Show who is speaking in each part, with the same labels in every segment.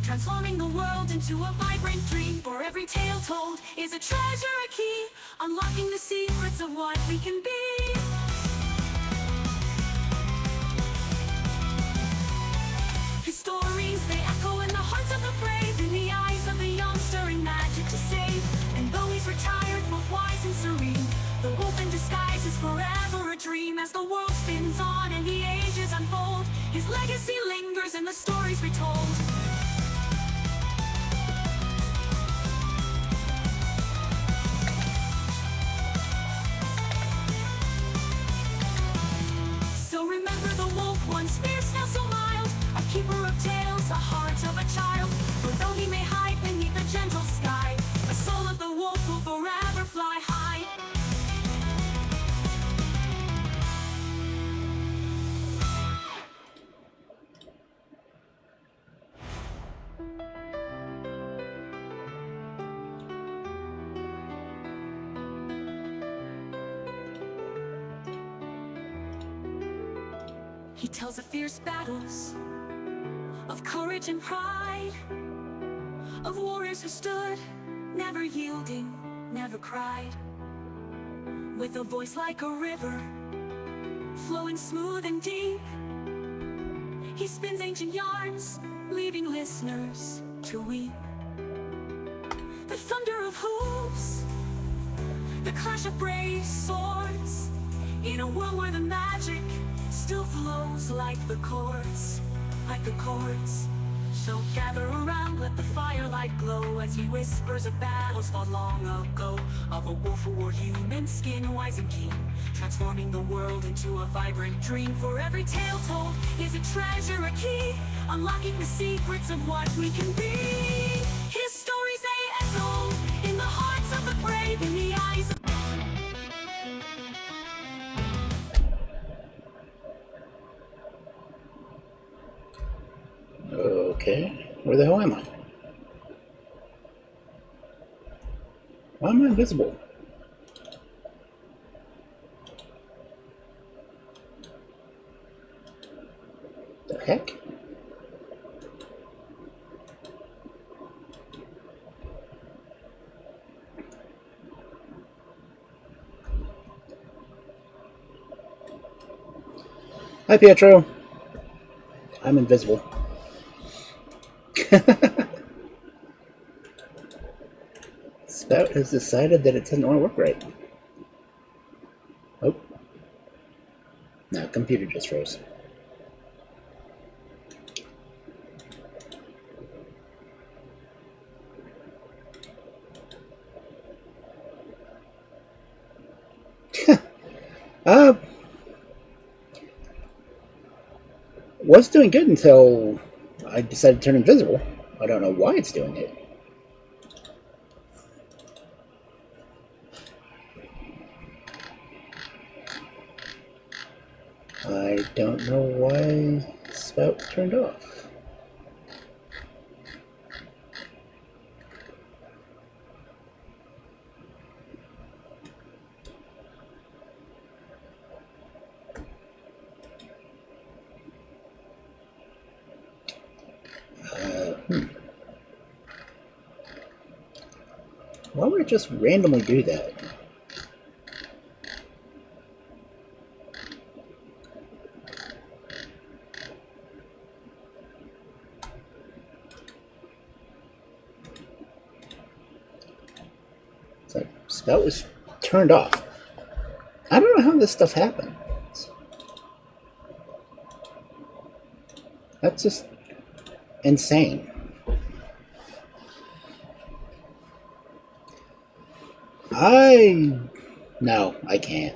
Speaker 1: Transforming the world into a vibrant dream. For every tale told is a treasure, a key, unlocking the secrets of what we can be. His stories, they echo in the hearts of the brave, in the eyes of the young, stirring magic to save. And though he's retired, both wise and serene, the wolf in disguise is forever a dream. As the world spins on and the ages unfold, his legacy lingers in the stories retold. So remember the wolf, once fierce, now so mild, a keeper of tales, a heart of a child. For though he may hide beneath a gentle sky, the soul of the wolf will forever fly high. He tells of fierce battles, of courage and pride, of warriors who stood, never yielding, never cried. With a voice like a river, flowing smooth and deep, he spins ancient yarns, leaving listeners to weep. The thunder of hooves, the clash of brave swords, in a world where the magic still flows like the chords, like the chords. So gather around, let the firelight glow, as he whispers of battles fought long ago, of a wolf who wore human skin, wise and keen, transforming the world into a vibrant dream. For every tale told is a treasure, a key, unlocking the secrets of what we can be. His stories, they echo in the hearts of the brave, in the eyes of
Speaker 2: Okay, where the hell am I? Why am I invisible? The heck? Hi, Pietro. I'm invisible. Spout has decided that it doesn't want to work right. Oh. No, computer just froze. Was doing good until I decided to turn invisible. I don't know why it's doing it. I don't know why Spout turned off. Why would it just randomly do that? It's like Spout was turned off. I don't know how this stuff happens. That's just insane. No, I can't.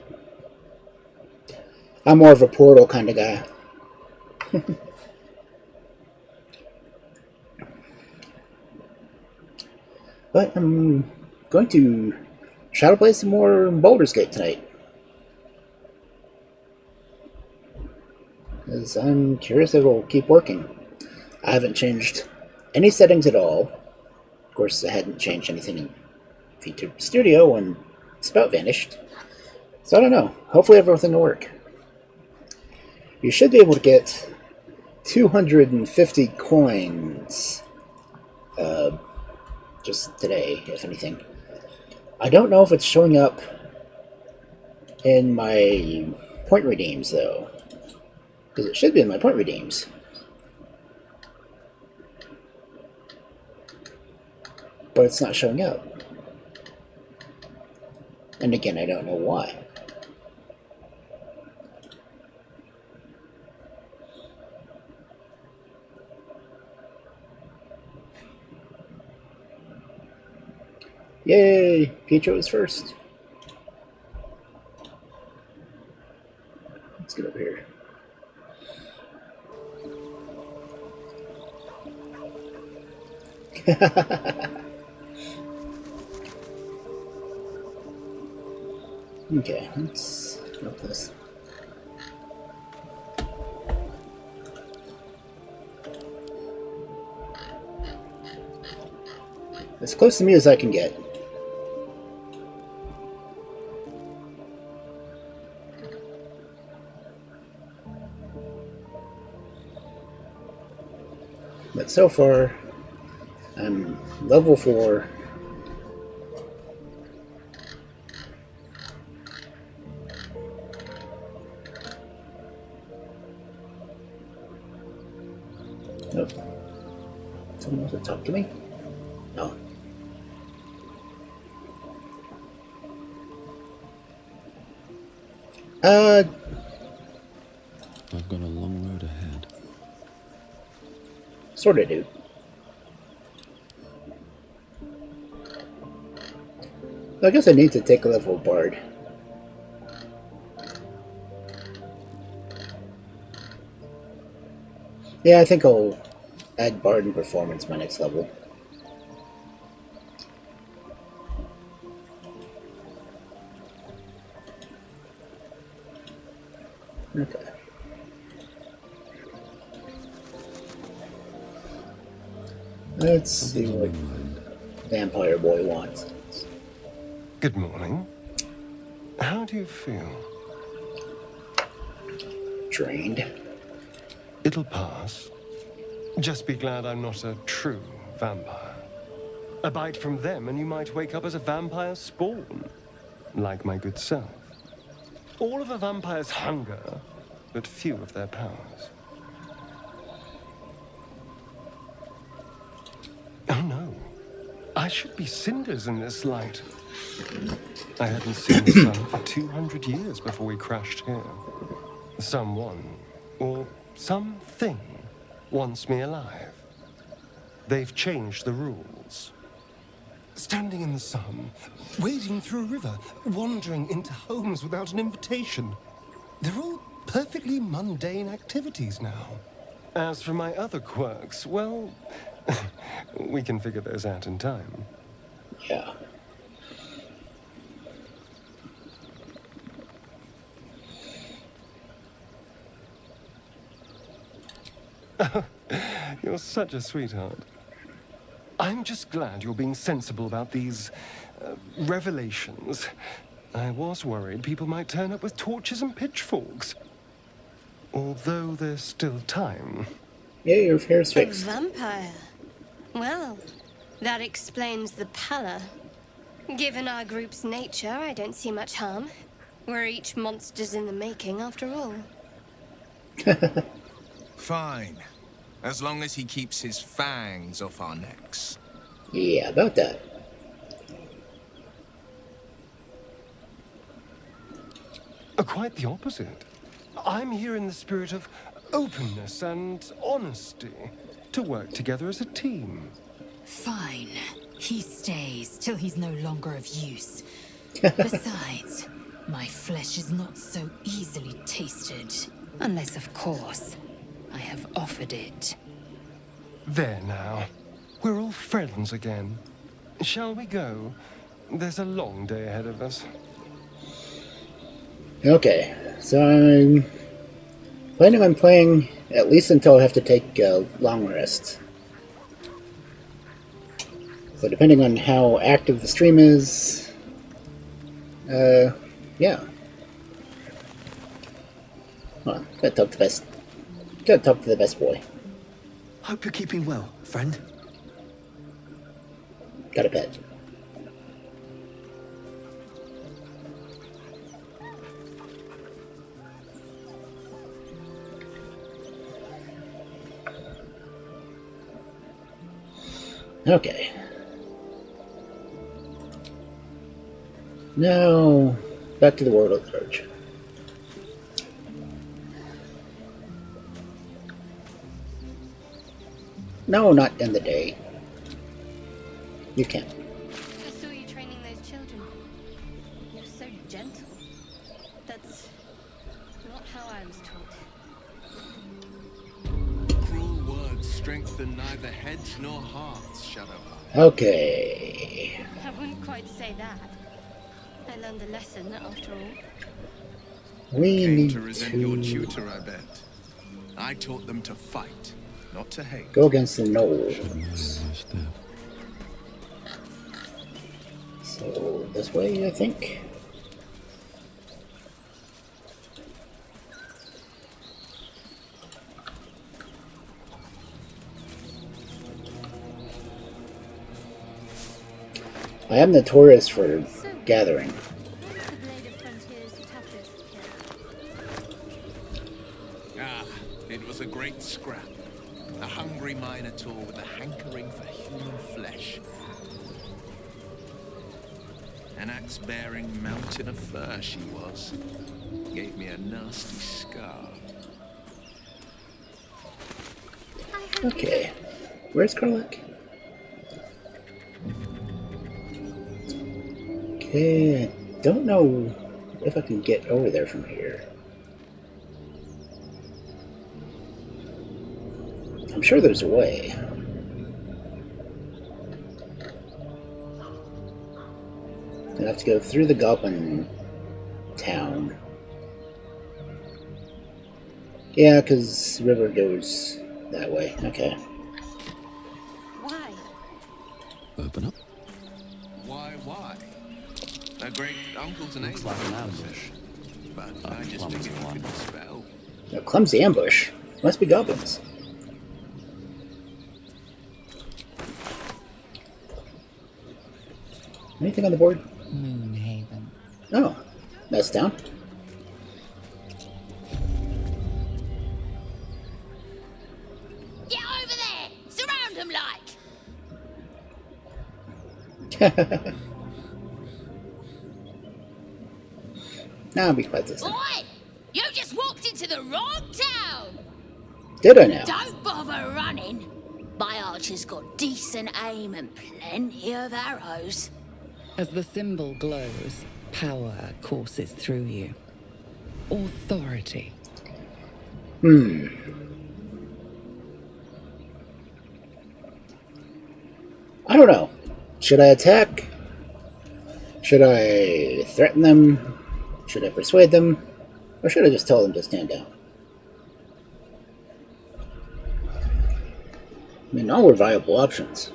Speaker 2: I'm more of a Portal kind of guy. But I'm going to try to play some more Baldur's Gate tonight. Because I'm curious if it'll keep working. I haven't changed any settings at all. Of course, I hadn't changed anything in Featured Studio when Spout vanished. So I don't know. Hopefully everything will work. You should be able to get 250 coins just today, if anything. I don't know if it's showing up in my point redeems, though. Because it should be in my point redeems. But it's not showing up. And again, I don't know why. Yay! Pietro is first. Let's get over here. Okay, let's up this. As close to me as I can get. But so far, I'm level 4. Nope. Someone wants to talk to me? No.
Speaker 3: I've got a long road ahead.
Speaker 2: Sorta do. I guess I need to take a level Bard. Yeah, I think I'll add Bard and Performance my next level. Okay. Let's see what Vampire Boy wants.
Speaker 4: Good morning. How do you feel?
Speaker 2: Drained.
Speaker 4: It'll pass. Just be glad I'm not a true vampire. A bite from them and you might wake up as a vampire spawn, like my good self. All of a vampire's hunger but few of their powers. Oh no, I should be cinders in this light. I hadn't seen the sun for 200 years before we crashed here. Someone, or something, wants me alive. They've changed the rules. Standing in the sun, wading through a river, wandering into homes without an invitation. They're all perfectly mundane activities now. As for my other quirks, well, we can figure those out in time.
Speaker 2: Yeah.
Speaker 4: You're such a sweetheart. I'm just glad you're being sensible about these revelations. I was worried people might turn up with torches and pitchforks. Although there's still time.
Speaker 2: Yeah, your hair's
Speaker 5: A
Speaker 2: fixed.
Speaker 5: vampire? Well, that explains the pallor. Given our group's nature, I don't see much harm. We're each monsters in the making, after all.
Speaker 6: Fine. As long as he keeps his fangs off our necks.
Speaker 2: Yeah, about that.
Speaker 4: Quite the opposite. I'm here in the spirit of openness and honesty, to work together as a team.
Speaker 7: Fine. He stays till he's no longer of use. Besides, my flesh is not so easily tasted. Unless, of course, I have offered it.
Speaker 4: There now. We're all friends again. Shall we go? There's a long day ahead of us.
Speaker 2: Okay, so I'm planning on playing at least until I have to take a long rest. So depending on how active the stream is, yeah. Hold on, gotta talk to the best boy.
Speaker 8: Hope you're keeping well, friend.
Speaker 2: Got a pet. Okay. Now, back to the world at large. No, not in the day. You can't.
Speaker 5: I saw you training those children. You're so gentle. That's not how I was taught.
Speaker 6: Cruel words strengthen neither heads nor hearts, Shadowheart.
Speaker 2: Okay.
Speaker 5: I wouldn't quite say that. I learned a lesson, after all.
Speaker 2: We
Speaker 6: Came
Speaker 2: need
Speaker 6: to resent your tutor, I bet. I taught them to fight, not to hate.
Speaker 2: go against the Knoll.
Speaker 3: Step.
Speaker 2: So, this way, I think. I am notorious for gathering.
Speaker 5: The blade of frontier's toughest kill.
Speaker 6: Ah, it was a great scrap. A hungry minotaur with a hankering for human flesh. An axe-bearing mountain of fur she was. Gave me a nasty scar.
Speaker 2: Okay. Where's Karlach? Okay, I don't know if I can get over there from here. I'm sure there's a way. I have to go through the Goblin town. Yeah, because the river goes that way. Okay.
Speaker 5: Why?
Speaker 3: Open up.
Speaker 6: Why? A great uncle's an
Speaker 8: Looks like an ambush.
Speaker 6: But I just
Speaker 8: clumsy
Speaker 6: figured you
Speaker 8: one.
Speaker 6: could spell.
Speaker 2: A clumsy ambush. Must be goblins. Anything on the board?
Speaker 7: Moonhaven.
Speaker 2: Oh, that's down.
Speaker 9: like?
Speaker 2: Now I'll be quiet this time.
Speaker 9: Boy, you just walked into the wrong town.
Speaker 2: Did I now?
Speaker 9: Don't bother running. My archer's got decent aim and plenty of arrows.
Speaker 10: As the symbol glows, power courses through you. Authority.
Speaker 2: I don't know. Should I attack? Should I threaten them? Should I persuade them? Or should I just tell them to stand down? I mean, all were viable options.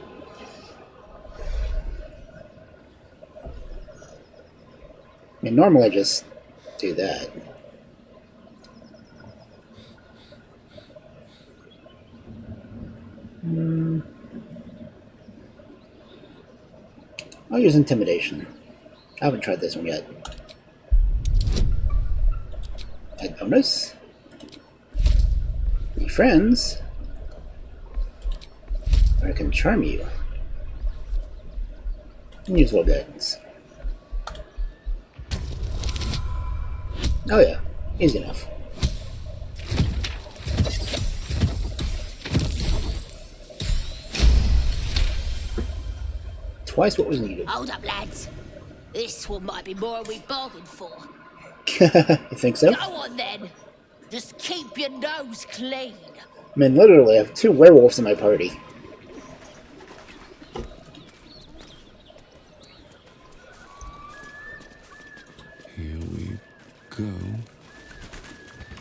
Speaker 2: I mean, normally I just do that. I'll use intimidation. I haven't tried this one yet. Add bonus. Be friends. Or I can charm you. And use low guidance. Oh yeah, easy enough. Twice what was needed.
Speaker 9: Hold up, lads. This one might be more than we bargained for.
Speaker 2: You think so?
Speaker 9: Go on then. Just keep your nose clean.
Speaker 2: I mean, literally, I have 2 werewolves in my party.
Speaker 3: Here we go.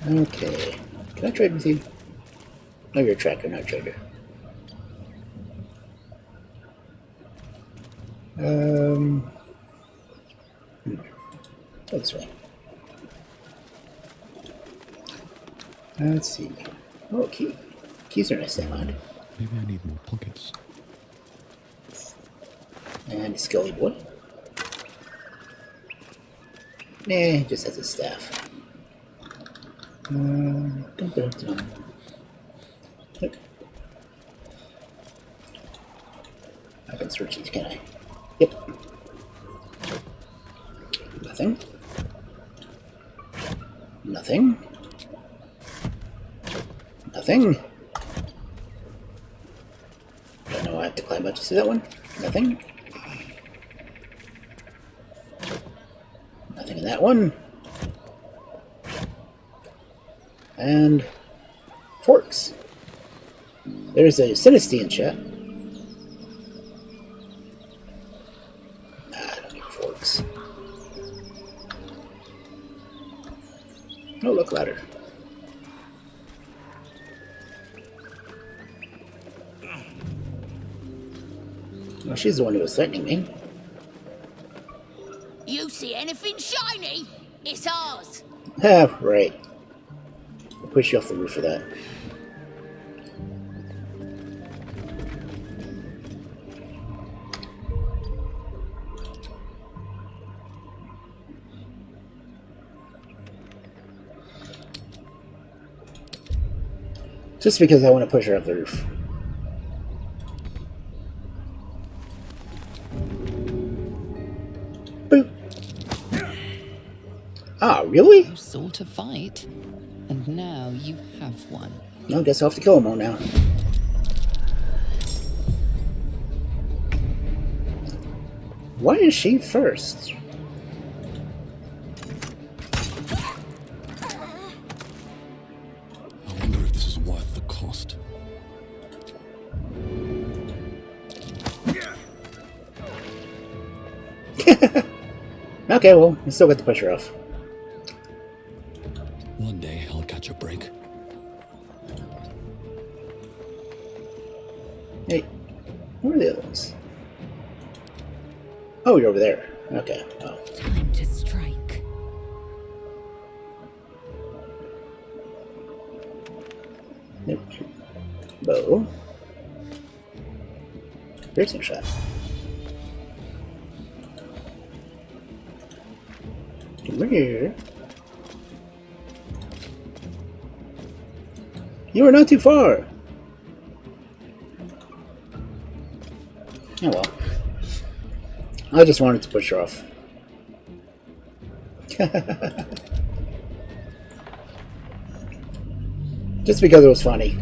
Speaker 2: Okay. Can I trade with you? No, you're a tracker, not a trader. Go this way. Let's see. Oh, key. Keys are nice to find.
Speaker 3: Maybe I need more pockets.
Speaker 2: And a skelly boy. Nah, he just has a staff. Dun, dun, dun. Nope. I can search these, can I? Yep. Nothing. Nothing. Nothing. Don't know I have to climb up to see that one. Nothing. Nothing in that one. And forks. There's a Sinistine chat. I don't need forks. Oh, look, ladder. Well, she's the one who was threatening me.
Speaker 9: You see anything shiny? It's ours.
Speaker 2: Ah, right. I'll push you off the roof for that. Just because I want to push her off the roof. Boop. Ah, really?
Speaker 10: You sought a fight, and now you have one.
Speaker 2: I guess I'll have to kill them all now. Why is she first?
Speaker 3: I wonder if this is worth the cost.
Speaker 2: Okay, well, I still got to push her off.
Speaker 3: One day I'll catch a break.
Speaker 2: Hey, where are the other ones? Oh, you're over there. Okay. Oh.
Speaker 7: Time to strike.
Speaker 2: Nope. Bow. Piercing shot. Come here. You are not too far. Oh well. I just wanted to push her off. Just because it was funny.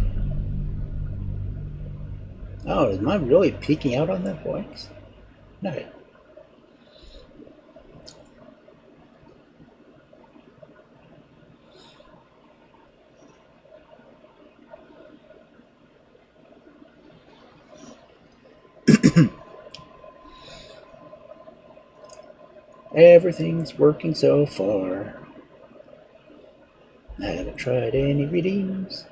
Speaker 2: Oh, am I really peeking out on that voice? No. Everything's working so far. I haven't tried any readings.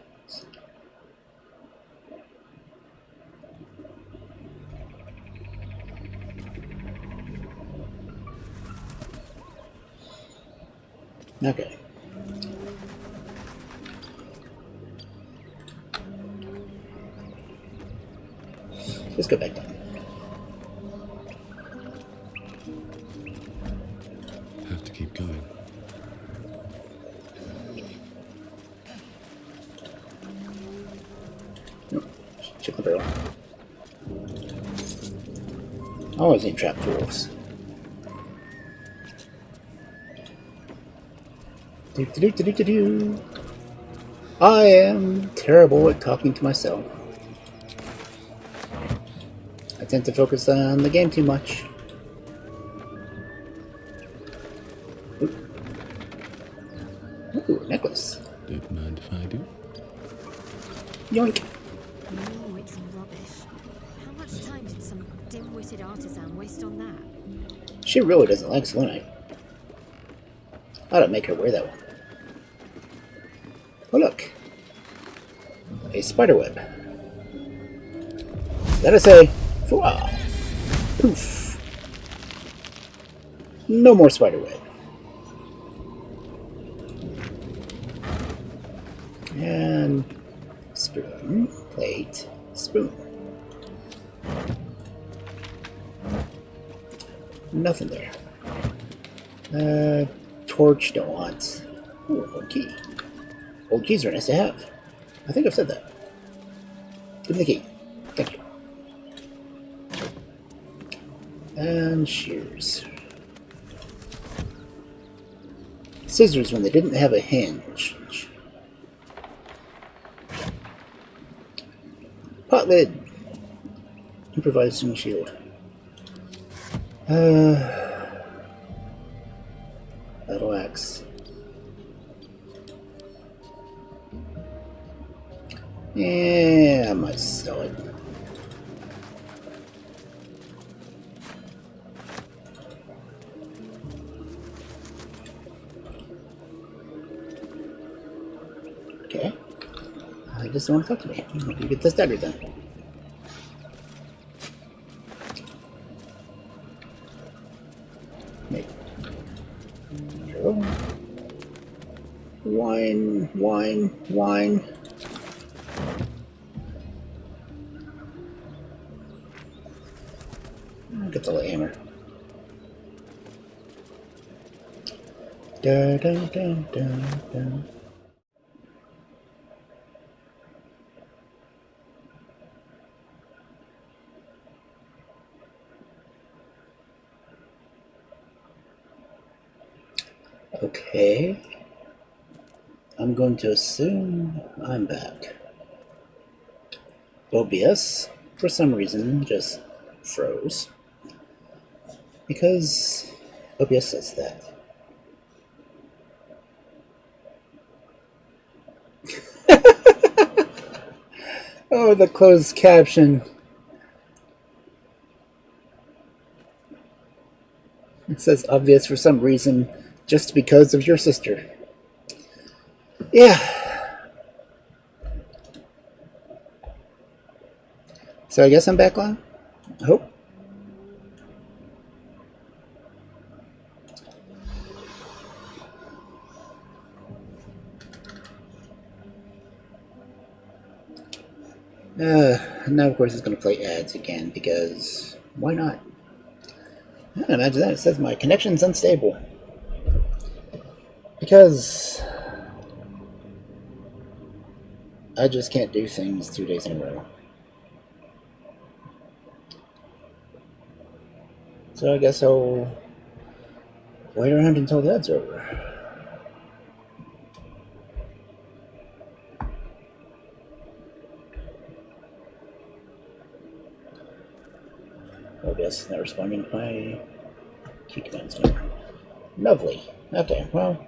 Speaker 2: Okay. Let's go back down.
Speaker 3: Have to keep going.
Speaker 2: Nope. Check the barrel. Always need trap tools. Do. I am terrible at talking to myself. I tend to focus on the game too much. Ooh, necklace.
Speaker 3: Don't mind if I do.
Speaker 2: Yoink.
Speaker 11: No, it's rubbish. How much time did some dim-witted artisan waste on that?
Speaker 2: She really doesn't like selenite. I ought to make her wear that one. Oh look. A spider web. That I say, fwah, poof. No more spider web. And spoon, plate, spoon. Nothing there. Torch, don't want. Ooh, old key. Old keys are nice to have. I think I've said that. Give me the key. Thank you. And shears. Scissors when they didn't have a hinge. Pot lid. Improvising shield. Battle axe. Yeah, I might sell it. Okay. I just don't want to talk to me. You get this dagger then. Maybe. Wine, wine, wine. Get the light hammer. Da, da, da, da, da. Okay. I'm going to assume I'm back. OBS, for some reason, just froze. Because OBS says that. Oh, the closed caption. It says obvious for some reason, just because of your sister. Yeah. So I guess I'm back on? I hope. Now of course it's going to play ads again, because why not? Yeah, imagine that. It says my connection's unstable. Because I just can't do things 2 days in a row. So I guess I'll wait around until that's over. OBS is not responding to my key commands now. Lovely. Okay, well.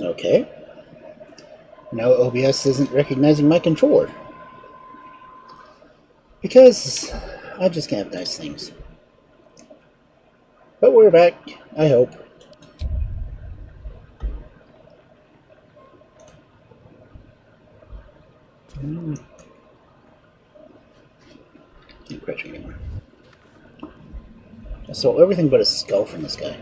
Speaker 2: Okay. Now OBS isn't recognizing my controller. Because I just can't have nice things. But we're back, I hope. Can't crouch anymore. I stole everything but a skull from this guy.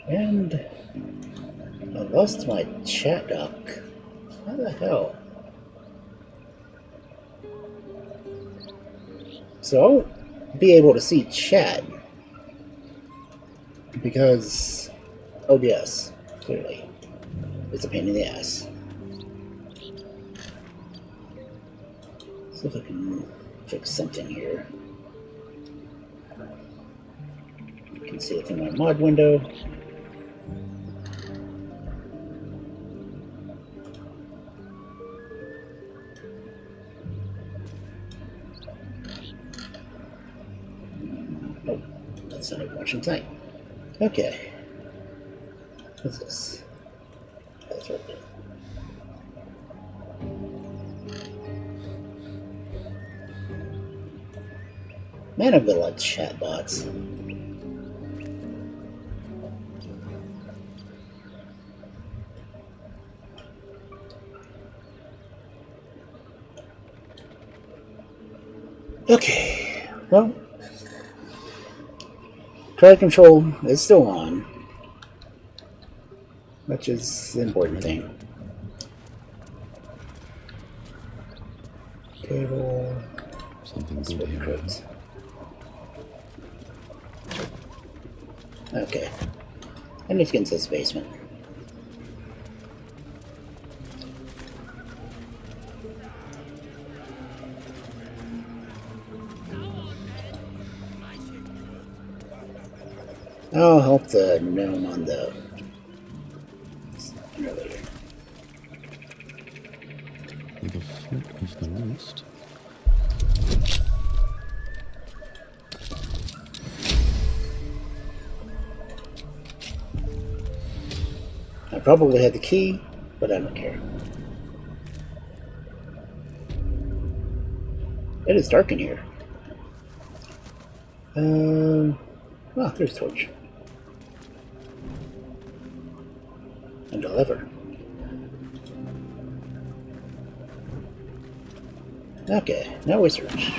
Speaker 2: And I lost my chat dock. How the hell? So I won't be able to see chat because OBS, clearly, it's a pain in the ass. See if I can fix something here. You can see it in my mod window. watching tonight. Okay. What's this? That's right. Man, I've got a lot of chatbots. Okay, well, crowd control is still on, which is the important thing. Table.
Speaker 3: Something good here.
Speaker 2: Okay, I need to get into this basement. I'll help the gnome on the elevator.
Speaker 3: With a flip of the wrist.
Speaker 2: I probably had the key, but I don't care. It is dark in here. Oh, there's a torch. And a lever. Okay, now we search.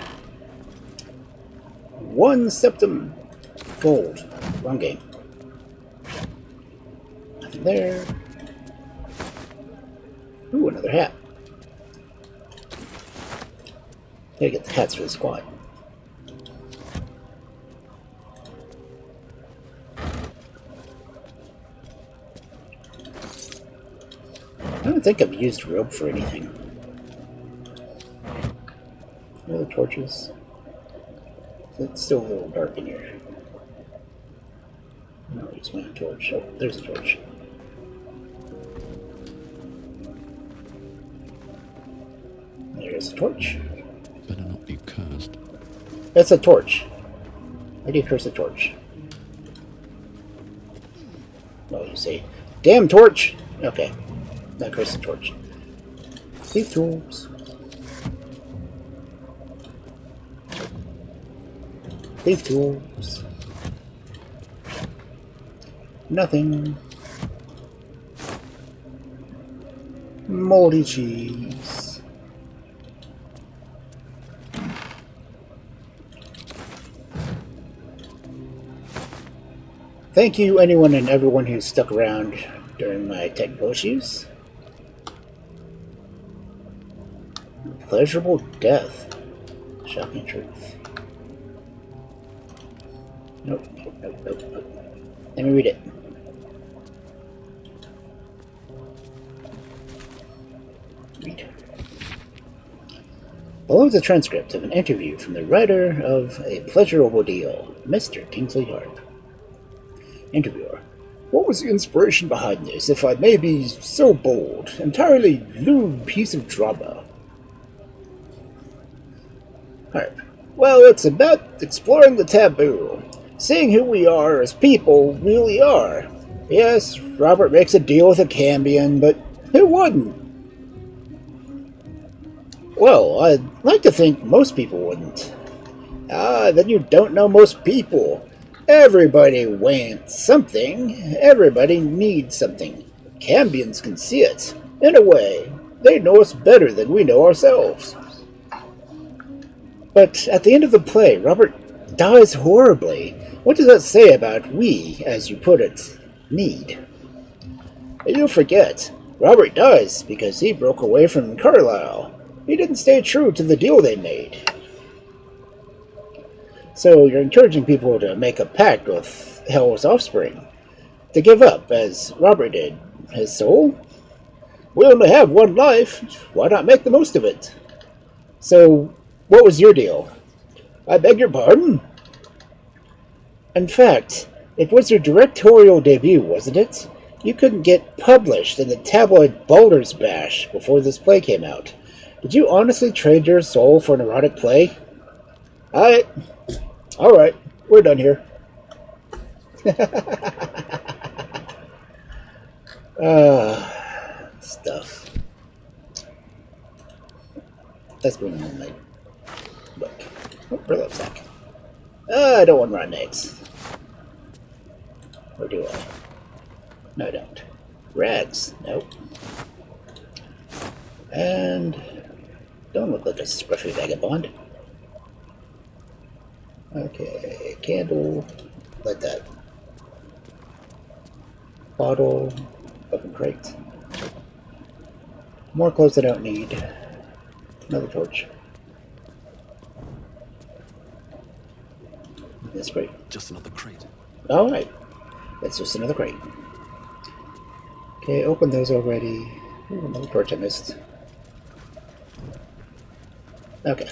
Speaker 2: 1 septum gold. Wrong game. Nothing there. Ooh, another hat. Gotta get the hats for the squad. I don't think I've used rope for anything. Other torches. It's still a little dark in here. No, use my own torch. Oh, there's a torch. There's a torch.
Speaker 3: Better not be cursed.
Speaker 2: That's a torch. How do you curse a torch? Well, you say, damn torch! Okay. Not curse the torch. Thief tools. Thief tools. Nothing. Moldy cheese. Thank you, anyone and everyone who stuck around during my technical issues. Pleasurable death. Shocking truth. Nope, nope, nope, nope, nope. Let me read it. Read. Below is a transcript of an interview from the writer of A Pleasurable Deal, Mr. Kingsley Harp. Interviewer. What was the inspiration behind this, if I may be so bold? Entirely lewd piece of drama. Harp. Well, it's about exploring the taboo. Seeing who we are as people really are. Yes, Robert makes a deal with a Cambion, but who wouldn't? Well, I'd like to think most people wouldn't. Ah, then you don't know most people. Everybody wants something. Everybody needs something. Cambions can see it. In a way, they know us better than we know ourselves. But at the end of the play, Robert dies horribly. What does that say about we, as you put it, need? You forget, Robert dies because he broke away from Karlach. He didn't stay true to the deal they made. So you're encouraging people to make a pact with Hell's offspring. To give up, as Robert did, his soul? We only have one life. Why not make the most of it? So, what was your deal? I beg your pardon? In fact, it was your directorial debut, wasn't it? You couldn't get published in the tabloid Baldur's Bash before this play came out. Did you honestly trade your soul for an erotic play? Alright, we're done here. Stuff. That's going on my book. Oh, burlap sack. I don't want rotten eggs. Or do I? No, I don't. Rags. Nope. And don't look like a scruffy vagabond. Okay, candle. Light that. Bottle. Open crate. More clothes I don't need. Another torch. That's great.
Speaker 8: Just another crate.
Speaker 2: Alright. That's just another crate. Okay, open those already. Ooh, another torch I missed. Okay.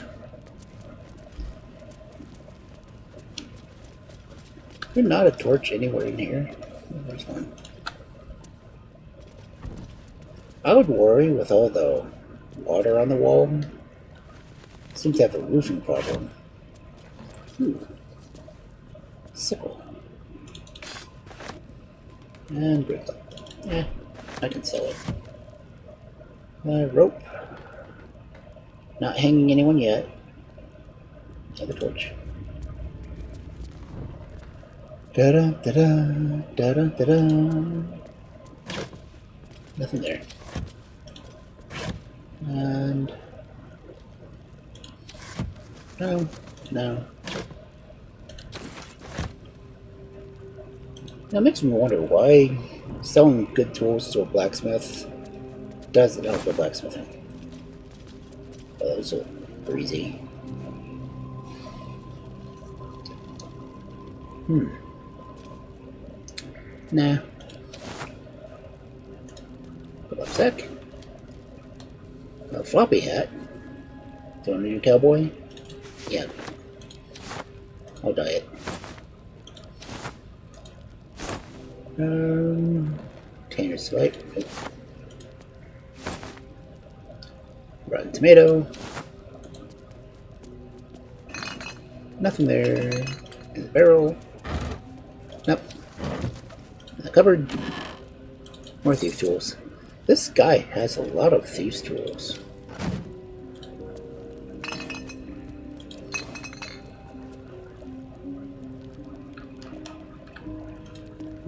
Speaker 2: There's not a torch anywhere in here. Oh, there's one. I would worry with all the water on the wall. Seems to have a roofing problem. Sickle. And brick. I can sell it. Rope. Not hanging anyone yet. Another torch. Da-da, da-da, da-da, da-da. Nothing there. And... No. That makes me wonder why selling good tools to a blacksmith doesn't help the blacksmithing. Oh, those are breezy. Nah. Pull up sec. A floppy hat. Don't need a cowboy? Yeah. I'll dye it. Tanner swipe. Rotten tomato. Nothing there. In the barrel. Nope. In the cupboard. More thief tools. This guy has a lot of thieves tools.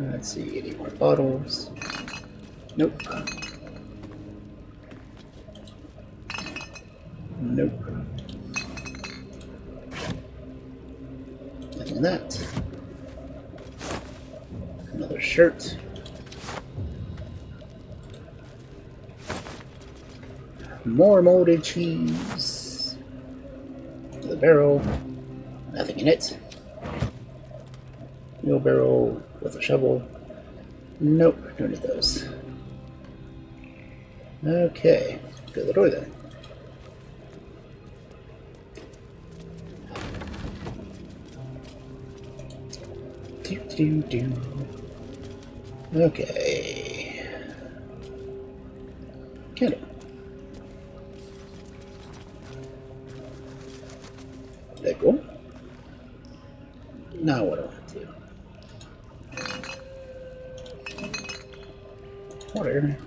Speaker 2: Let's see, any more bottles? Nope. Nope. Nothing in that. Another shirt. More molded cheese. The barrel. Nothing in it. Wheelbarrow with a shovel. Nope, don't need those. Okay, go to the door then. Okay. Candle. That cool? Now what do I have to do? Water.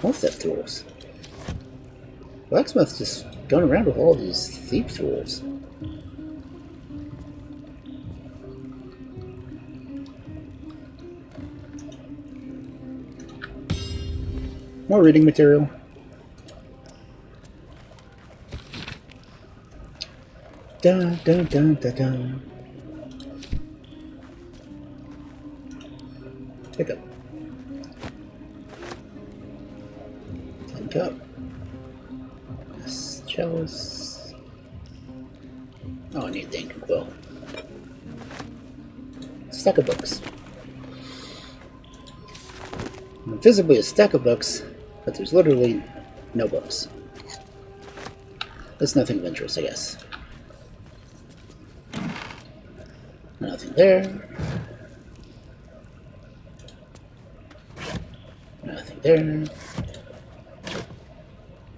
Speaker 2: More theft tools. Blacksmith's just going around with all these thief tools. More reading material. Dun dun dun dun dun. Pick up. Cup. Chalice. Oh, I need a dang quill. Stack of books. Visibly a stack of books, but there's literally no books. That's nothing of interest, I guess. Nothing there. Nothing there.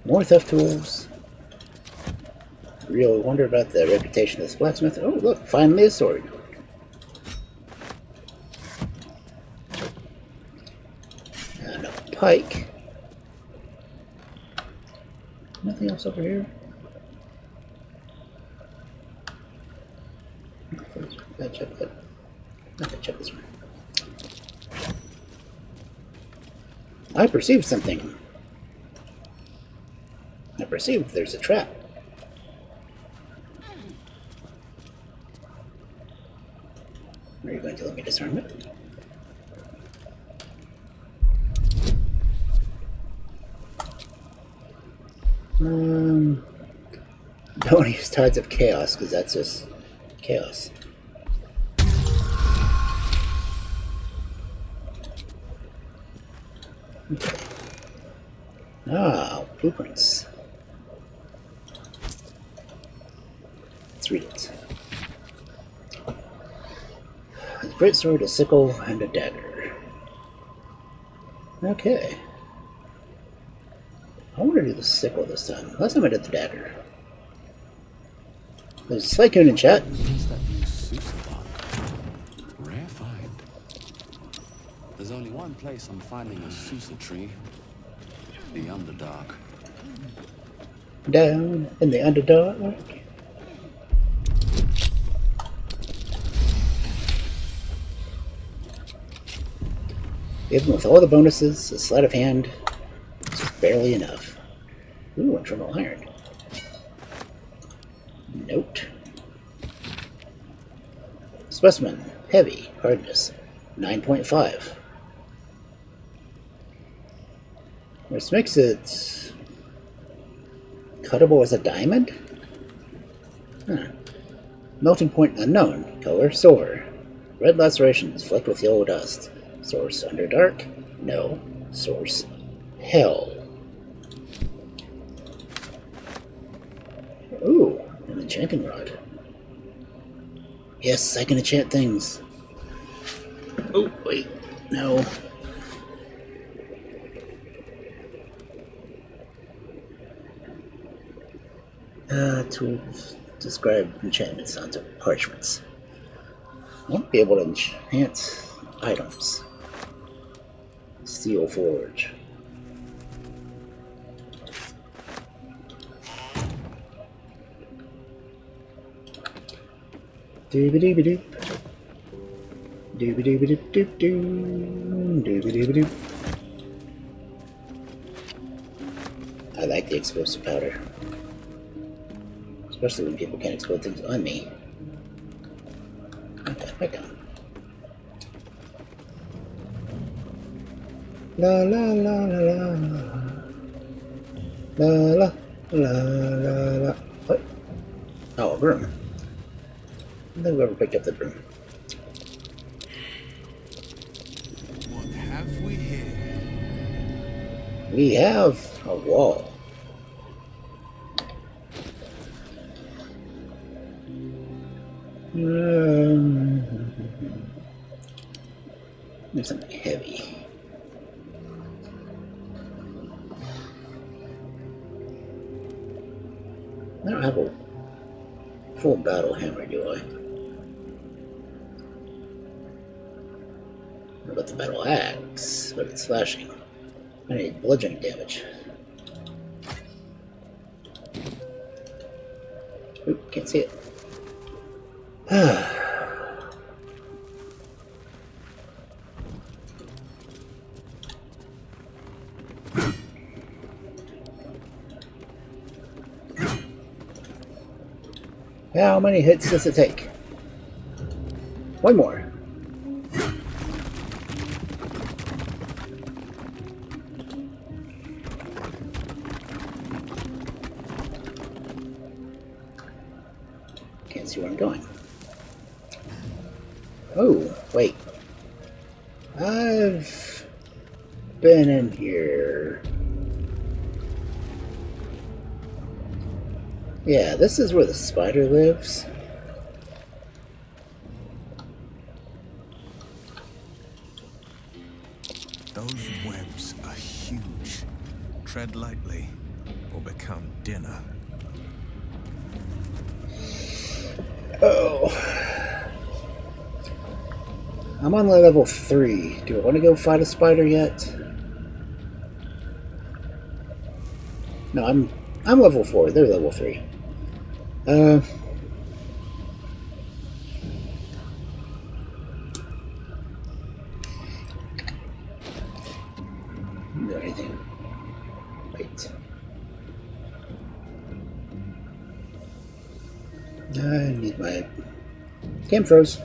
Speaker 2: More theft tools. Really wonder about the reputation of this blacksmith. Oh, look, finally a sword. And a pike. Nothing else over here. Gotta check that. Okay, check this one. I perceive something. I perceive there's a trap. Are you going to let me disarm it? Don't use Tides of Chaos, because that's just chaos. Okay. Ah, blueprints. Let's read it. A great sword, a sickle, and a dagger. Okay. I want to do the sickle this time. Last time I did the dagger. There's a Slycoon in chat.
Speaker 3: What's that new Susabon? Rare find. There's only one place I'm finding a Susa tree. The Underdark.
Speaker 2: Down in the Underdark. Even with all the bonuses, a sleight of hand is just barely enough. Ooh, internal iron. Note. Specimen, heavy, hardness, 9.5. Which makes it cuttable as a diamond? Huh. Melting point unknown, color sore. Red lacerations flecked with yellow dust. Source Underdark? No. Source Hell. Ooh, an enchanting rod. Yes, I can enchant things. Oh, wait. No. Tools describe enchantments onto parchments. I won't be able to enchant items. Steel Forge. Dooby-dooby-doo. Dooby-dooby-doo-doo-doo. Dooby-dooby-doo. I like the explosive powder. Especially when people can't explode things on me. Okay, back down. La la la la la la la la la la. What? Oh, a broom. I don't think I've ever picked up the broom.
Speaker 6: What have we here?
Speaker 2: We have a wall. There's something heavy. I don't have a full battle hammer, do I? What about the battle axe? But it's slashing. I need bludgeoning damage. Oop, can't see it. How many hits does it take? One more. Can't see where I'm going. Oh, wait. I've been in here. Yeah, this is where the spider lives.
Speaker 6: Those webs are Tread lightly, or become dinner.
Speaker 2: Oh. I'm on level 3. Do I want to go fight a spider yet? No, I'm level 4. They're level 3. Do anything. Wait. I need my game froze.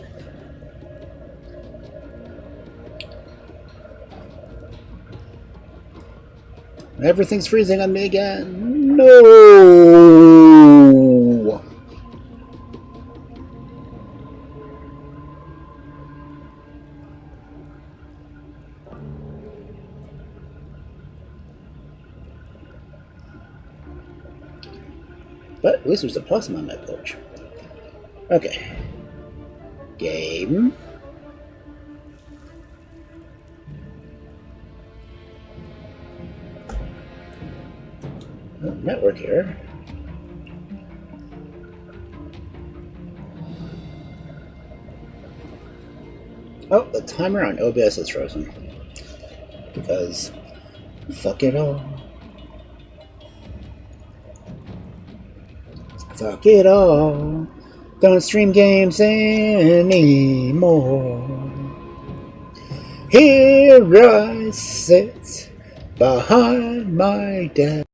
Speaker 2: Everything's freezing on me again. No. But at least there's a plus on my approach. Okay. Game. Oh, network here. Oh, the timer on OBS is frozen. Because fuck it all. Fuck it all. Don't stream games anymore. Here I sit behind my desk.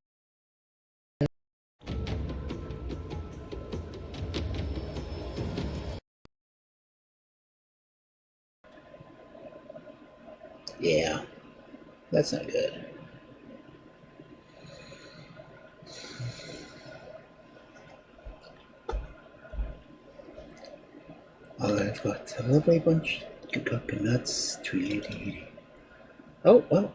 Speaker 2: Yeah, that's not good. I've got a lovely bunch of coconuts to eat. Oh, well.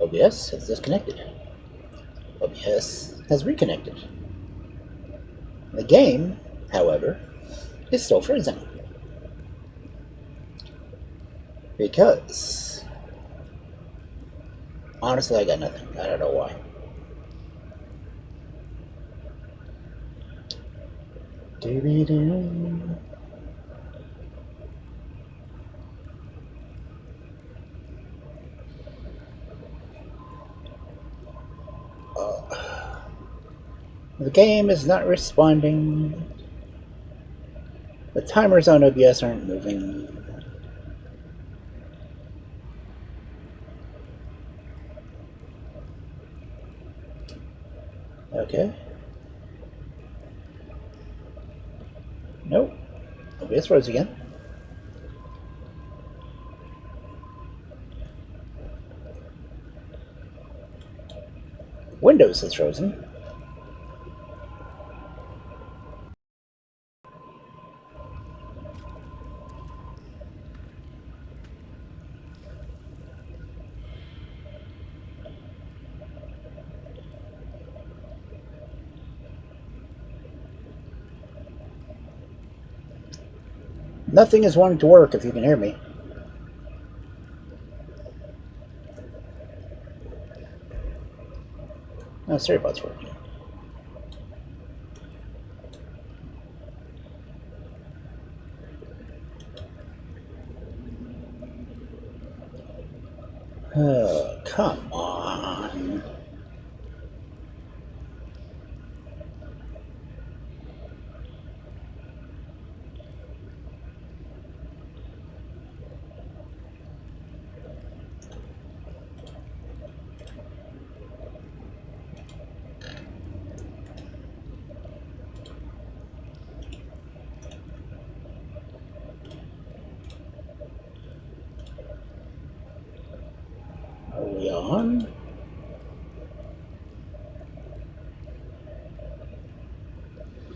Speaker 2: OBS has disconnected. OBS has reconnected. The game, however, is still freezing. Because, honestly, I got nothing. I don't know why. Doo-doo-doo. The game is not responding. The timers on OBS aren't moving. Okay. Nope. OBS froze again. Windows is frozen. Nothing is wanting to work if you can hear me. Oh, StoryBot's working. Oh, come on. Are we on?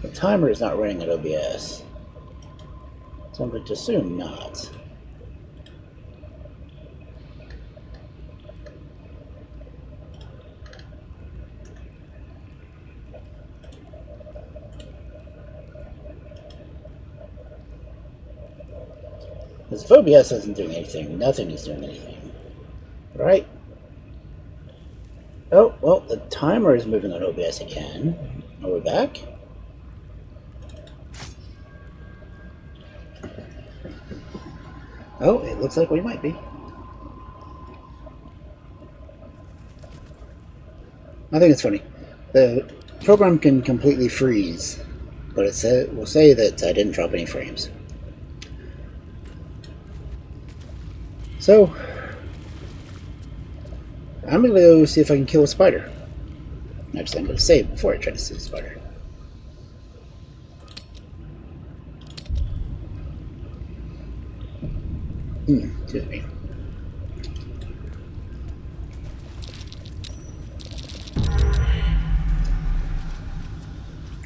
Speaker 2: The timer is not running at OBS, so I'm going to assume not. Because if OBS isn't doing anything, nothing is doing anything. Right? Oh, well, the timer is moving on OBS again. Are we back? Oh, it looks like we might be. I think it's funny. The program can completely freeze, but it will say that I didn't drop any frames. So, I'm going to go see if I can kill a spider. Actually, I'm going to save before I try to see the spider. Excuse me.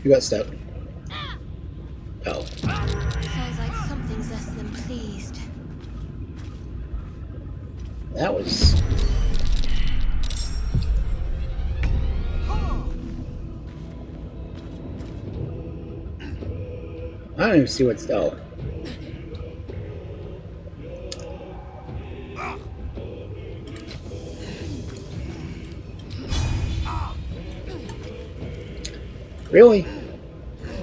Speaker 2: You got stuck. Oh.
Speaker 5: Sounds like something's less than pleased.
Speaker 2: That was... I don't even see what's... Oh. Really?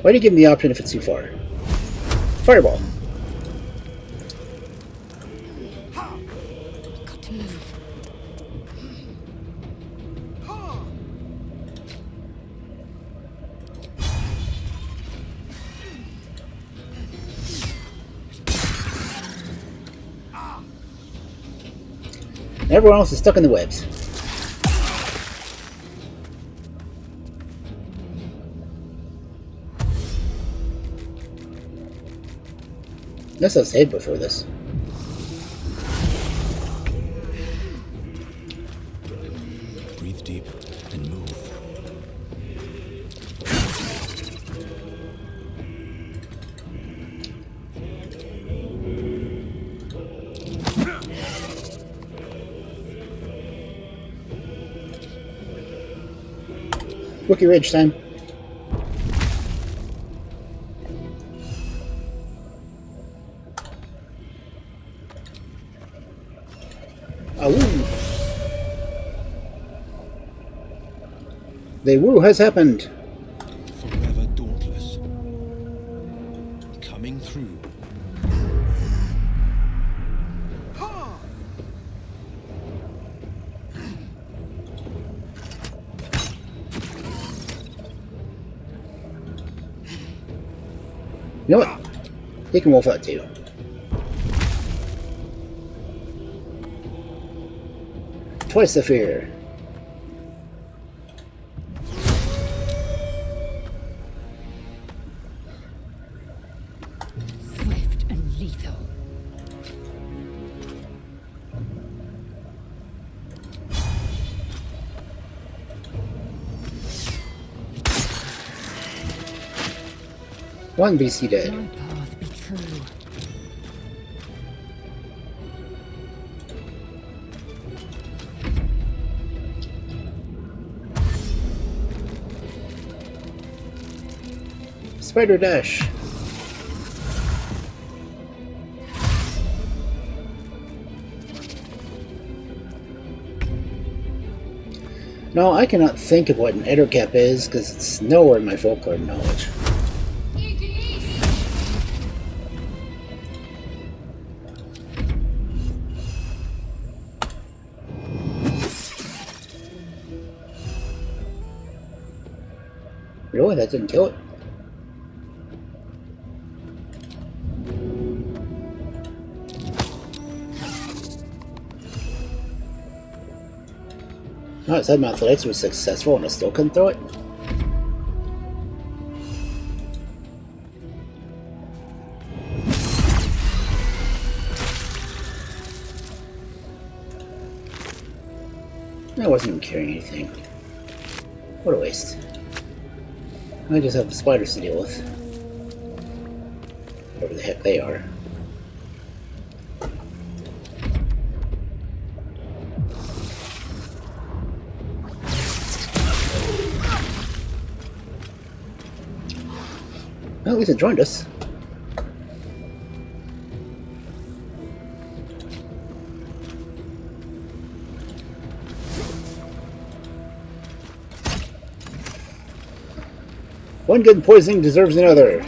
Speaker 2: Why do you give me the option if it's too far? Fireball.
Speaker 5: Got to move.
Speaker 2: Everyone else is stuck in the webs. Guess I saved before this.
Speaker 3: Breathe deep and move.
Speaker 2: Wookiee Ridge time. The woo has happened.
Speaker 8: Forever dauntless. Coming through.
Speaker 2: You know what? He can wolf out too. Twice the fear.
Speaker 7: Swift and lethal.
Speaker 2: One BC dead.
Speaker 7: My path be true.
Speaker 2: Spider dash. No, I cannot think of what an ettercap is because it's nowhere in my folklore knowledge. Really? That didn't kill it? Oh, it said my athletics was successful and I still couldn't throw it? I wasn't even carrying anything. What a waste. I just have the spiders to deal with. Whatever the heck they are. Well, at least it joined us. One good poisoning deserves another.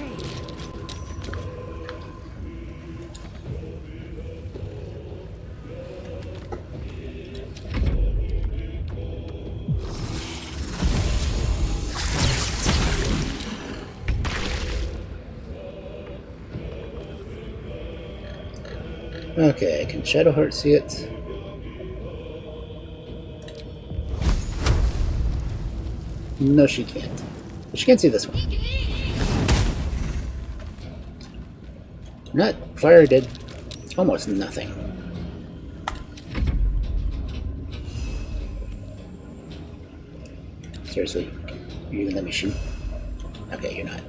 Speaker 2: Okay, can Shadowheart see it? No, she can't. But she can see this one. That fire did almost nothing. Seriously, you're gonna let me shoot? Okay, you're not.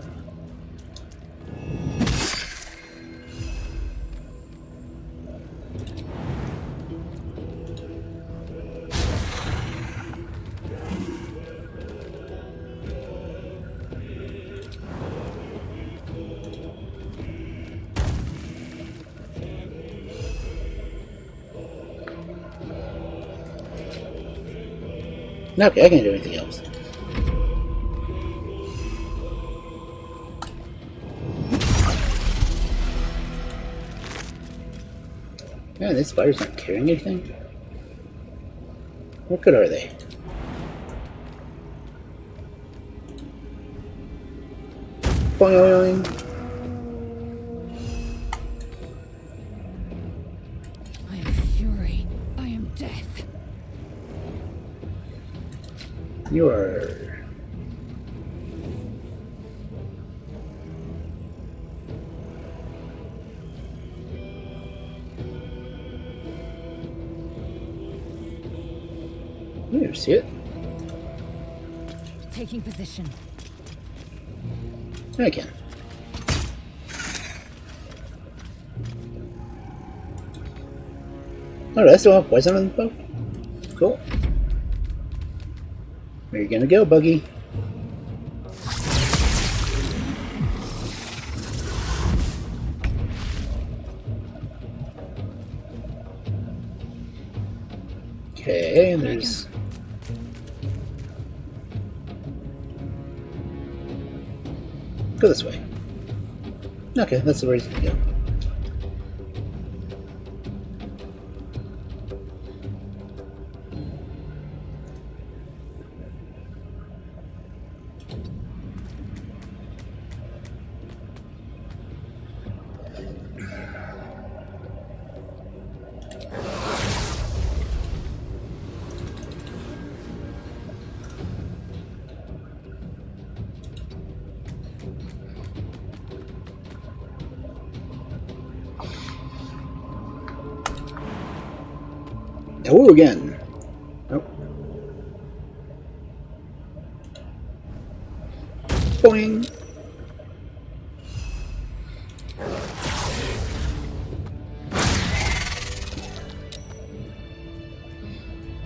Speaker 2: Okay, I can't do anything else. Man, these spiders aren't carrying anything? What good are they? Boing!
Speaker 7: I am fury. I am death.
Speaker 2: You are... You see it?
Speaker 7: Taking position.
Speaker 2: I can. Alright, I still have poison on the bow. Cool. Where you gonna go, Buggy? Okay, and there's... Go this way. Okay, that's the way to go. Oh, again. Oh. Boing.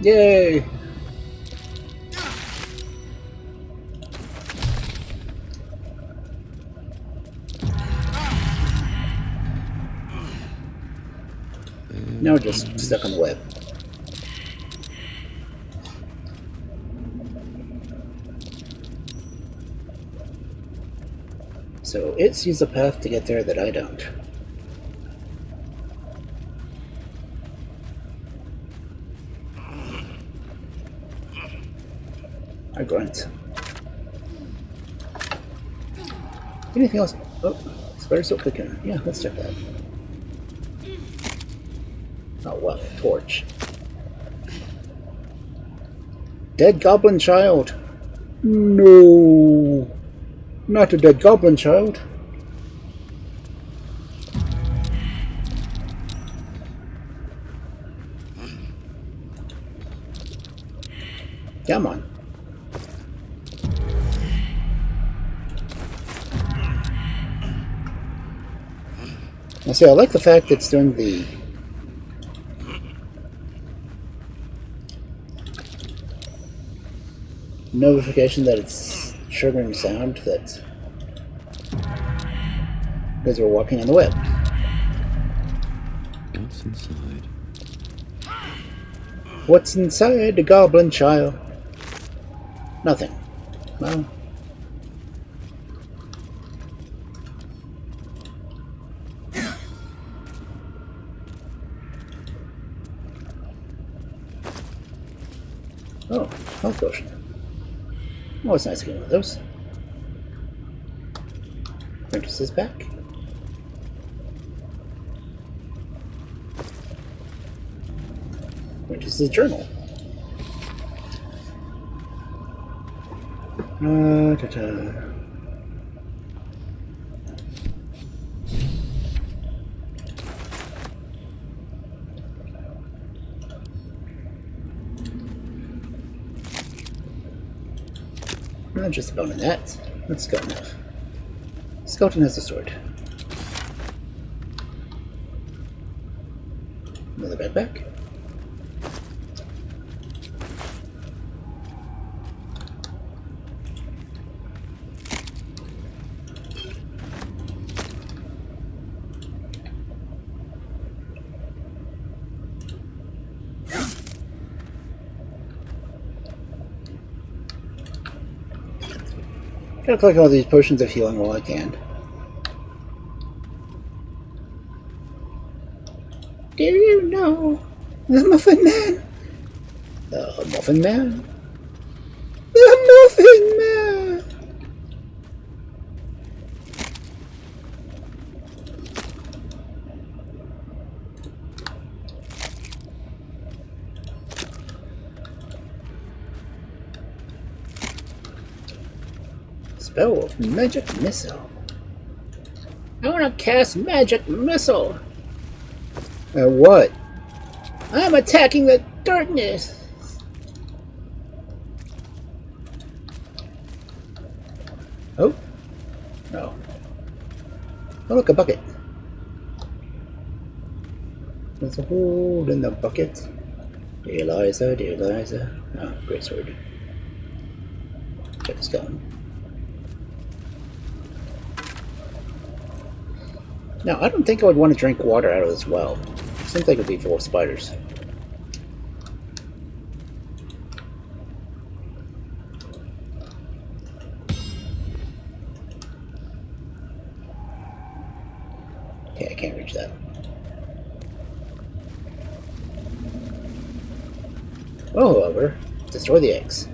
Speaker 2: Yay. Now we're just stuck on the web. So it sees a path to get there that I don't. I grunt. Anything else? Oh, spider silk cocoon. Yeah, let's check that. Oh, wow, torch. Dead goblin child. No, not a dead goblin child. Come on. Now see, I like the fact that it's doing the notification that it's triggering sound that because we're walking on the web.
Speaker 3: What's inside?
Speaker 2: What's inside the goblin child? Nothing. Well. Oh, health potion. Oh, it's nice to get one of those. Princess is back. Princess's journal. Ta-ta. Not just a bone in that. That's good enough. Skeleton has a sword. Another backpack. Gotta collect all these potions of healing while I can. Do you know the Muffin Man? The Muffin Man? The Muffin Man! Spell of Magic Missile. I want to cast Magic Missile. What? I'm attacking the darkness. Oh? No. Oh, look, a bucket. There's a hole in the bucket. Dear Liza, dear Liza. Oh, great sword. Check this gun. Now, I don't think I would want to drink water out of this well. Seems like it would be full of spiders. Okay, I can't reach that. Well, however, destroy the eggs.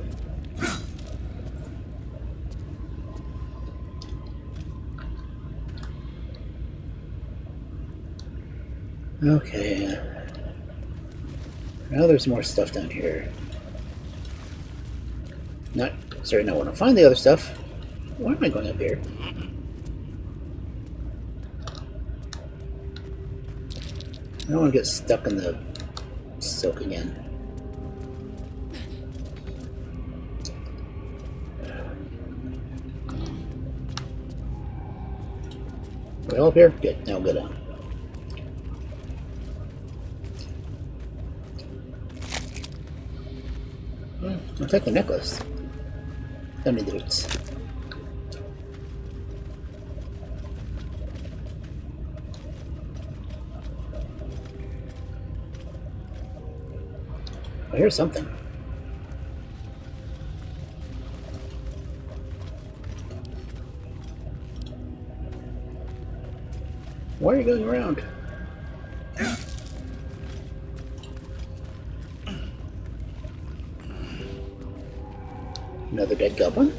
Speaker 2: Okay. Now there's more stuff down here. Not certain I want to find the other stuff. Why am I going up here? I don't want to get stuck in the silk again. Are we all up here? Good. Now go down. I'll take the necklace. Don't need the boots. I hear something. Why are you going around? Another dead goblin?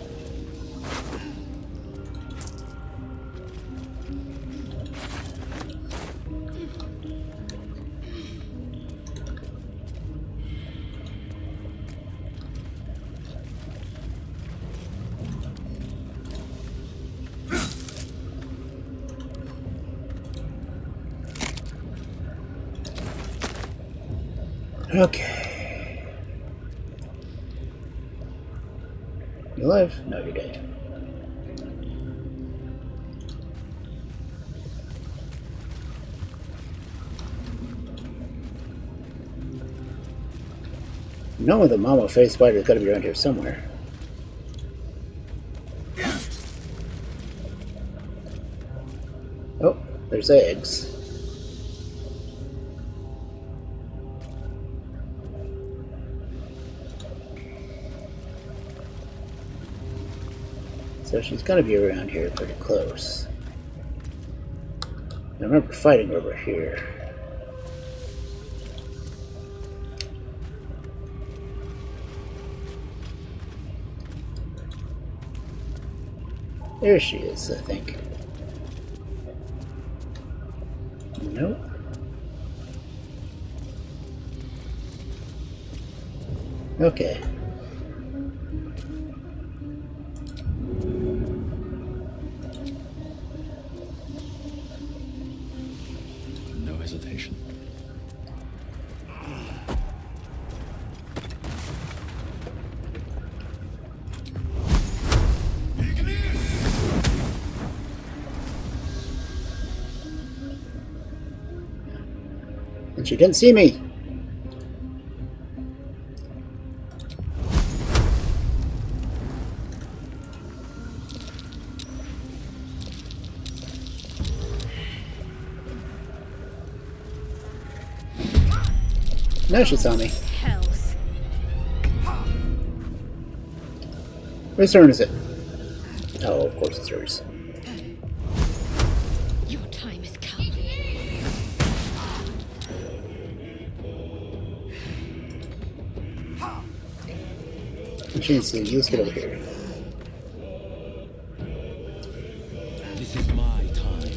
Speaker 2: Okay. You alive? No, you're dead. No, the mama face spider's gotta be around here somewhere. Oh, there's eggs. So she's gotta be around here pretty close. I remember fighting over here. There she is, I think. Nope. Okay.
Speaker 3: No hesitation.
Speaker 2: And she didn't see me. Now she saw me.
Speaker 5: Health.
Speaker 2: Whose turn is it? Oh, of course it's hers.
Speaker 11: Your time has come.
Speaker 2: She needs to use it over here.
Speaker 8: This is my time.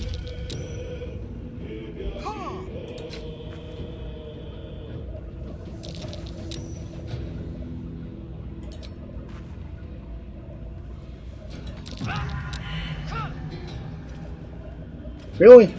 Speaker 2: Really?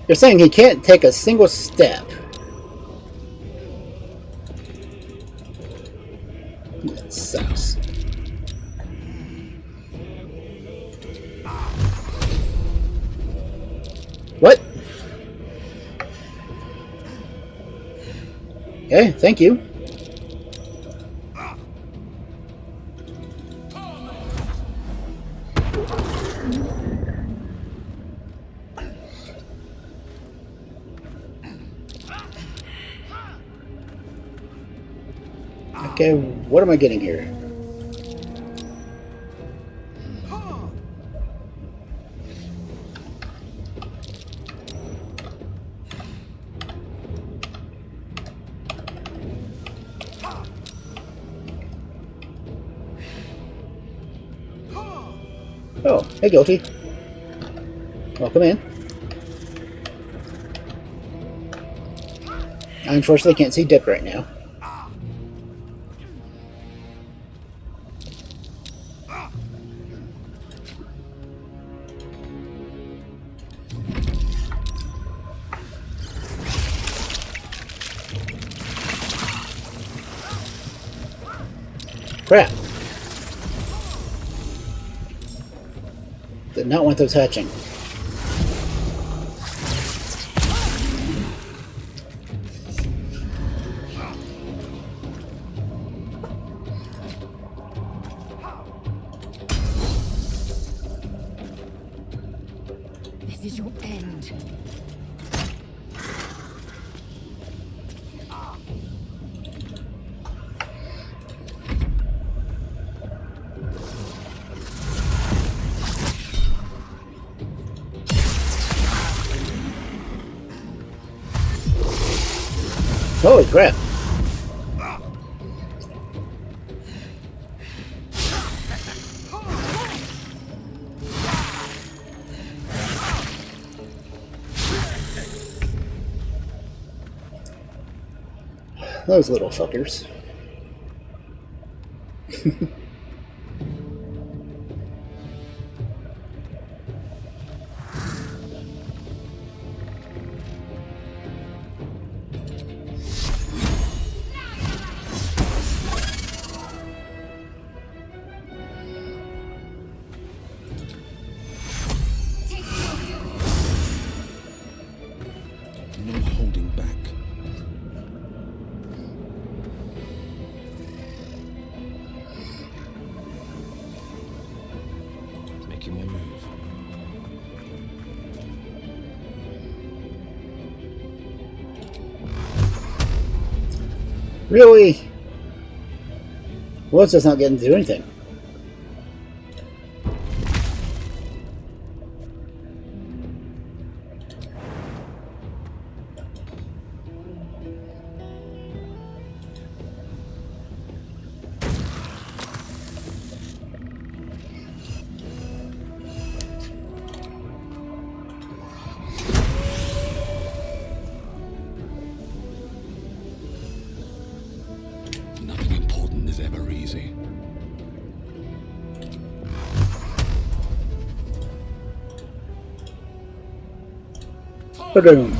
Speaker 2: They're saying he can't take a single step. That sucks. What? Okay, thank you. Okay, what am I getting here? Oh, hey, Guilty. Welcome in. I unfortunately can't see Dick right now. Crap. Did not want those hatching.
Speaker 11: This is your end.
Speaker 2: Holy crap. Those little fuckers.
Speaker 8: No holding back. Making my move.
Speaker 2: Really? What's just not getting to do anything?
Speaker 3: Nothing important is ever easy.
Speaker 2: Ba-doom.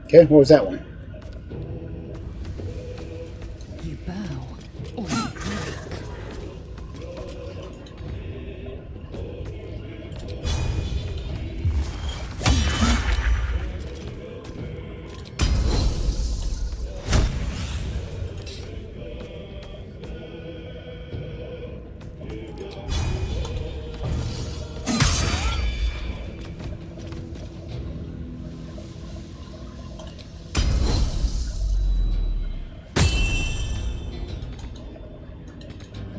Speaker 2: Okay, what was that one?
Speaker 7: You bow or you break.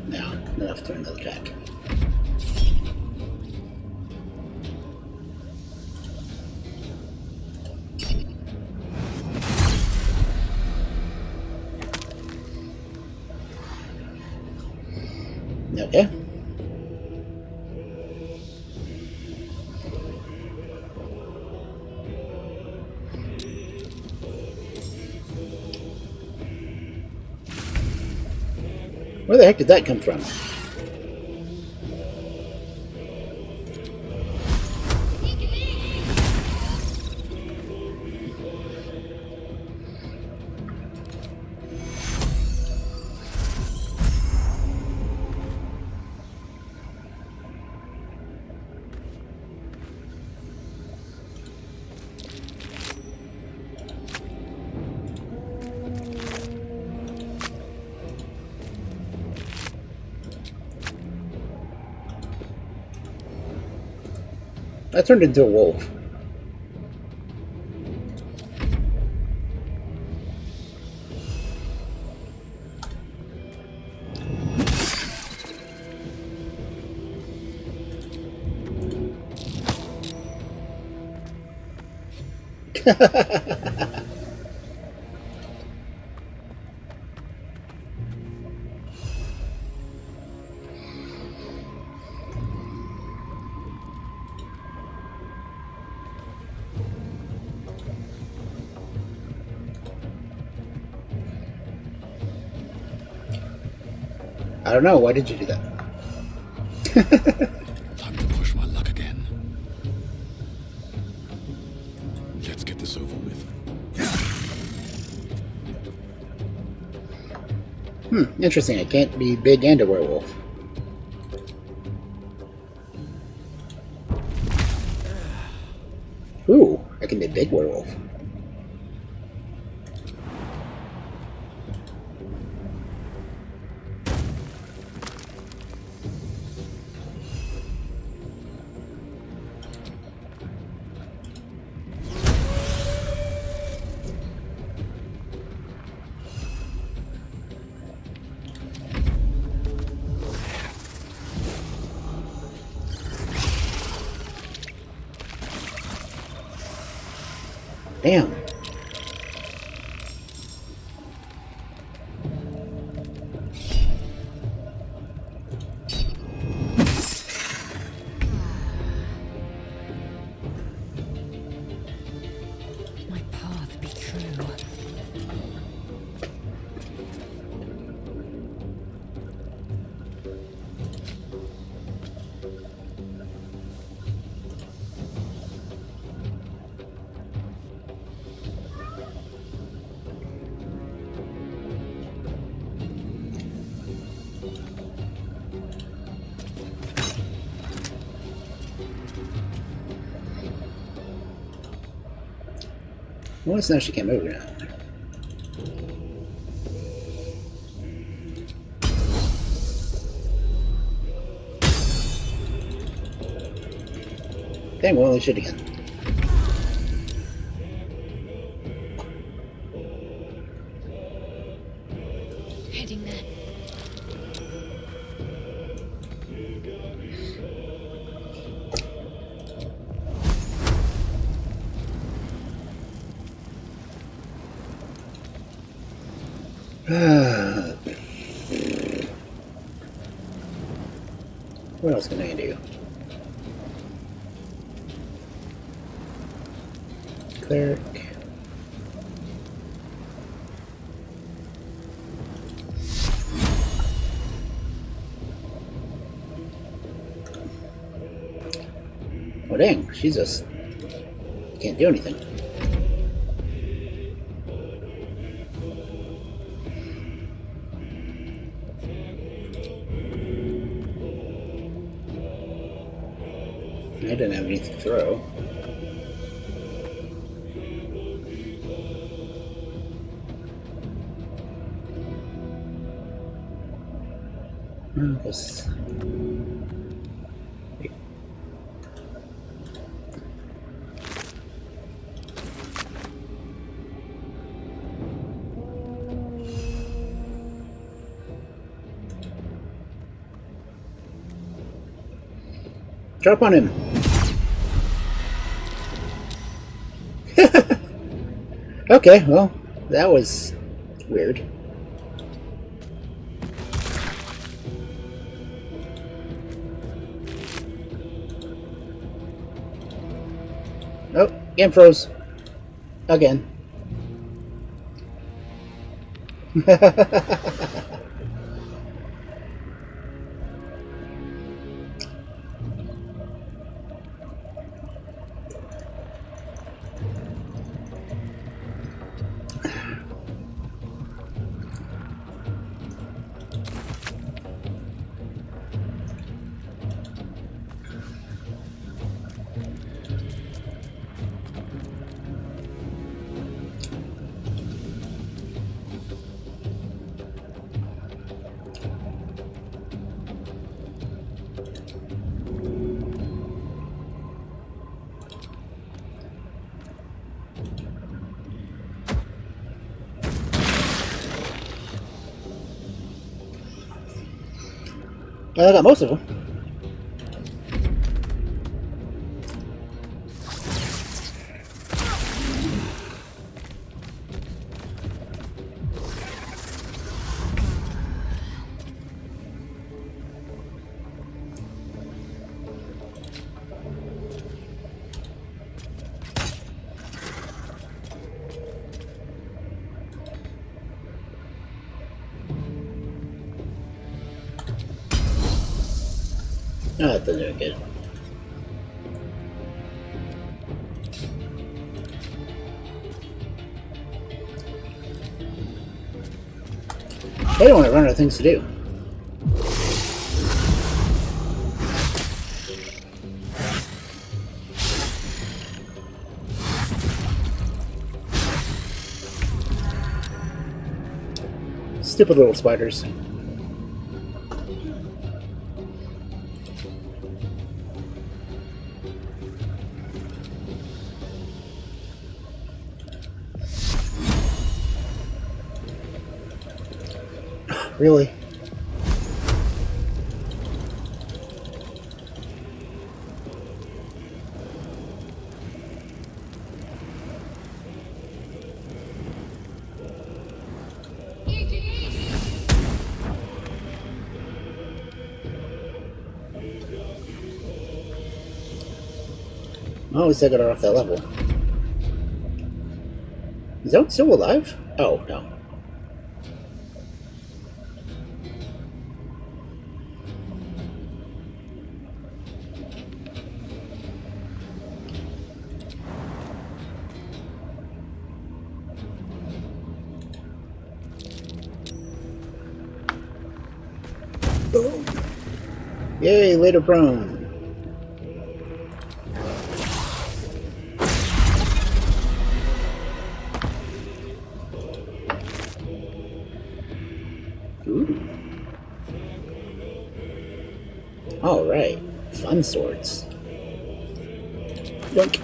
Speaker 2: No, enough to another attack. Okay. Where the heck did that come from? I turned into a wolf. I don't know. Why did you do that?
Speaker 3: Time to push my luck again. Let's get this over with.
Speaker 2: Interesting. I can't be big and a werewolf. Ooh, I can be a big werewolf. Damn.
Speaker 7: My path be true.
Speaker 2: Well, it's now she can't move now. Dang, well, I should again.
Speaker 7: Heading there.
Speaker 2: What else can I do? Cleric. Oh dang, she's just can't do anything. I didn't have anything to throw. This. Drop on him. Okay, well, that was weird. Oh, game froze. Again. I got most of them. Oh, that doesn't do good. They don't want to run out of things to do. Stupid little spiders. Really? Oh, we still got her off that level. Is that still alive? Oh, no. Boom. Yay, later prone. Ooh. Alright. Fun swords. Yoink.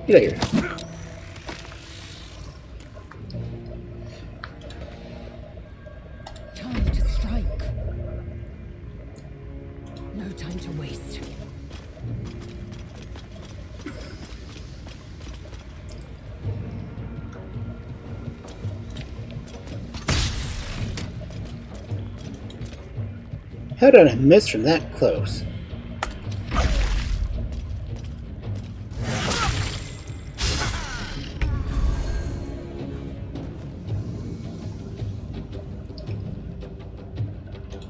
Speaker 2: Get out here.
Speaker 7: Time to strike. No time to waste.
Speaker 2: How did I miss from that close?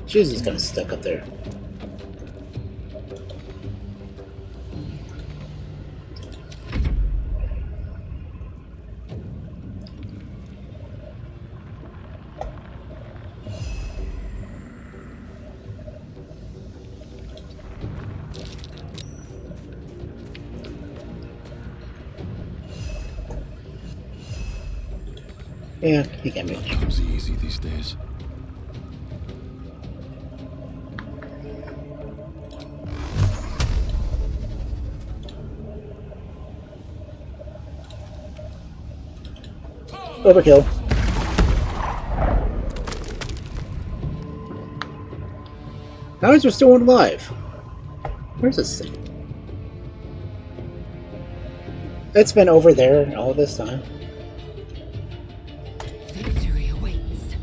Speaker 2: Jesus, kind of stuck up there. Yeah, he can be.
Speaker 8: Comes easy these days.
Speaker 2: Overkill. How is there still one alive? Where's this thing? It's been over there all this time.
Speaker 7: Victory awaits.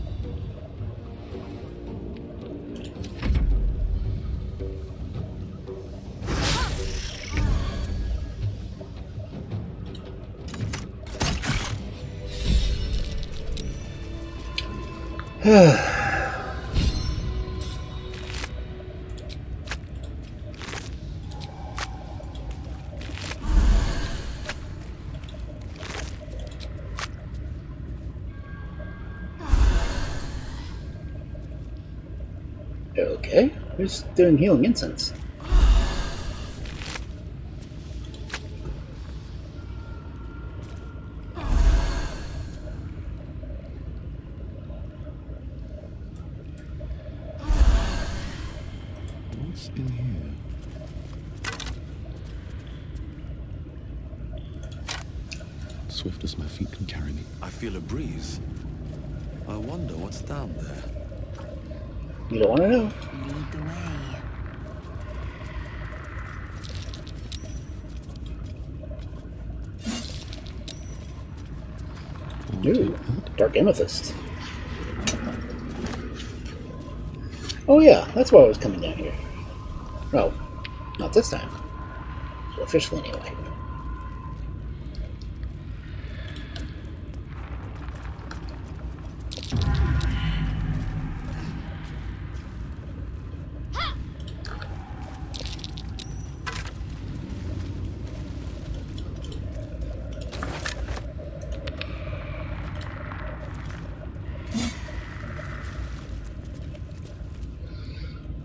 Speaker 2: Okay, who's doing healing incense?
Speaker 8: What's in here? Swift as my feet can carry me.
Speaker 3: I feel a breeze. I wonder what's down there.
Speaker 2: You don't want to know.
Speaker 10: Lead the way.
Speaker 2: Ooh, dark amethyst. Oh yeah, that's why I was coming down here. No, not this time. Officially, anyway.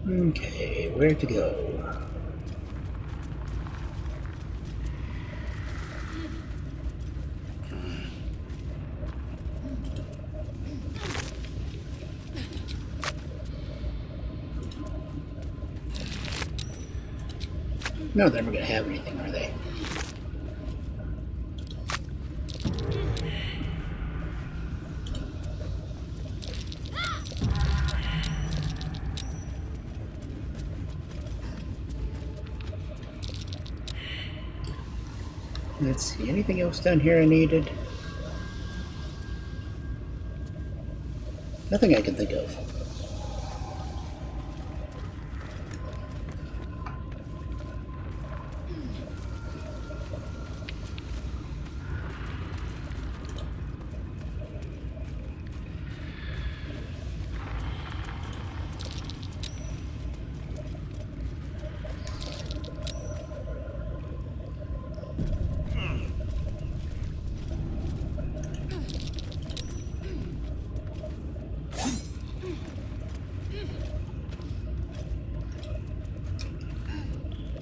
Speaker 2: Okay, where to go? No, they're never gonna have anything, are they? Let's see, anything else down here I needed? Nothing I can think of.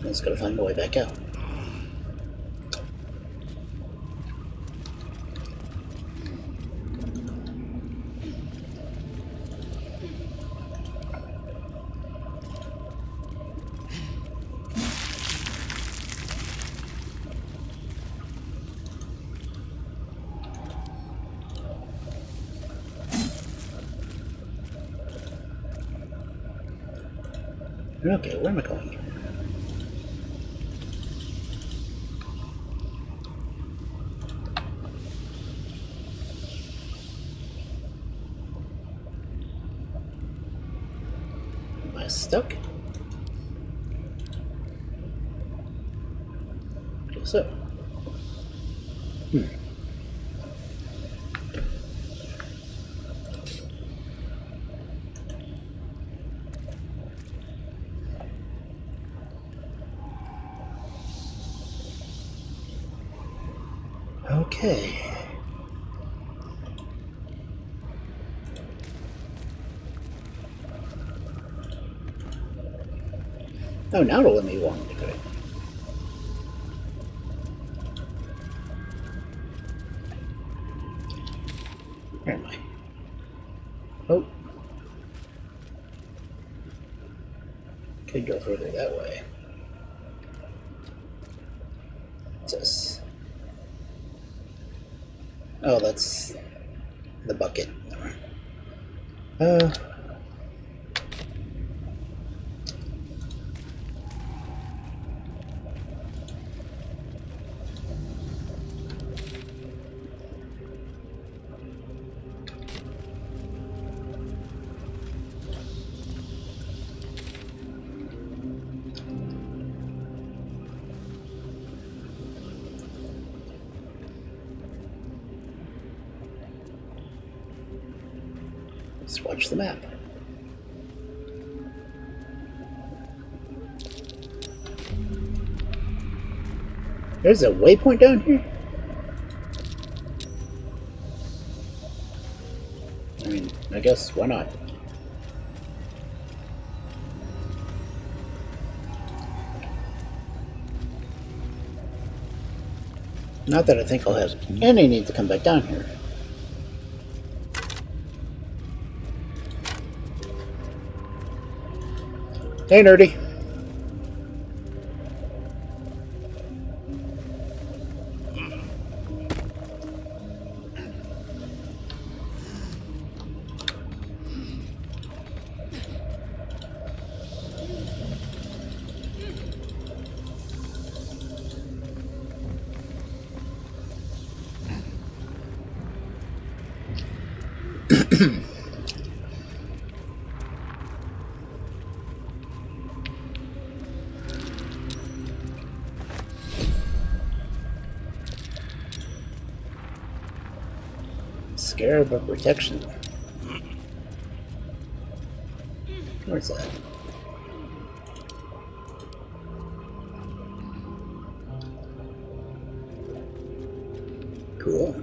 Speaker 2: Just gotta find my way back out. Okay, where am I going? Am I stuck? Guess so. Okay. Oh, now it'll let me walk into it. Where am I? Oh. Could go further that way. What's this? Oh, that's the bucket. Let's watch the map. There's a waypoint down here? I mean, I guess, why not? Not that I think I'll have any need to come back down here. Hey, nerdy. Scarab of protection. Where's that? Cool.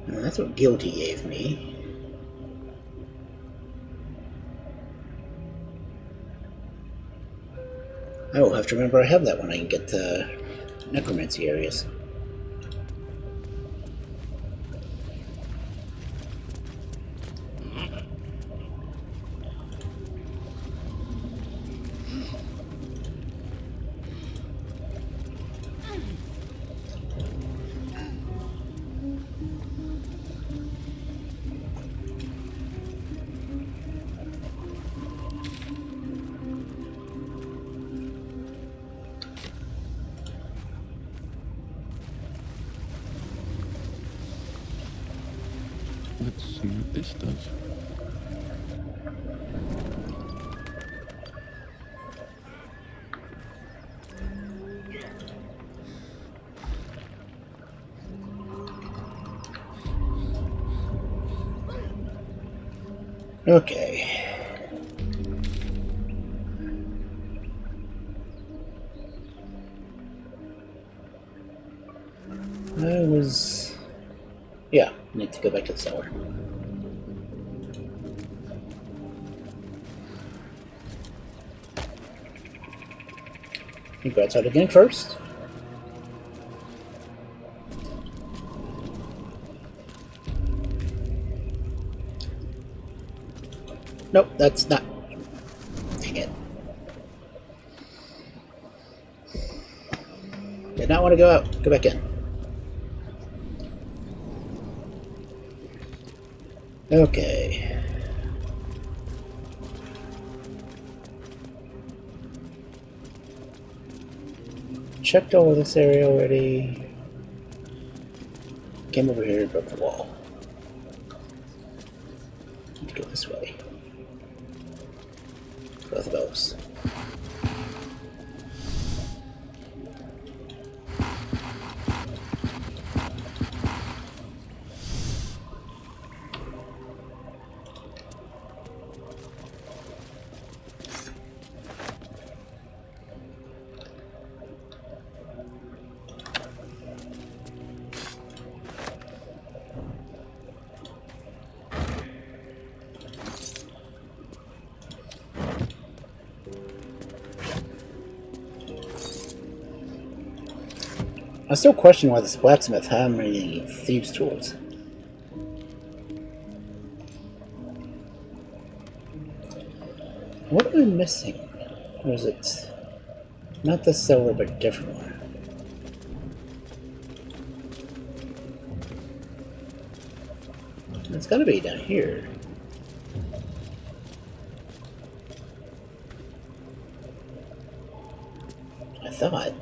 Speaker 2: Well, that's what Guilty gave me. I will have to remember I have that when I can get to necromancy areas.
Speaker 8: Let's see what this does.
Speaker 2: Okay. Yeah, I need to go back to the cellar. You go outside again first. Nope, that's not. Dang it. Did not want to go out. Go back in. Okay. Checked all of this area already. Came over here and broke the wall. Need to go this way. Both of those. I still question why this blacksmith had many thieves' tools. What am I missing? Or is it not the cellar, but a different one? It's gotta be down here. I thought.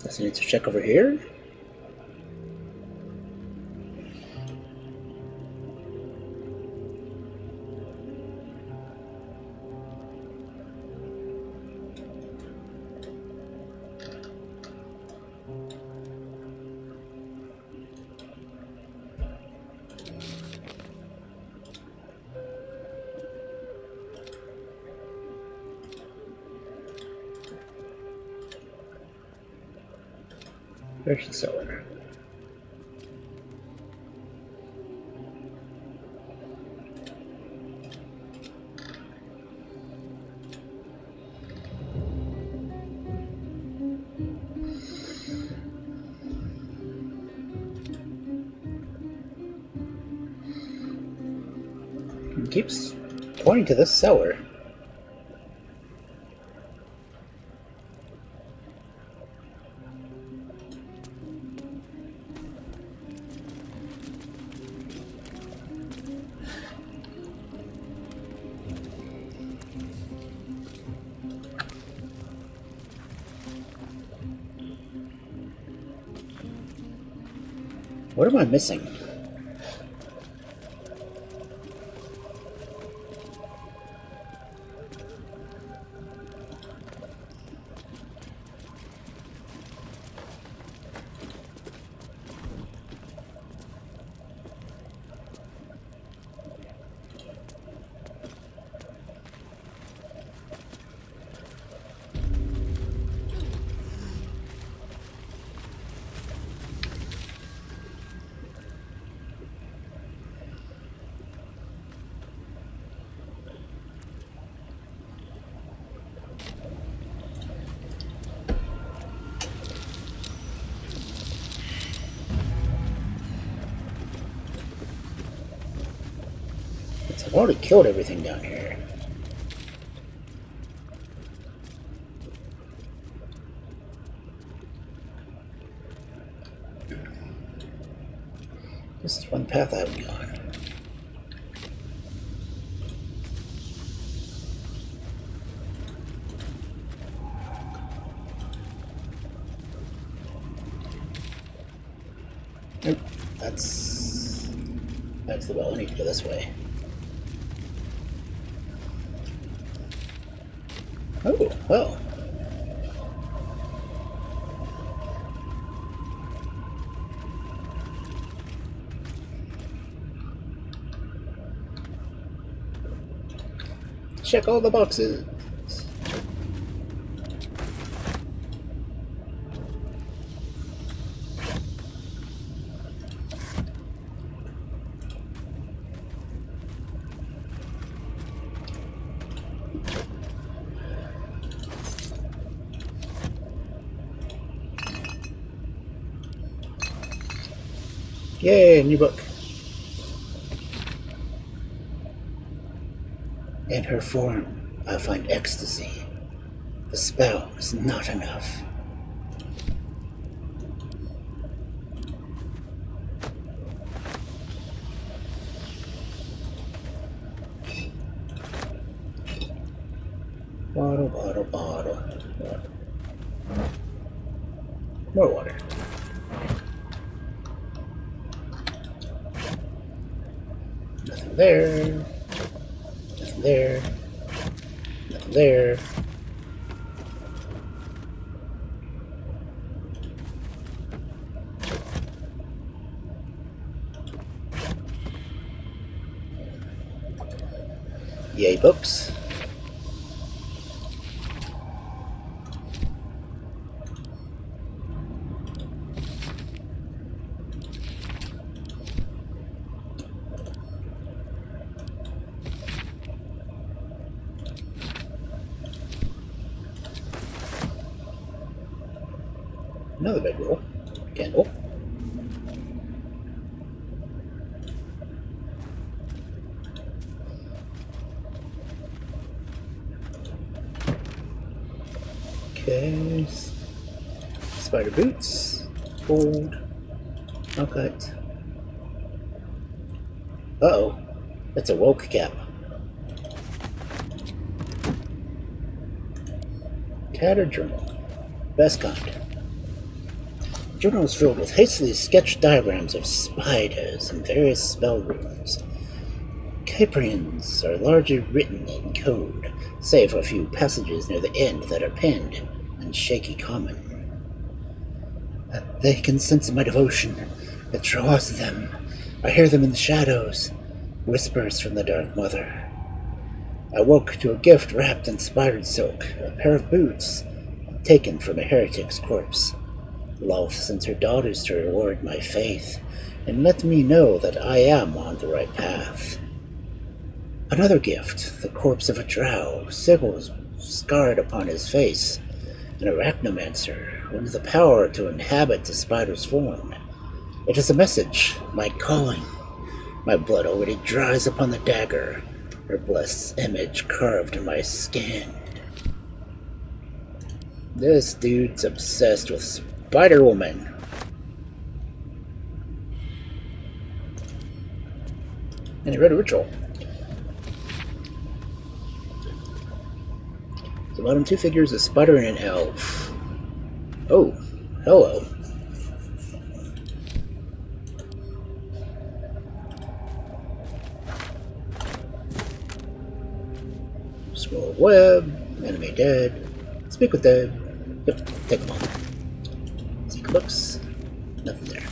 Speaker 2: Does I need to check over here? There's the cellar. It keeps pointing to this cellar. What am I missing? I've already killed everything down here. This is one path I haven't gone. that's the well. I need to go this way. Oh, well. Check all the boxes. Yay, new book. In her form, I find ecstasy. The spell is not enough. Bottle, bottle, bottle. Water. More water. Nothing there. Nothing there. Nothing there. Yay, books. Another bedroll. Candle. Okay. Spider boots. Gold. Malachite. Uh-oh. That's a woke cap. Tattered journal. Best kind. The journal is filled with hastily sketched diagrams of spiders and various spell runes. Cyprians are largely written in code, save for a few passages near the end that are penned in shaky common. They can sense my devotion. It draws them. I hear them in the shadows. Whispers from the Dark Mother. I woke to a gift wrapped in spidered silk, a pair of boots, taken from a heretic's corpse. Loth sends her daughters to reward my faith, and let me know that I am on the right path. Another gift, the corpse of a drow, sickles scarred upon his face, an arachnomancer, one with the power to inhabit the spider's form. It is a message, my calling. My blood already dries upon the dagger, her blessed image carved in my skin. This dude's obsessed with Spider-Woman. And he read a ritual. The bottom two figures, a spider and an elf. Oh, hello. Small web, enemy dead. Speak with dead. Yep, take them all. Seek books. Nothing there.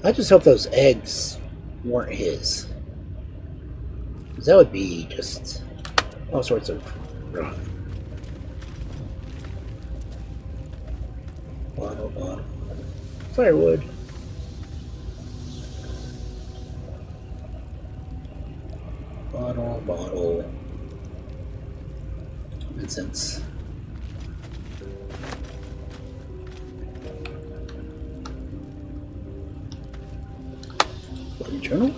Speaker 2: I just hope those eggs weren't his. Because that would be just all sorts of wrong. Bottle. Firewood. Bottle. Incense. Bloody journal.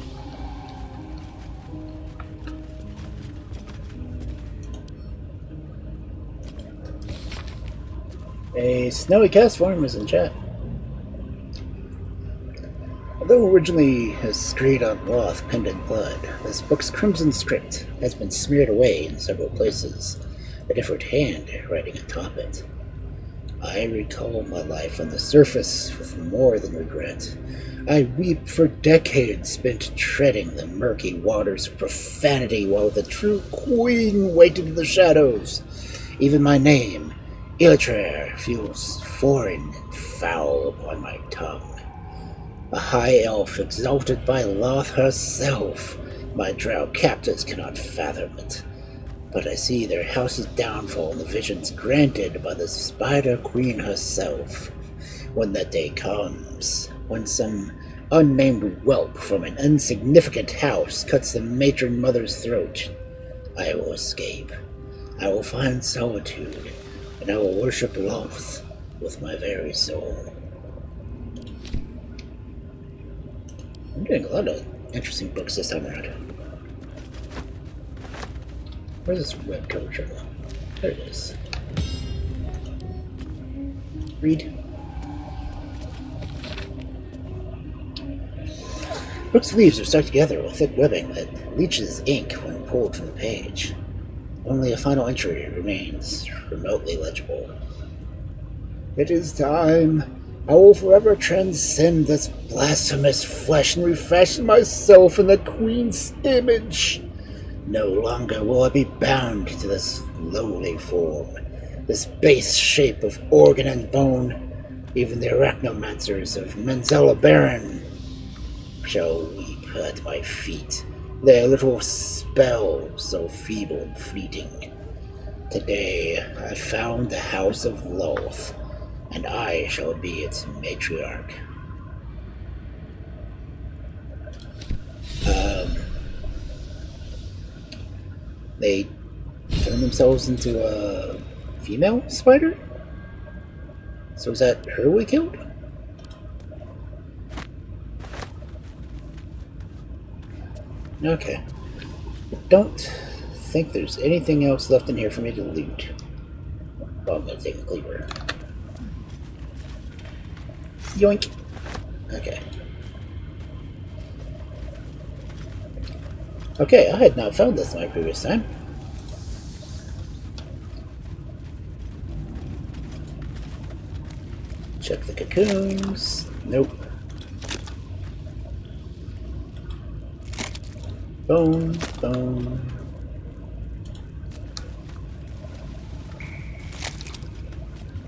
Speaker 2: A snowy cast form is in chat. Although originally a screed on cloth penned in blood, this book's crimson script has been smeared away in several places, a different hand writing atop it. I recall my life on the surface with more than regret. I weep for decades spent treading the murky waters of profanity while the true queen waited in the shadows. Even my name, Illitrare, feels foreign and foul upon my tongue. A high elf exalted by Loth herself. My drow captors cannot fathom it. But I see their house's downfall in the visions granted by the Spider Queen herself. When that day comes, when some unnamed whelp from an insignificant house cuts the matron mother's throat, I will escape. I will find solitude, and I will worship Loth with my very soul. I'm doing a lot of interesting books this time around. Where's this red cover journal? There it is. Read. Book's leaves are stuck together with thick webbing that leaches ink when pulled from the page. Only a final entry remains remotely legible. It is time. I will forever transcend this blasphemous flesh and refashion myself in the Queen's image. No longer will I be bound to this lowly form, this base shape of organ and bone. Even the arachnomancers of Manzella Baron shall weep at my feet, their little spell so feeble and fleeting. Today I found the House of Loth, and I shall be its matriarch. They turn themselves into a female spider? So is that her we killed? Okay. I don't think there's anything else left in here for me to loot. Well, I'm gonna take a cleaver. Yoink! Okay. Okay, I had not found this my previous time. Check the cocoons. Nope. Bone, bone.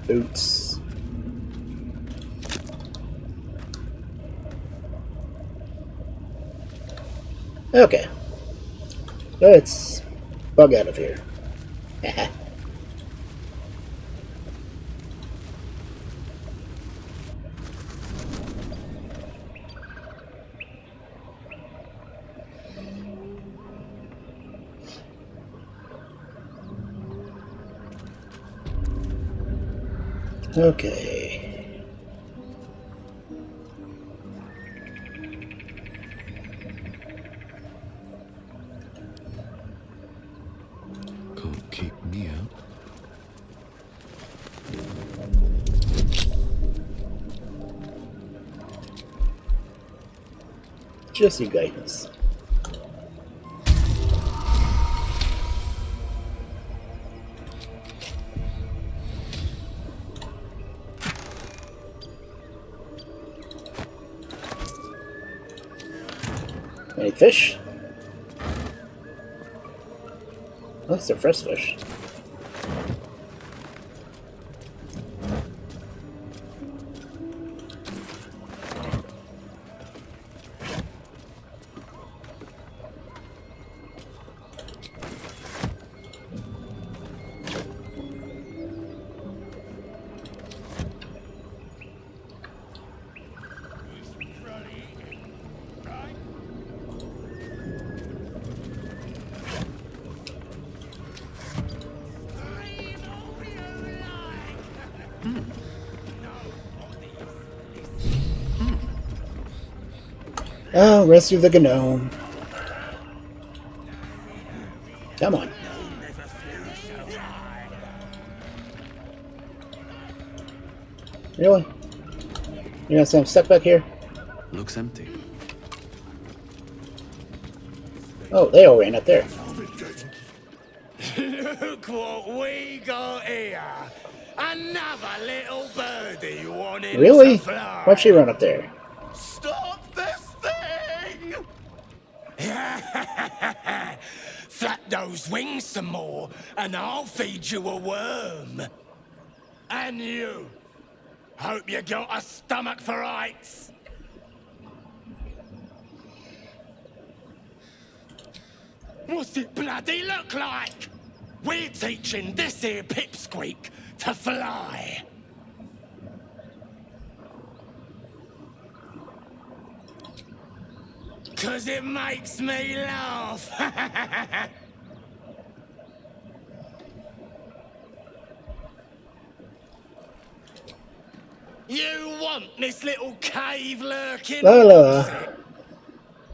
Speaker 2: Boots. Okay. Let's bug out of here. Haha. Okay.
Speaker 8: Can't keep me out.
Speaker 2: Just you guidance. Any fish? That's a fresh fish. Oh, rescue the gnome. Come on. Really? You're gonna say I'm stuck back here?
Speaker 3: Looks empty.
Speaker 2: Oh, they all ran up there.
Speaker 12: Look what we got here. Another little birdie wanting
Speaker 2: Really?
Speaker 12: to fly.
Speaker 2: Why'd she run up there?
Speaker 12: Stop this thing! Flap those wings some more, and I'll feed you a worm. And you. Hope you got a stomach for heights. What's it bloody look like? We're teaching this here pipsqueak to fly. Cause it makes me laugh. You want this little cave lurking?
Speaker 2: La la la.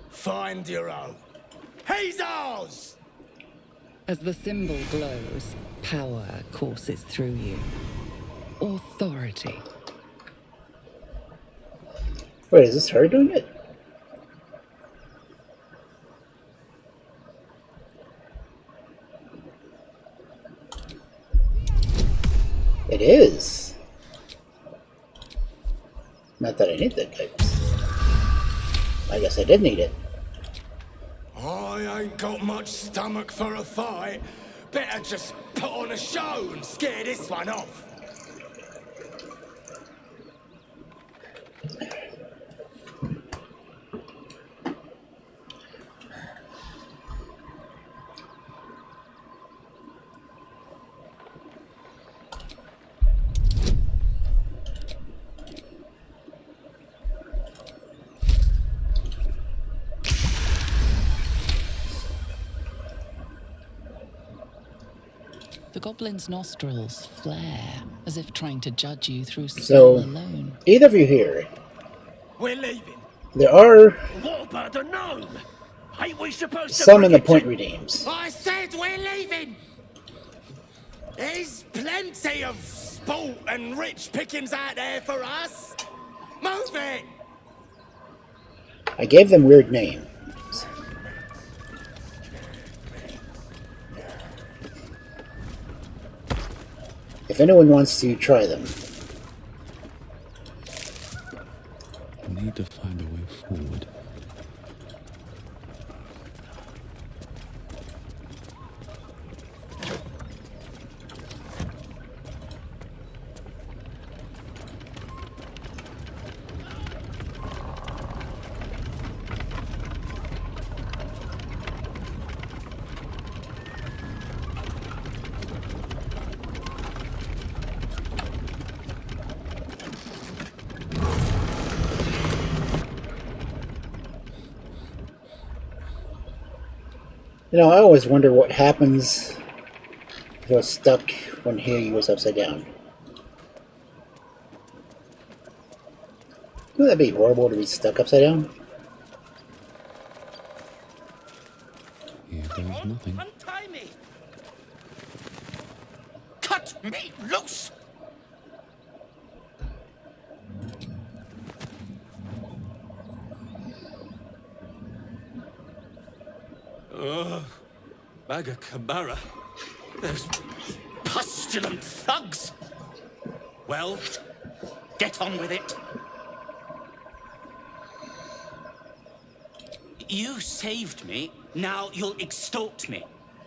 Speaker 12: Find your own. He's ours!
Speaker 10: As the symbol glows, power courses through you. Authority.
Speaker 2: Wait, is this her doing it? It is. Not that I need that guidance. I guess I did need it.
Speaker 12: I ain't got much stomach for a fight. Better just put on a show and scare this one off.
Speaker 10: The goblin's nostrils flare, as if trying to judge you through smell
Speaker 2: So,
Speaker 10: alone.
Speaker 2: either of you here,
Speaker 12: We're leaving.
Speaker 2: there are
Speaker 12: What about the gnome? Ain't we supposed to
Speaker 2: some in the
Speaker 12: bring it
Speaker 2: point
Speaker 12: to-
Speaker 2: redeems.
Speaker 12: I said we're leaving. There's plenty of sport and rich pickings out there for us. Move it.
Speaker 2: I gave them weird names. If anyone wants to try them.
Speaker 8: I need to find a way forward.
Speaker 2: You know, I always wonder what happens if you're stuck when he was upside down. Wouldn't that be horrible to be stuck upside down?
Speaker 8: Here goes nothing.
Speaker 12: Untie me. Cut me loose. Bagakabara. Those pustulant thugs. Well, get on with it. You saved me, now you'll extort me.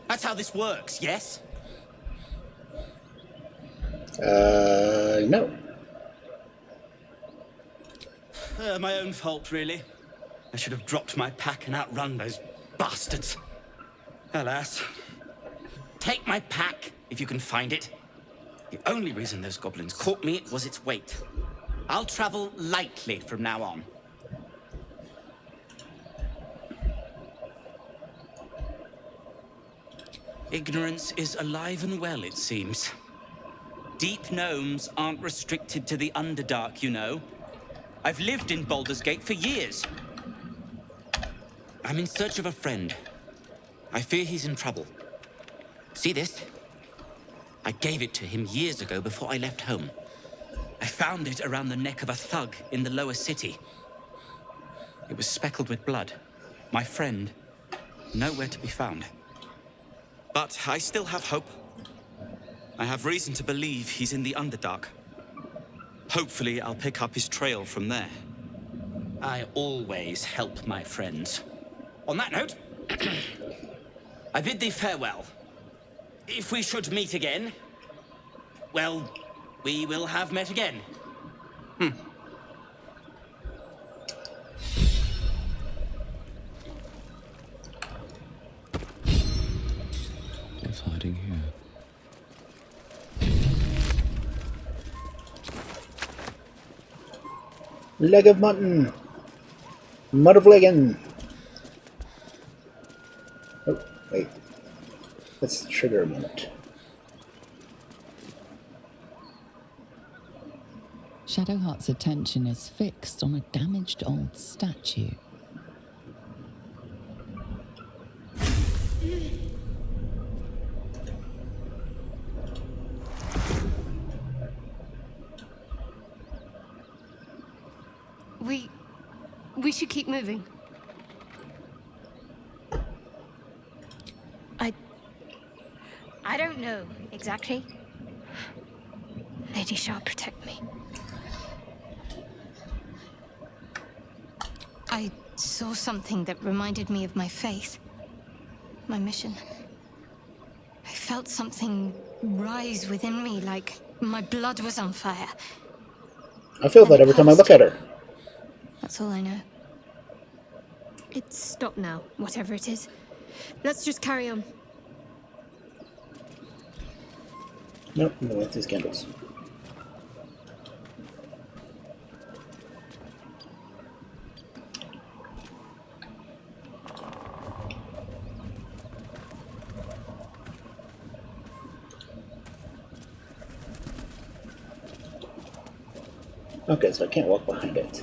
Speaker 12: That's how this works, yes?
Speaker 2: No.
Speaker 12: My own fault, really. I should have dropped my pack and outrun those bastards. Alas. Take my pack, if you can find it. The only reason those goblins caught me was its weight. I'll travel lightly from now on. Ignorance is alive and well, it seems. Deep gnomes aren't restricted to the Underdark, you know. I've lived in Baldur's Gate for years. I'm in search of a friend. I fear he's in trouble. See this? I gave it to him years ago before I left home. I found it around the neck of a thug in the lower city. It was speckled with blood. My friend, nowhere to be found. But I still have hope. I have reason to believe he's in the Underdark. Hopefully, I'll pick up his trail from there. I always help my friends. On that note, I bid thee farewell. If we should meet again, well, we will have met again.
Speaker 8: What's hiding here?
Speaker 2: Leg of mutton. Mud of leggin. Oh, wait. Let's trigger a moment.
Speaker 10: Shadowheart's attention is fixed on a damaged old statue.
Speaker 5: We should keep moving. I don't know exactly. Lady Shah, protect me. I saw something that reminded me of my faith, my mission. I felt something rise within me, like my blood was on fire.
Speaker 2: I feel that every time I look at her.
Speaker 5: That's all I know.
Speaker 11: It's stopped now, whatever it is. Let's just carry on.
Speaker 2: Nope, I'm gonna light these candles. Okay, so I can't walk behind it.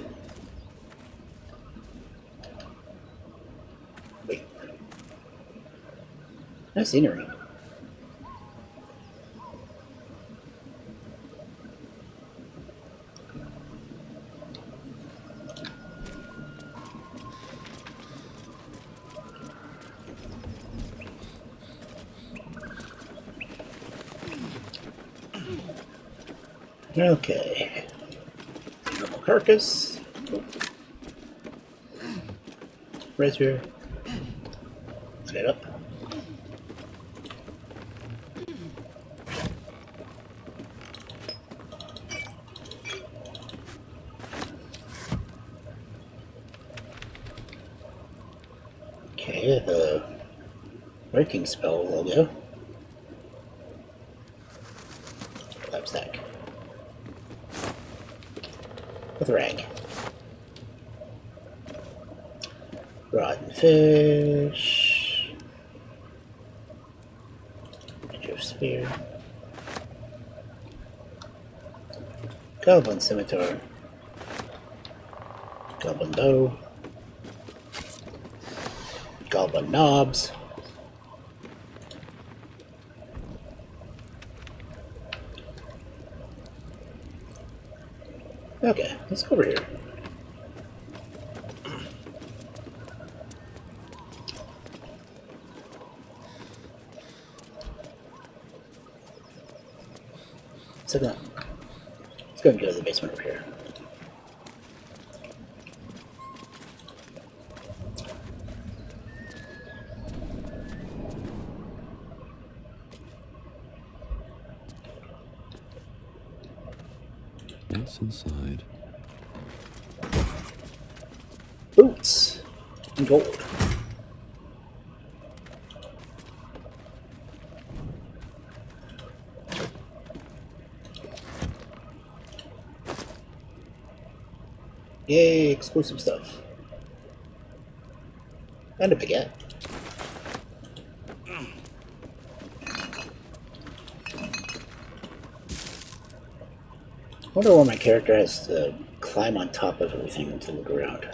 Speaker 2: Wait. Nice scenery. Okay. Normal carcass. Right here. Light it up. Okay, the breaking spell logo. Lab stack. With rag. Rotten fish. Spear. Goblin scimitar. Goblin bow. Goblin knobs. Okay, let's go over here. So now, let's go and go to the basement over here.
Speaker 8: What's inside?
Speaker 2: Boots and gold. Yay, exclusive stuff. And a baguette. I wonder why my character has to climb on top of everything to look around.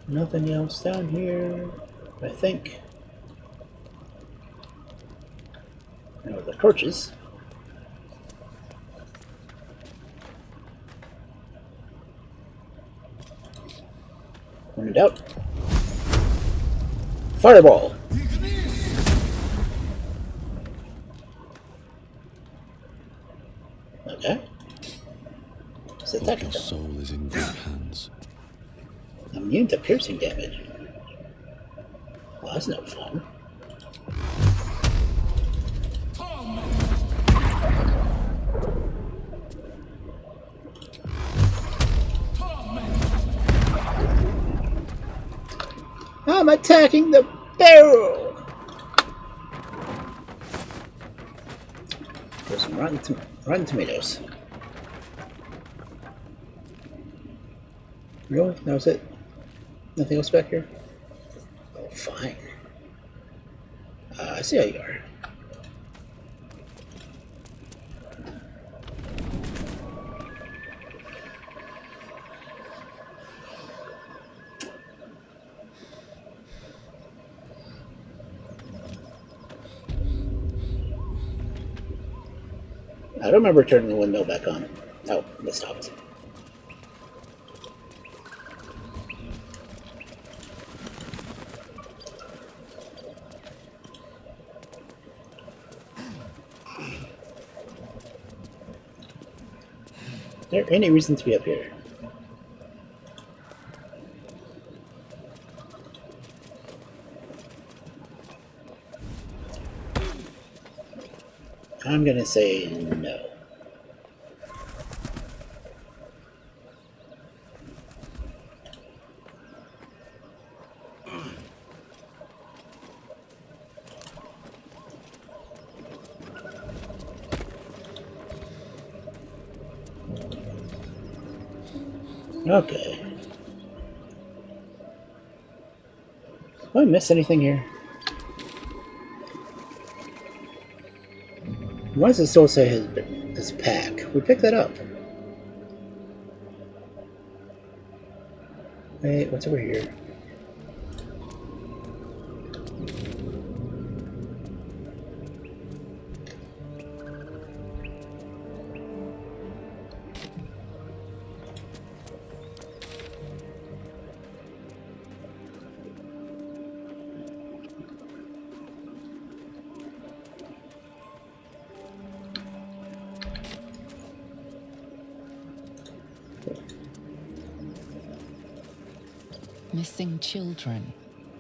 Speaker 2: Nothing else down here, I think. No, the torches. When in doubt, fireball. Okay. Is it that
Speaker 8: Your soul is in good hands.
Speaker 2: Immune to piercing damage. Well, that's no fun. I'm attacking the barrel! There's some rotten tomatoes. Really? That was it? Nothing else back here? Oh, fine. I see how you are. I don't remember turning the windmill back on. Oh, it stopped. Is there any reason to be up here? I'm gonna say no. Okay. Did I miss anything here? Why does it still say his pack? We picked that up. Wait, what's over here?
Speaker 10: Missing children.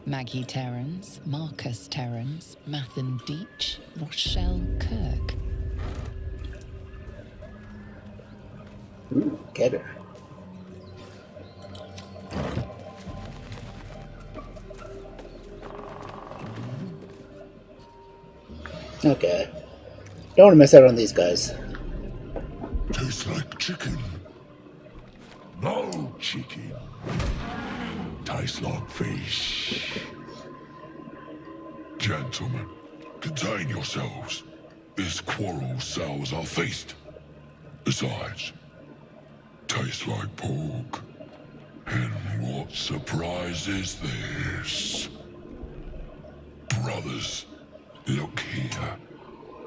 Speaker 10: Maggie Terrans, Marcus Terrans, Mathan Deach, Rochelle Kirk.
Speaker 2: Ooh, Kedder. Okay. Don't want to miss out on these guys.
Speaker 13: Tastes like chicken. No chicken. Tastes like fish. Gentlemen, contain yourselves. This quarrel sours our feast. Besides, tastes like pork. And what surprise is this? Brothers, look here.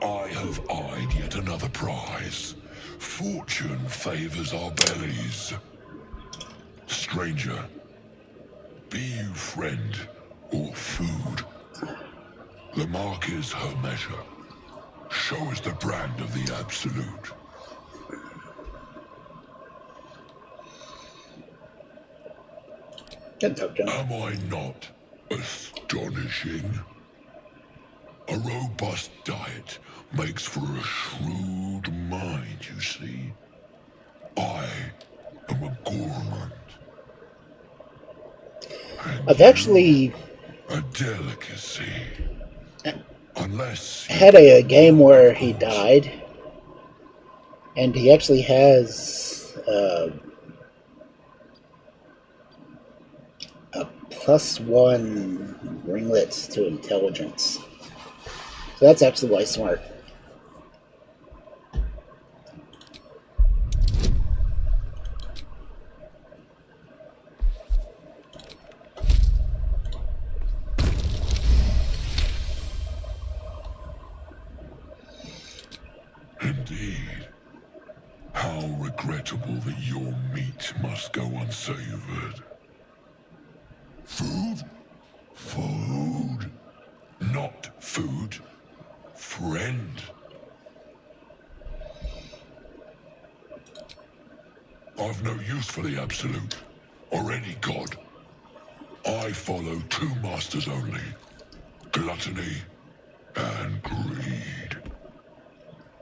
Speaker 13: I have eyed yet another prize. Fortune favors our bellies. Stranger, be you friend or food. The mark is her measure. Show us the brand of the absolute. Am I not astonishing? A robust diet makes for a shrewd mind, you see. I am a gourmand.
Speaker 2: I've actually
Speaker 13: a delicacy. Unless
Speaker 2: had a game where he died, and he actually has a +1 ringlets to intelligence. So that's actually why smart.
Speaker 13: unsavored. Food? Food. Not food. Friend. I've no use for the Absolute, or any god. I follow two masters only. Gluttony and greed.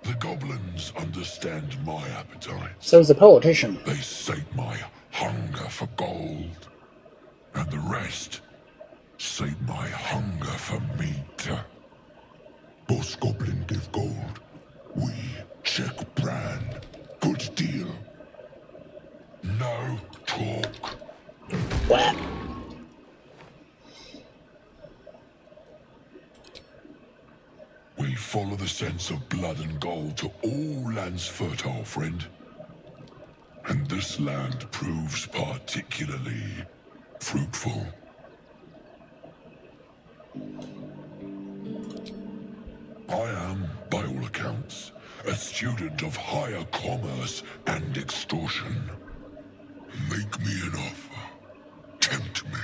Speaker 13: The goblins understand my appetite.
Speaker 2: So's the politician.
Speaker 13: They sate my hunger for gold. And the rest sate my hunger for meat. Boss goblin give gold. We check brand. Good deal. No talk.
Speaker 2: Whap.
Speaker 13: We follow the sense of blood and gold to all lands fertile, friend. And this land proves particularly fruitful. I am, by all accounts, a student of higher commerce and extortion. Make me an offer. Tempt me.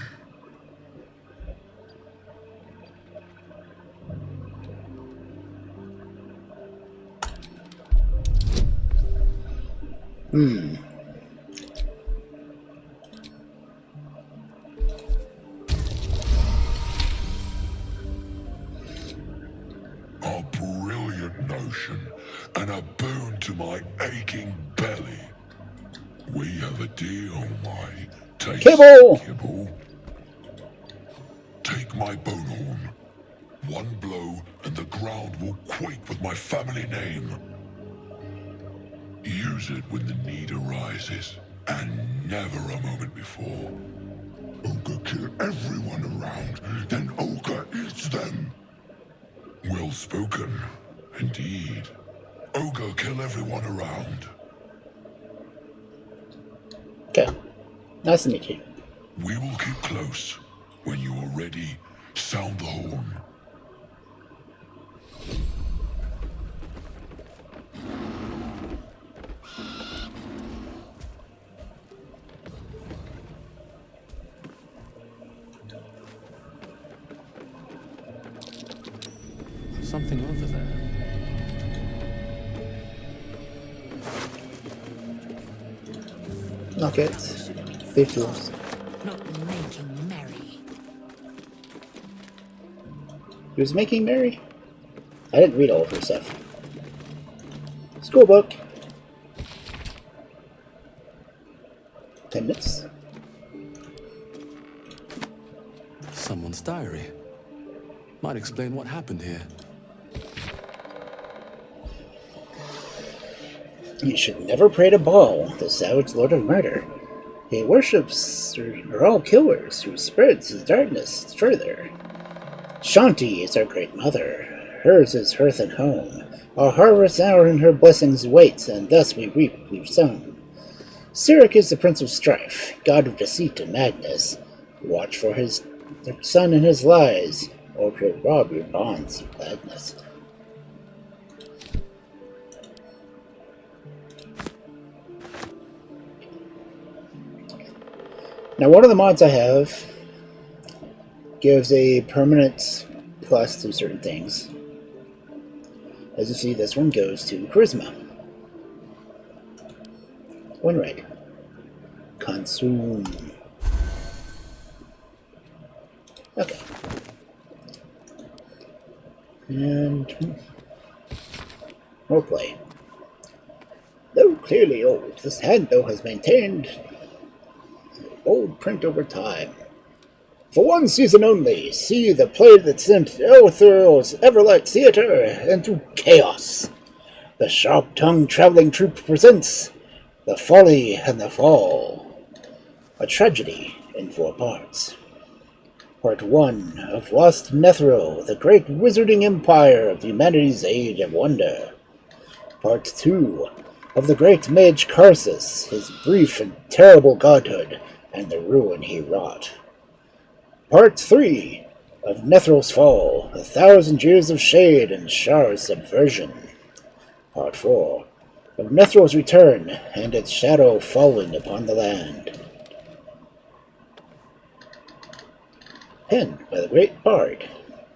Speaker 13: A brilliant notion, and a boon to my aching belly. We have a deal, my taste kibble. Take my bone horn. One blow, and the ground will quake with my family name. Use it when the need arises, and never a moment before. Ogre kill everyone around, then Ogre eats them. Well spoken, indeed. Ogre kill everyone around.
Speaker 2: Okay. Nice to meet you.
Speaker 13: We will keep close. When you are ready, sound the horn.
Speaker 3: Something over there.
Speaker 2: Knock it. Big tools.
Speaker 7: Not making merry.
Speaker 2: He was making merry? I didn't read all of her stuff. School book. 10 minutes.
Speaker 3: Someone's diary. Might explain what happened here.
Speaker 2: You should never pray to Baal, the savage lord of murder. He worships are all killers who spreads his darkness further. Shanti is our great mother. Hers is hearth and home. Our harvest hour in her blessings waits, and thus we reap we've sown. Sirik is the prince of strife, god of deceit and madness. Watch for his son and his lies, or he'll rob your bonds of gladness. Now, one of the mods I have gives a permanent plus to certain things. As you see, this one goes to Charisma. One red. Consume. Okay. And more play. Though clearly old, this hand though has maintained old print over time. For one season only, see the play that sent Elthurl's Everlight Theater into chaos. The sharp-tongued traveling troupe presents The Folly and the Fall, a tragedy in 4 parts. Part 1 of Lost Netheril, the great wizarding empire of humanity's age of wonder. Part 2 of the great mage Karsus, his brief and terrible godhood, and the ruin he wrought. Part 3 of Netheril's Fall, 1,000 years of shade and Shar's subversion. Part 4 of Netheril's return and its shadow falling upon the land. penned by the great bard,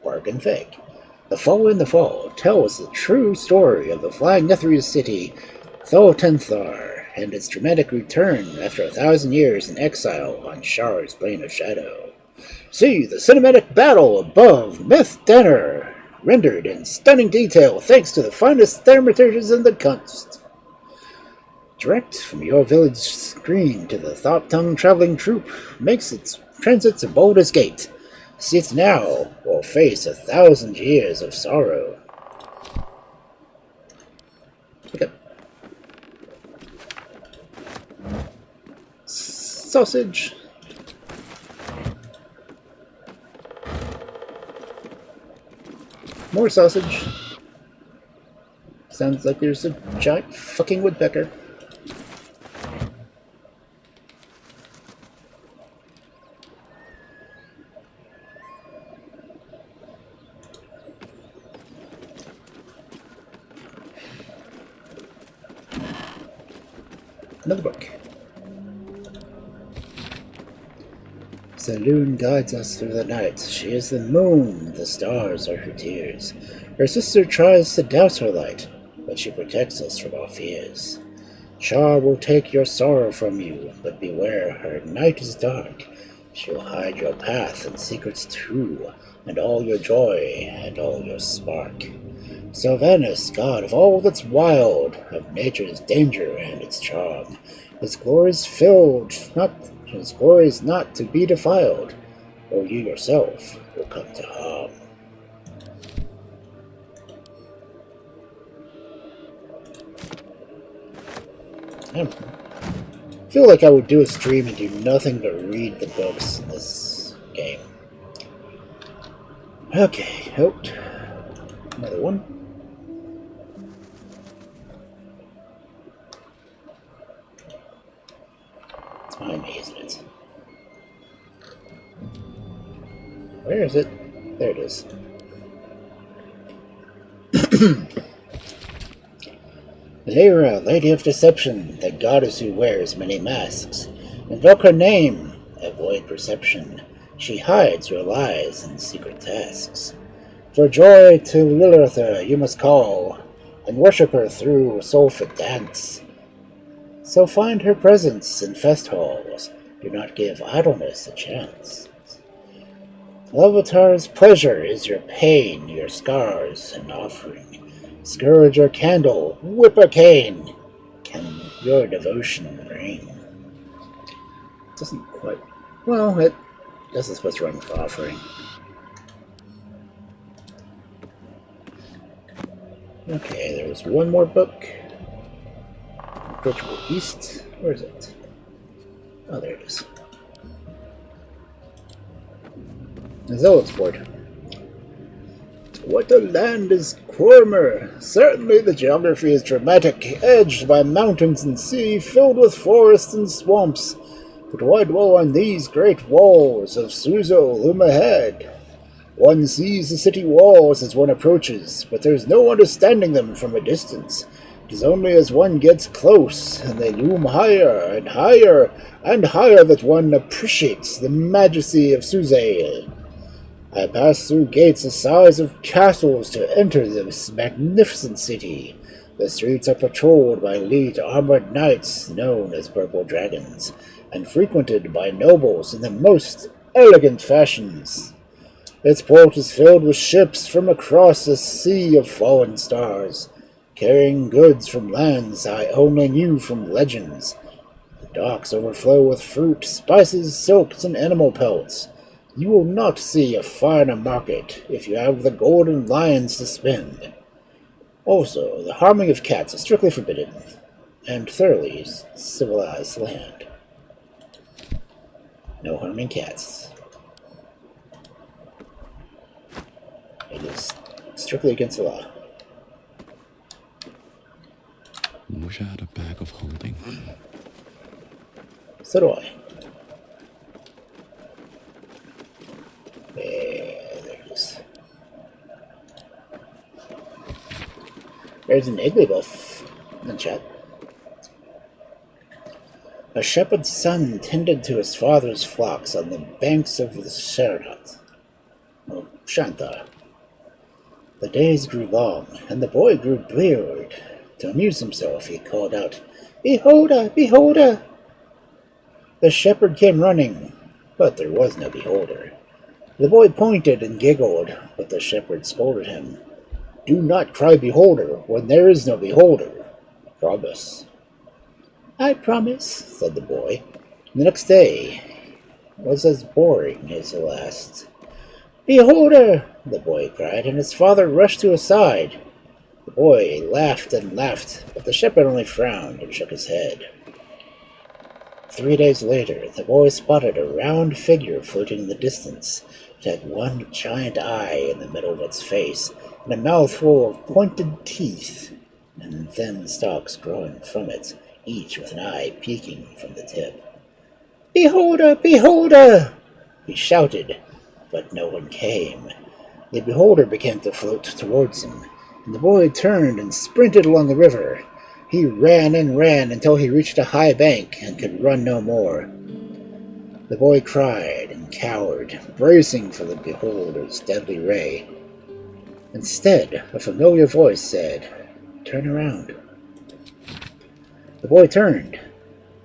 Speaker 2: Bargain Feg. The Fall in the Fall tells the true story of the Flying Netherese city, Thor and its dramatic return after 1,000 years in exile on Shar's Plane of Shadow. See the cinematic battle above Myth Danner, rendered in stunning detail thanks to the finest thaumaturges in the kunst. Direct from your village screen to the thought-tongue traveling troupe makes its transits a bold gate. See it now, or face 1,000 years of sorrow. Okay. Sausage. More sausage. Sounds like there's a giant fucking woodpecker. Another book. Saloon guides us through the night. She is the moon, the stars are her tears. Her sister tries to douse her light, but she protects us from our fears. Shar will take your sorrow from you, but beware, her night is dark. She'll hide your path and secrets too, and all your joy and all your spark. Sylvanus, god of all that's wild, of nature's danger and its charm, his glory's not to be defiled, or you yourself will come to harm. I feel like I would do a stream and do nothing but read the books in this game. Okay, out. Another one. It's behind me, isn't it? Where is it? There it is. Lyra, Lady of Deception, the goddess who wears many masks. Invoke her name, avoid perception. She hides your lies and secret tasks. For joy to Lilitha you must call, and worship her through soulful dance. So find her presence in fest halls, do not give idleness a chance. Levitar's pleasure is your pain, your scars an offering. Scourge or candle, whip or cane, can your devotion bring? Doesn't quite... well, it guess it's supposed to run for offering. Okay, there was one more book. Approachable East. Where is it? Oh, there it is. The Zealot's Board. What a land is Cormer! Certainly the geography is dramatic, edged by mountains and sea, filled with forests and swamps. But why dwell on these great walls of Suzo loom ahead? One sees the city walls as one approaches, but there's no understanding them from a distance. It is only as one gets close, and they loom higher and higher and higher, that one appreciates the majesty of Suze. I pass through gates the size of castles to enter this magnificent city. The streets are patrolled by elite armored knights known as Purple Dragons, and frequented by nobles in the most elegant fashions. Its port is filled with ships from across a sea of fallen stars, carrying goods from lands I only knew from legends. The docks overflow with fruit, spices, silks, and animal pelts. You will not see a finer market if you have the golden lions to spend. Also, the harming of cats is strictly forbidden, and thoroughly civilized land. No harming cats. It is strictly against the law.
Speaker 8: Wish I had a bag of holding.
Speaker 2: So do I. There it is. There's an Igglybuff in the chat. A shepherd's son tended to his father's flocks on the banks of the Sheronot. Oh, Shanta. The days grew long, and the boy grew bored. To amuse himself, he called out, "Beholder! Beholder!" The shepherd came running, but there was no beholder. The boy pointed and giggled, but the shepherd scolded him. "Do not cry beholder when there is no beholder. Promise." "I promise," said the boy. The next day was as boring as the last. "Beholder!" the boy cried, and his father rushed to his side. The boy laughed and laughed, but the shepherd only frowned and shook his head. 3 days later, the boy spotted a round figure floating in the distance. It had one giant eye in the middle of its face, and a mouth full of pointed teeth, and thin stalks growing from it, each with an eye peeking from the tip. "Beholder! Beholder!" he shouted, but no one came. The beholder began to float towards him, and the boy turned and sprinted along the river. He ran and ran until he reached a high bank and could run no more. The boy cried and cowered, bracing for the beholder's deadly ray. Instead, a familiar voice said, "Turn around." The boy turned,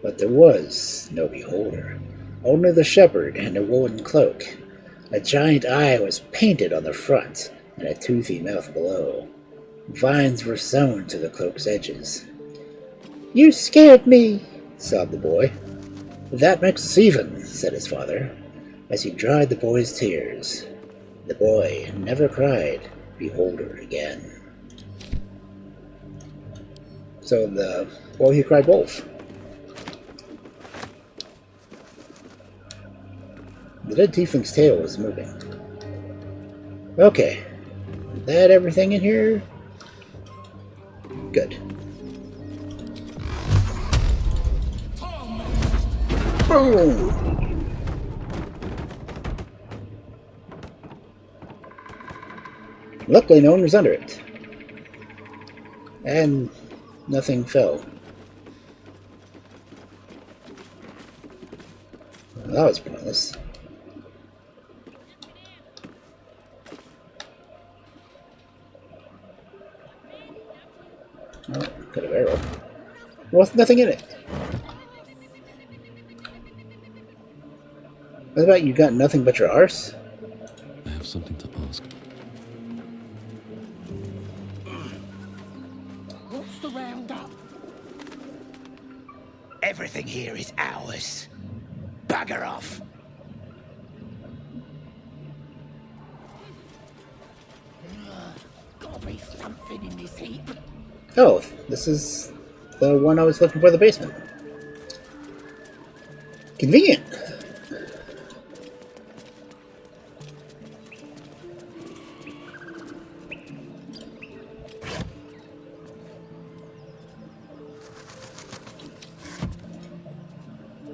Speaker 2: but there was no beholder, only the shepherd in a woolen cloak. A giant eye was painted on the front, and a toothy mouth below. Vines were sewn to the cloak's edges. "You scared me," sobbed the boy. "That makes us even," said his father, as he dried the boy's tears. The boy never cried beholder again. So the boy who cried wolf. The dead tiefling's tail was moving. Okay. Is that everything in here? Good. Boom! Luckily, no one was under it. And nothing fell. Well, that was pointless. Oh, got an arrow. Well, nothing in it. What about you got nothing but your arse?
Speaker 8: I have something to ask.
Speaker 14: What's the roundup? Everything here is ours. Bugger off. Gotta be something in this heap.
Speaker 2: Oh, this is the one I was looking for, the basement. Convenient.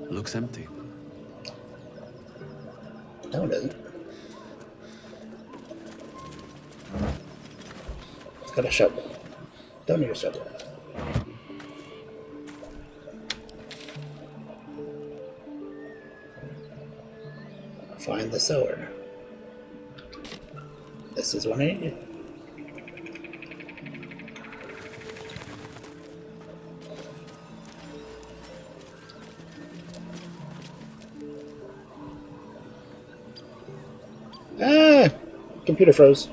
Speaker 3: Looks empty.
Speaker 2: No, it doesn't. It's got a shovel. Don't need a shovel. Find the cellar. This is what I needed. Ah! Computer froze.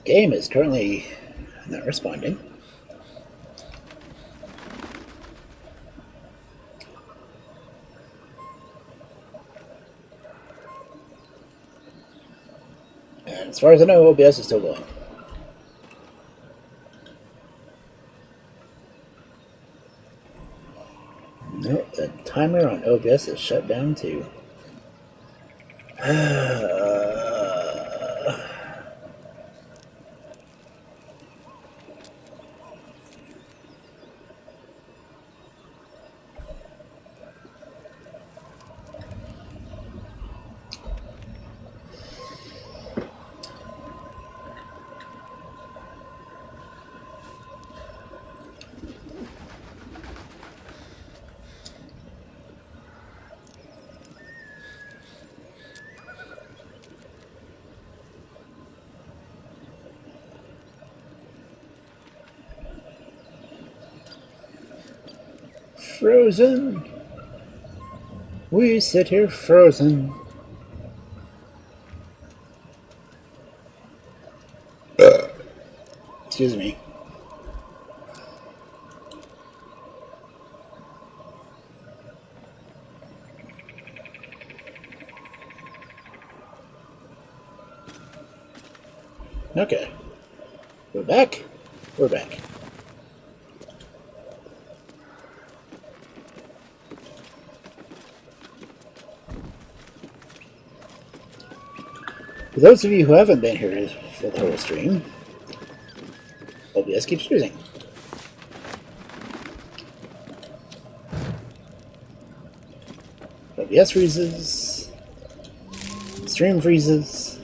Speaker 2: Game is currently not responding. And as far as I know, OBS is still going. Nope, the timer on OBS is shut down too. frozen. We sit here frozen. Excuse me. Okay. We're back. We're back. For those of you who haven't been here for the whole stream, OBS keeps freezing. OBS freezes. Stream freezes.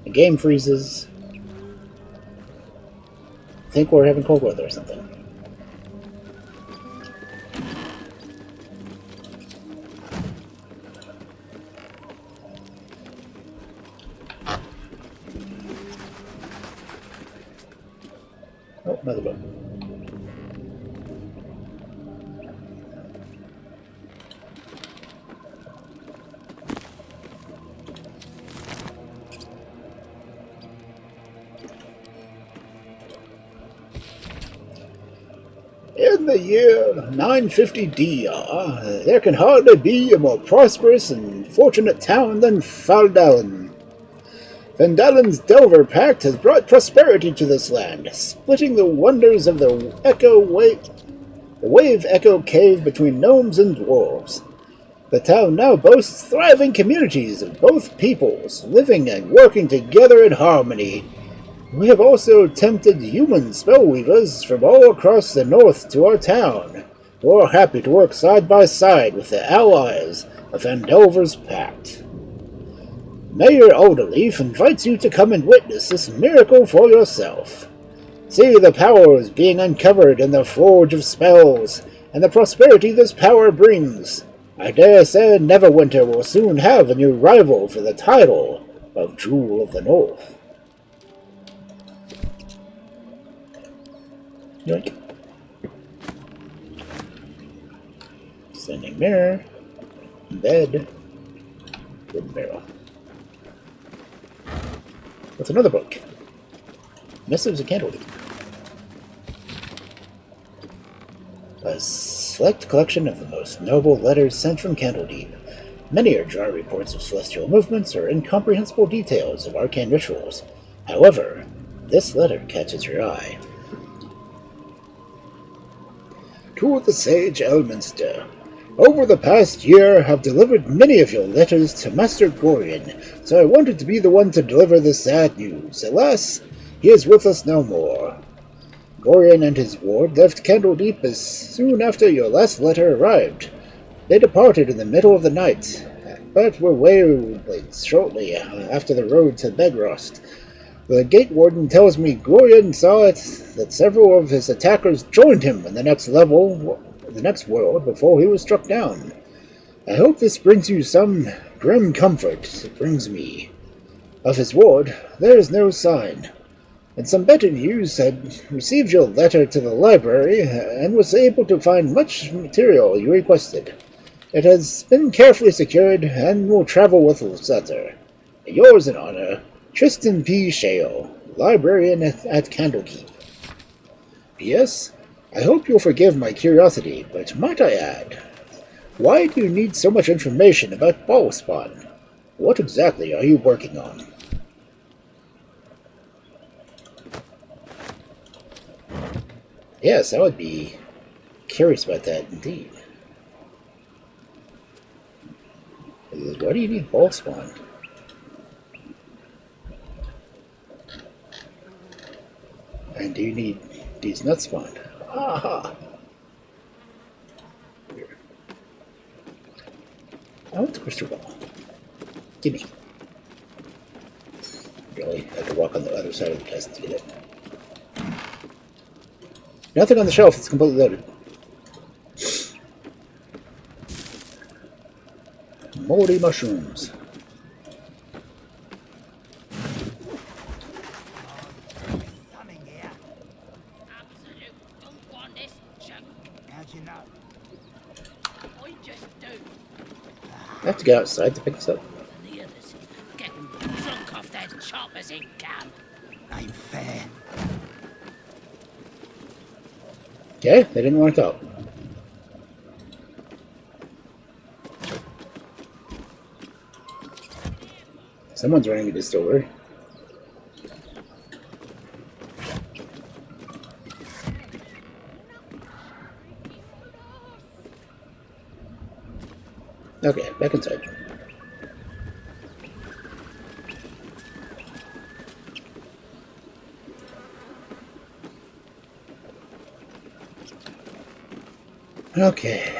Speaker 2: The game freezes. I think we're having cold weather or something. Oh, another book. In the year 950 DR, there can hardly be a more prosperous and fortunate town than Faldalen. Vandalen's Delver Pact has brought prosperity to this land, splitting the wonders of the Wave Echo Cave between gnomes and dwarves. The town now boasts thriving communities of both peoples, living and working together in harmony. We have also tempted human spellweavers from all across the north to our town, who are happy to work side by side with the allies of Vandelver's Pact. Mayor Alderleaf invites you to come and witness this miracle for yourself. See the powers being uncovered in the Forge of Spells, and the prosperity this power brings. I dare say Neverwinter will soon have a new rival for the title of Jewel of the North. Yoink. Standing mirror. Bed. Wooden barrel. What's another book? Missives of Candledeep. A select collection of the most noble letters sent from Candledeep. Many are dry reports of celestial movements or incomprehensible details of arcane rituals. However, this letter catches your eye. To the Sage Elminster, over the past year, I've delivered many of your letters to Master Gorion, so I wanted to be the one to deliver the sad news. Alas, he is with us no more. Gorion and his ward left Candledeep as soon after your last letter arrived. They departed in the middle of the night, but were waylaid shortly after the road to Bedrost. The gate warden tells me Gorion saw that several of his attackers joined him in the next world before he was struck down. I hope this brings you some grim comfort. It brings me. Of his ward, there is no sign. And some better news, had received your letter to the library and was able to find much material you requested. It has been carefully secured and will travel with the letter. Yours in honor, Tristan P. Shale, librarian at Candlekeep. P.S. I hope you'll forgive my curiosity, but might I add, why do you need so much information about Ballspawn? What exactly are you working on? Yes, I would be curious about that indeed. Why do you need Ballspawn? And do you need these nuts spawned? Aha! Here. I want the crystal ball. Gimme. Really? I have to walk on the other side of the test to get it. Nothing on the shelf, it's completely loaded. Moldy mushrooms.
Speaker 14: How'd you know?
Speaker 2: I have to go outside to pick this up.
Speaker 14: And the others getting drunk off their choppers in camp. Ain't fair.
Speaker 2: Okay, they didn't want to talk. Someone's running a distillery. Okay, back inside. Okay.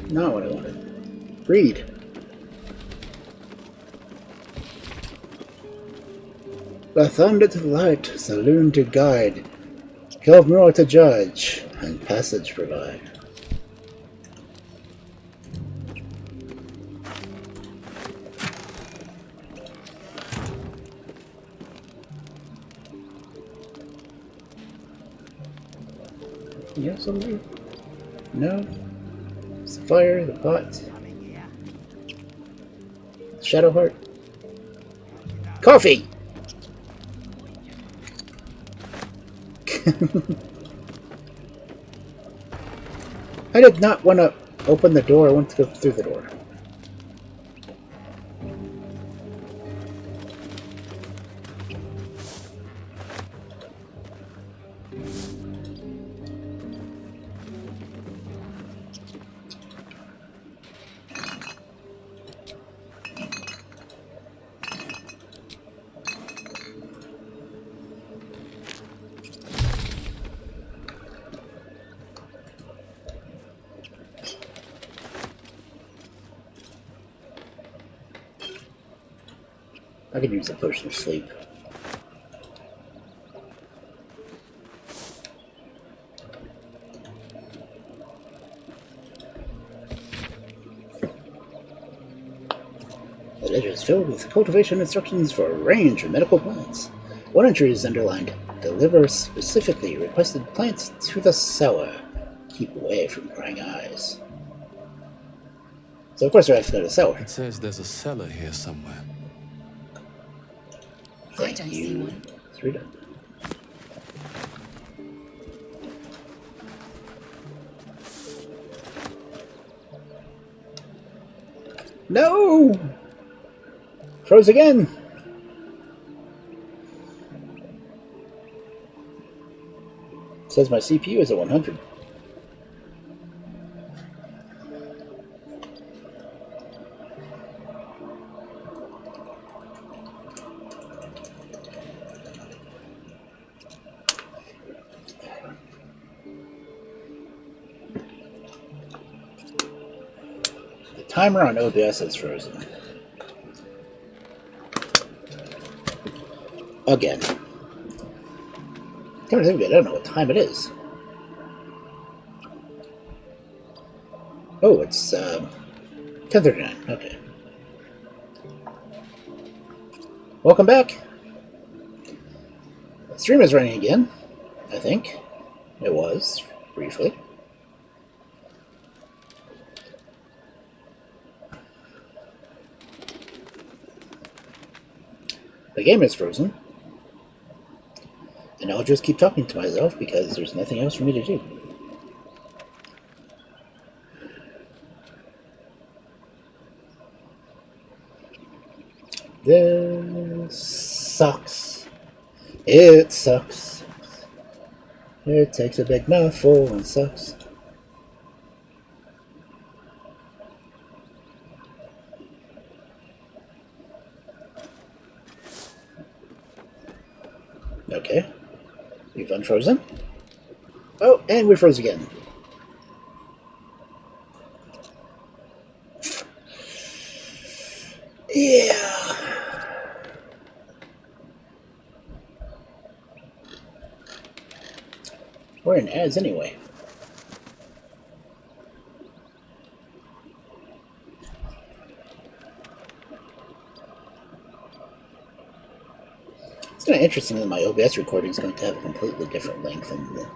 Speaker 2: Not what I wanted. Read. The thunder to light, saloon to guide, Kelv Moor to judge, and passage provide. Yes, somebody? No? It's the fire, the pot. Shadowheart. Coffee! I did not want to open the door, I want to go through the door. I could use a potion of sleep. The ledger is filled with cultivation instructions for a range of medical plants. One entry is underlined: deliver specifically requested plants to the cellar. Keep away from prying eyes. So of course I have to go to the cellar.
Speaker 3: It says there's a cellar here somewhere.
Speaker 7: I don't see one.
Speaker 2: Let's read it. No! Froze again! It says my CPU is at 100. Timer on OBS is frozen. Again. Come to think of it, I don't know what time it is. Oh, it's 10:39. Okay. Welcome back. The stream is running again, I think. It was, briefly. The game is frozen, and I'll just keep talking to myself because there's nothing else for me to do. This sucks. It sucks. It takes a big mouthful and sucks. Okay. We've unfrozen. Oh, and we froze again. Yeah. We're in ads anyway. It's kind of interesting that my OBS recording is going to have a completely different length than the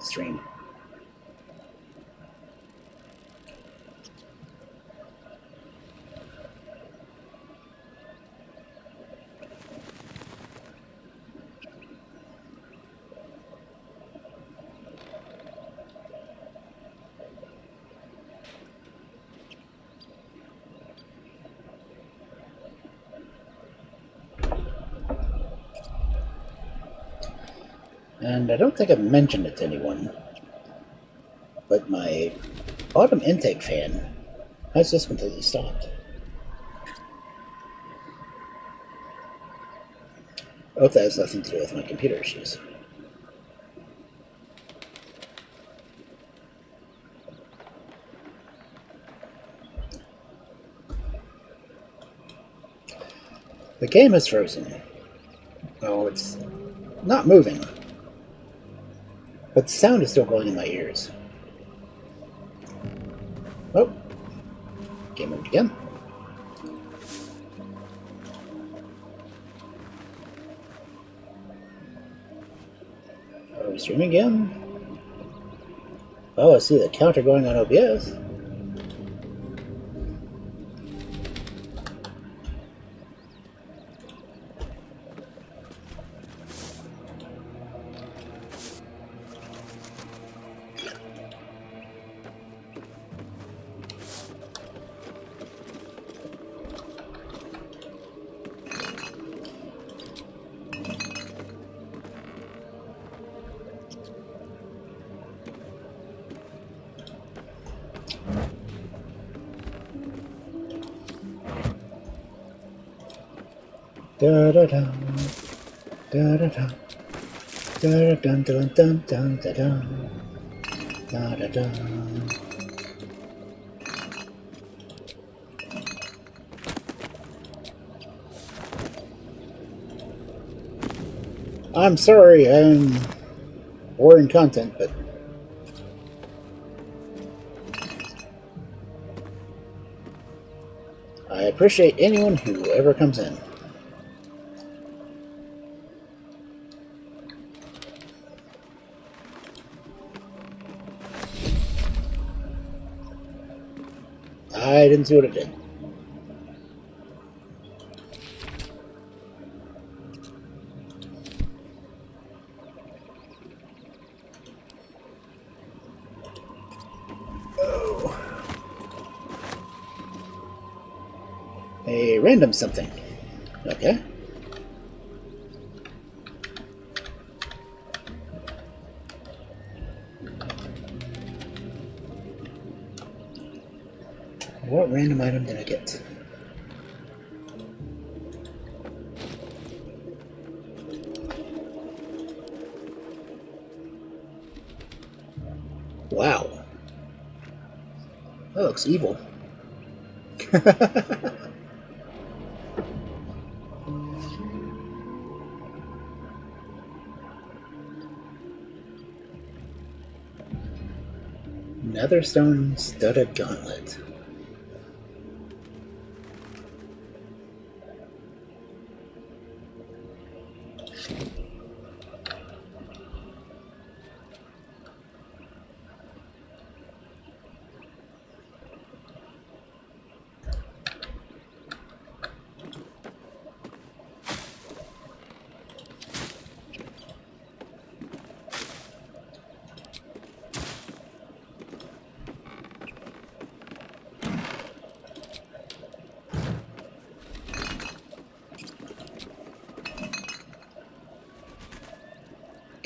Speaker 2: stream. And I don't think I've mentioned it to anyone, but my autumn intake fan has just completely stopped. I hope that has nothing to do with my computer issues. The game is frozen. Oh, it's not moving. But the sound is still going in my ears. Oh. Game moved again. Are we streaming again? Oh, I see the counter going on OBS. Da da da da da da da dun dun dun dun da da da da. I'm sorry, I'm boring content, but I appreciate anyone who ever comes in. I didn't see what it did. Oh. A random something. Okay. What random item did I get? Wow. That looks evil. Netherstone studded gauntlet.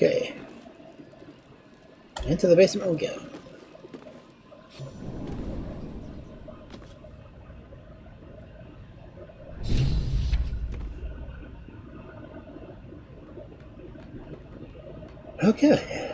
Speaker 2: Okay. Into the basement we go. Okay.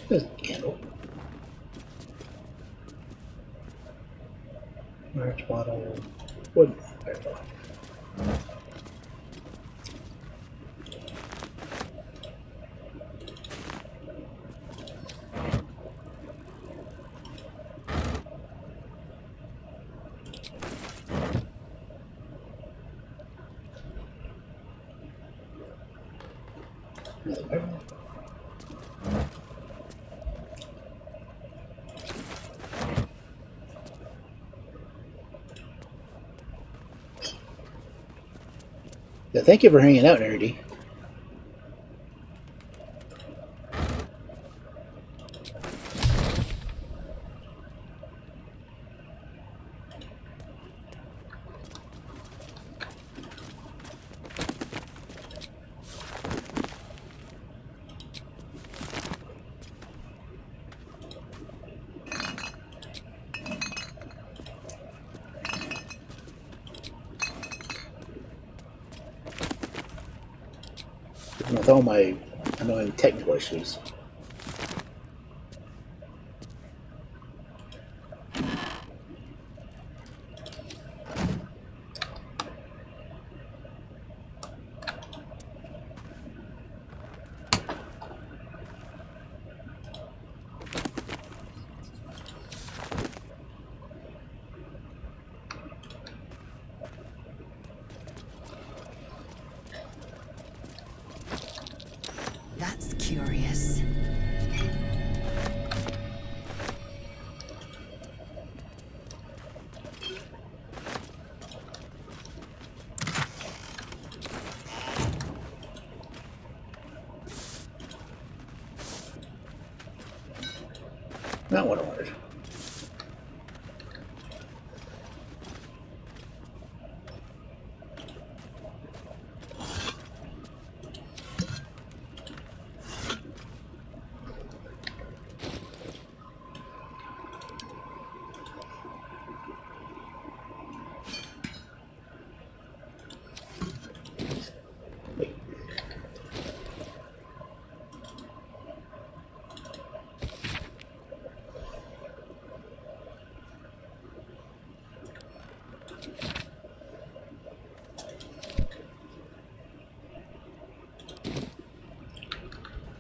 Speaker 2: There's a candle. Large bottle. Wooden fireball. Another barrel. Yeah, thank you for hanging out, Nerdy. Even with all my annoying technical issues.
Speaker 7: That's curious.
Speaker 2: Not what I wanted.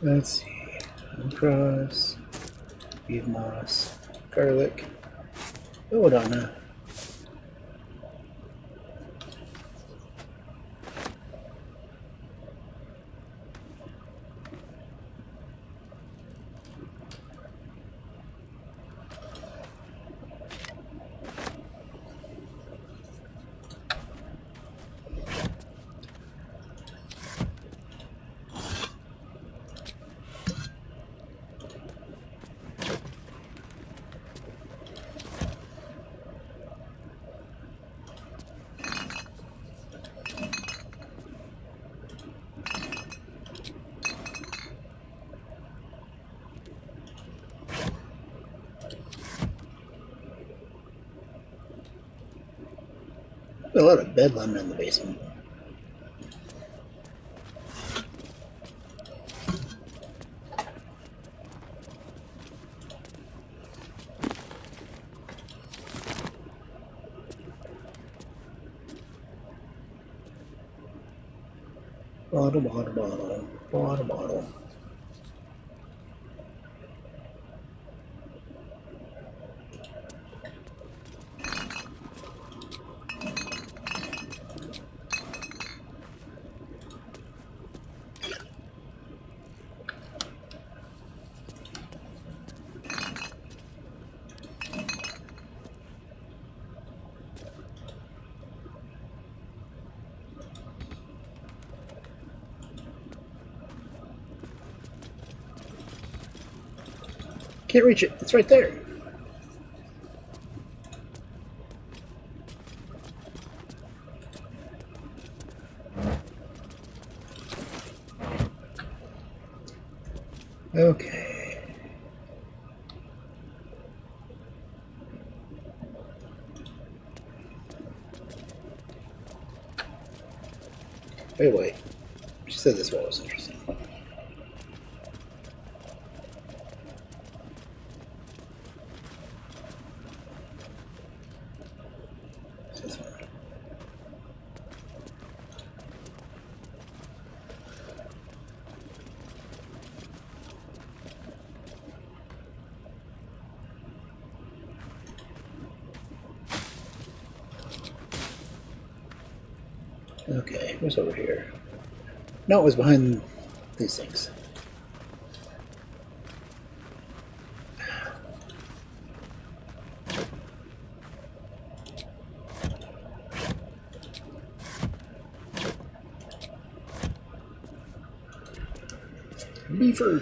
Speaker 2: Let's see. Uncross, Bead Moss, Garlic, Belladonna. A lot of bedlam in the basement. Bottle, bottle, bottle, bottle, bottle. Can't reach it. It's right there. Okay. Wait. She said this wall was interesting. This one. Okay, what's over here? No, it was behind these things. Beaver.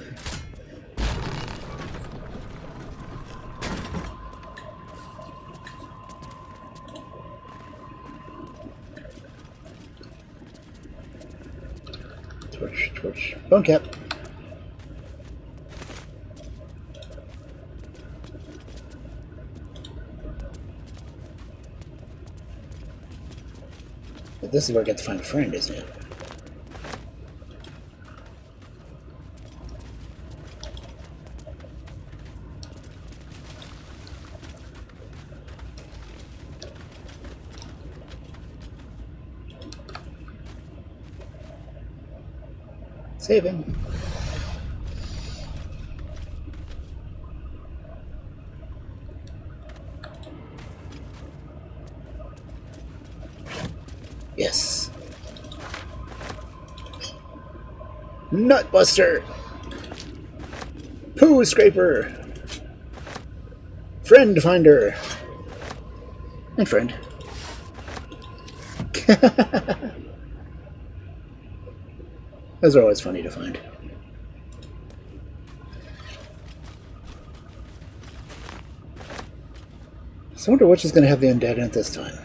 Speaker 2: Torch. Bone cap. But this is where I get to find a friend, isn't it? Saving. Yes. Nutbuster. Poo scraper. Friend finder. And friend. Those are always funny to find. So I wonder which is going to have the undead in it this time.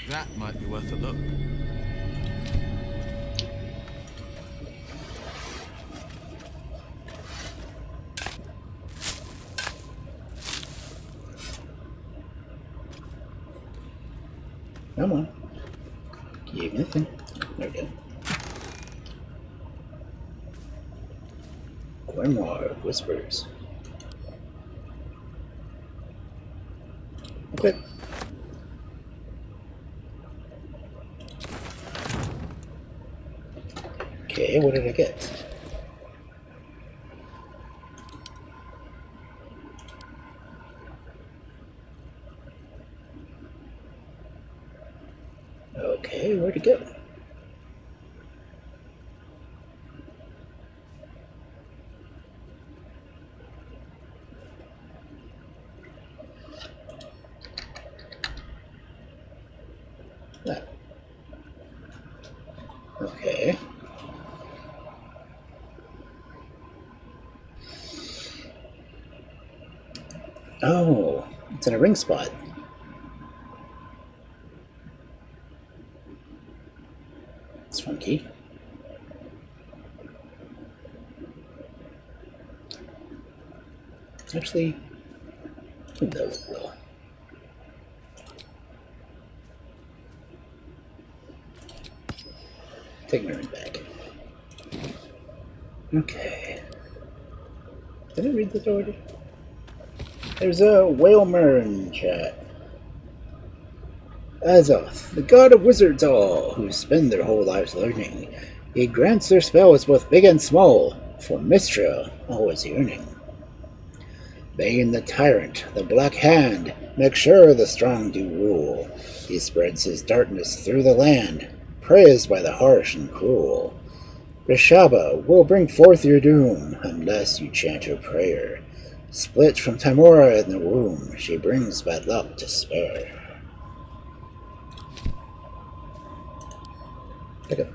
Speaker 6: That might be worth a look.
Speaker 2: Come on. Give me anything. There we go. Grimoire of Whispers. Okay. Okay, what did I get? Okay, where'd it go? That. Okay. Oh, it's in a ring spot. It's funky. Actually, that was well. Taking her back. Okay. Did I read this already? There's a Whalmer in chat. Azoth, the god of wizards all, who spend their whole lives learning. He grants their spells both big and small, for Mistra always yearning. Bane the tyrant, the black hand, make sure the strong do rule. He spreads his darkness through the land, praised by the harsh and cruel. Rishaba will bring forth your doom, unless you chant her prayer. Split from Timora in the womb, she brings bad luck to spare. Okay.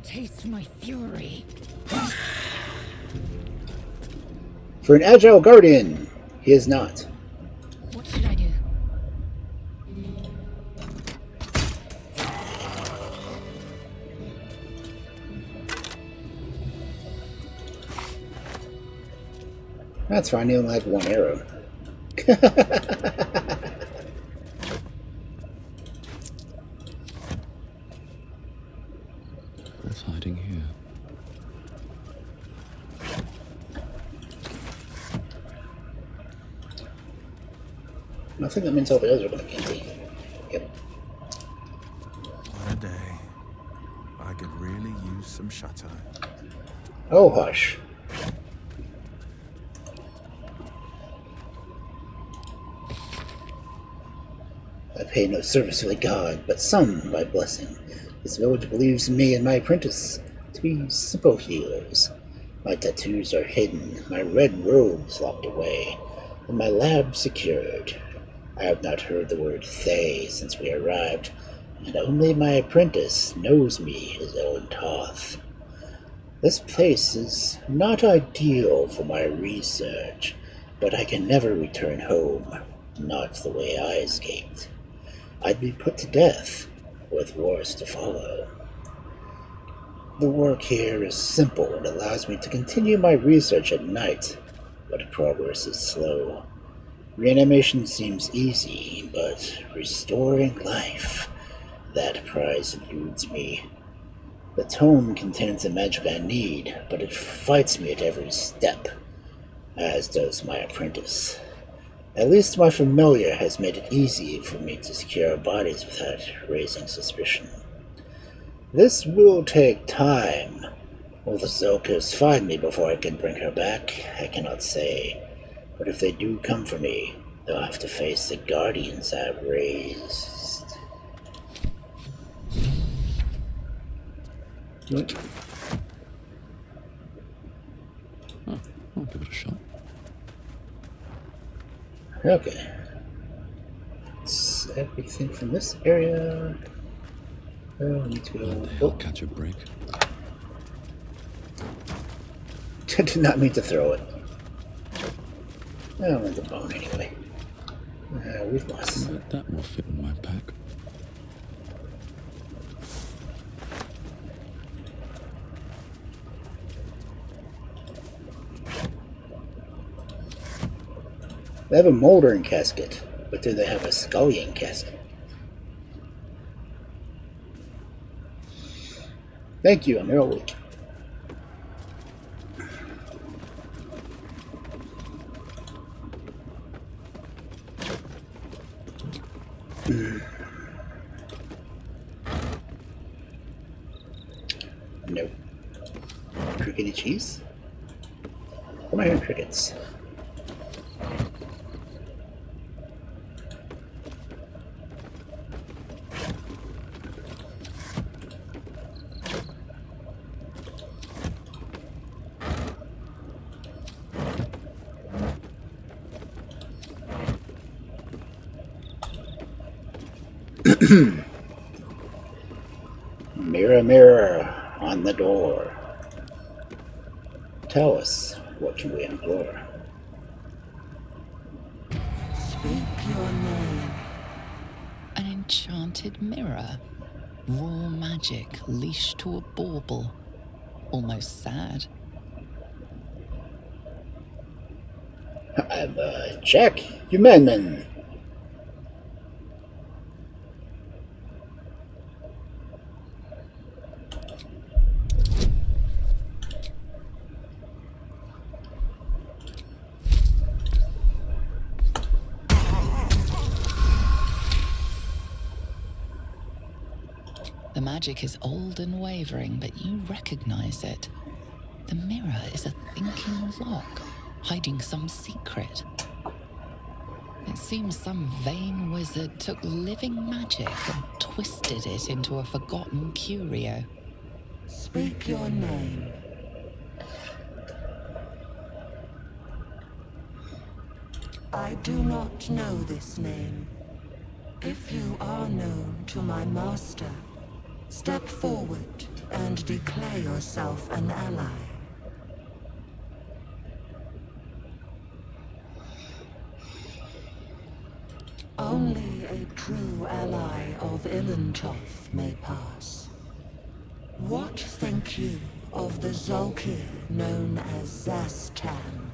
Speaker 7: Taste my fury.
Speaker 2: For an agile guardian, he is not.
Speaker 7: What should I do?
Speaker 2: That's fine, he only had one arrow.
Speaker 8: What's hiding here?
Speaker 2: I think that means all the others are going to be empty. Yep.
Speaker 6: What a day. I could really use some shut-eye.
Speaker 2: Oh, hush. I pay no service to the god, but some by blessing. This village believes in me and my apprentice to be simple healers. My tattoos are hidden, my red robes locked away, and my lab secured. I have not heard the word Thay since we arrived, and only my apprentice knows me, his own Toth. This place is not ideal for my research, but I can never return home, not the way I escaped. I'd be put to death, with wars to follow. The work here is simple and allows me to continue my research at night, but progress is slow. Reanimation seems easy, but restoring life, that prize eludes me. The tome contains the magic I need, but it fights me at every step, as does my apprentice. At least my familiar has made it easy for me to secure our bodies without raising suspicion. This will take time. Will the Zolkers find me before I can bring her back? I cannot say. But if they do come for me, they'll have to face the guardians I've raised.
Speaker 8: Right. Oh, I'll give it a shot.
Speaker 2: Okay. That's everything from this area. Oh, I need to go.
Speaker 8: I'll catch a break.
Speaker 2: I did not mean to throw it. I don't want the bone anyway. We've lost.
Speaker 8: That will fit in my pack.
Speaker 2: They have a moldering casket, but do they have a scullion casket? Thank you, I'm real weak. No. Crickety cheese? Why am I hearing crickets? Mirror, mirror on the door. Tell us, what can we implore?
Speaker 15: Speak your name.
Speaker 10: An enchanted mirror. Raw magic leashed to a bauble. Almost sad.
Speaker 2: Check, you men.
Speaker 10: The magic is old and wavering, but you recognize it. The mirror is a thinking lock, hiding some secret. It seems some vain wizard took living magic and twisted it into a forgotten curio.
Speaker 15: Speak your name. I do not know this name. If you are known to my master, step forward and declare yourself an ally. Only a true ally of Ilintoth may pass. What think you of the Zolkir known as Zastan?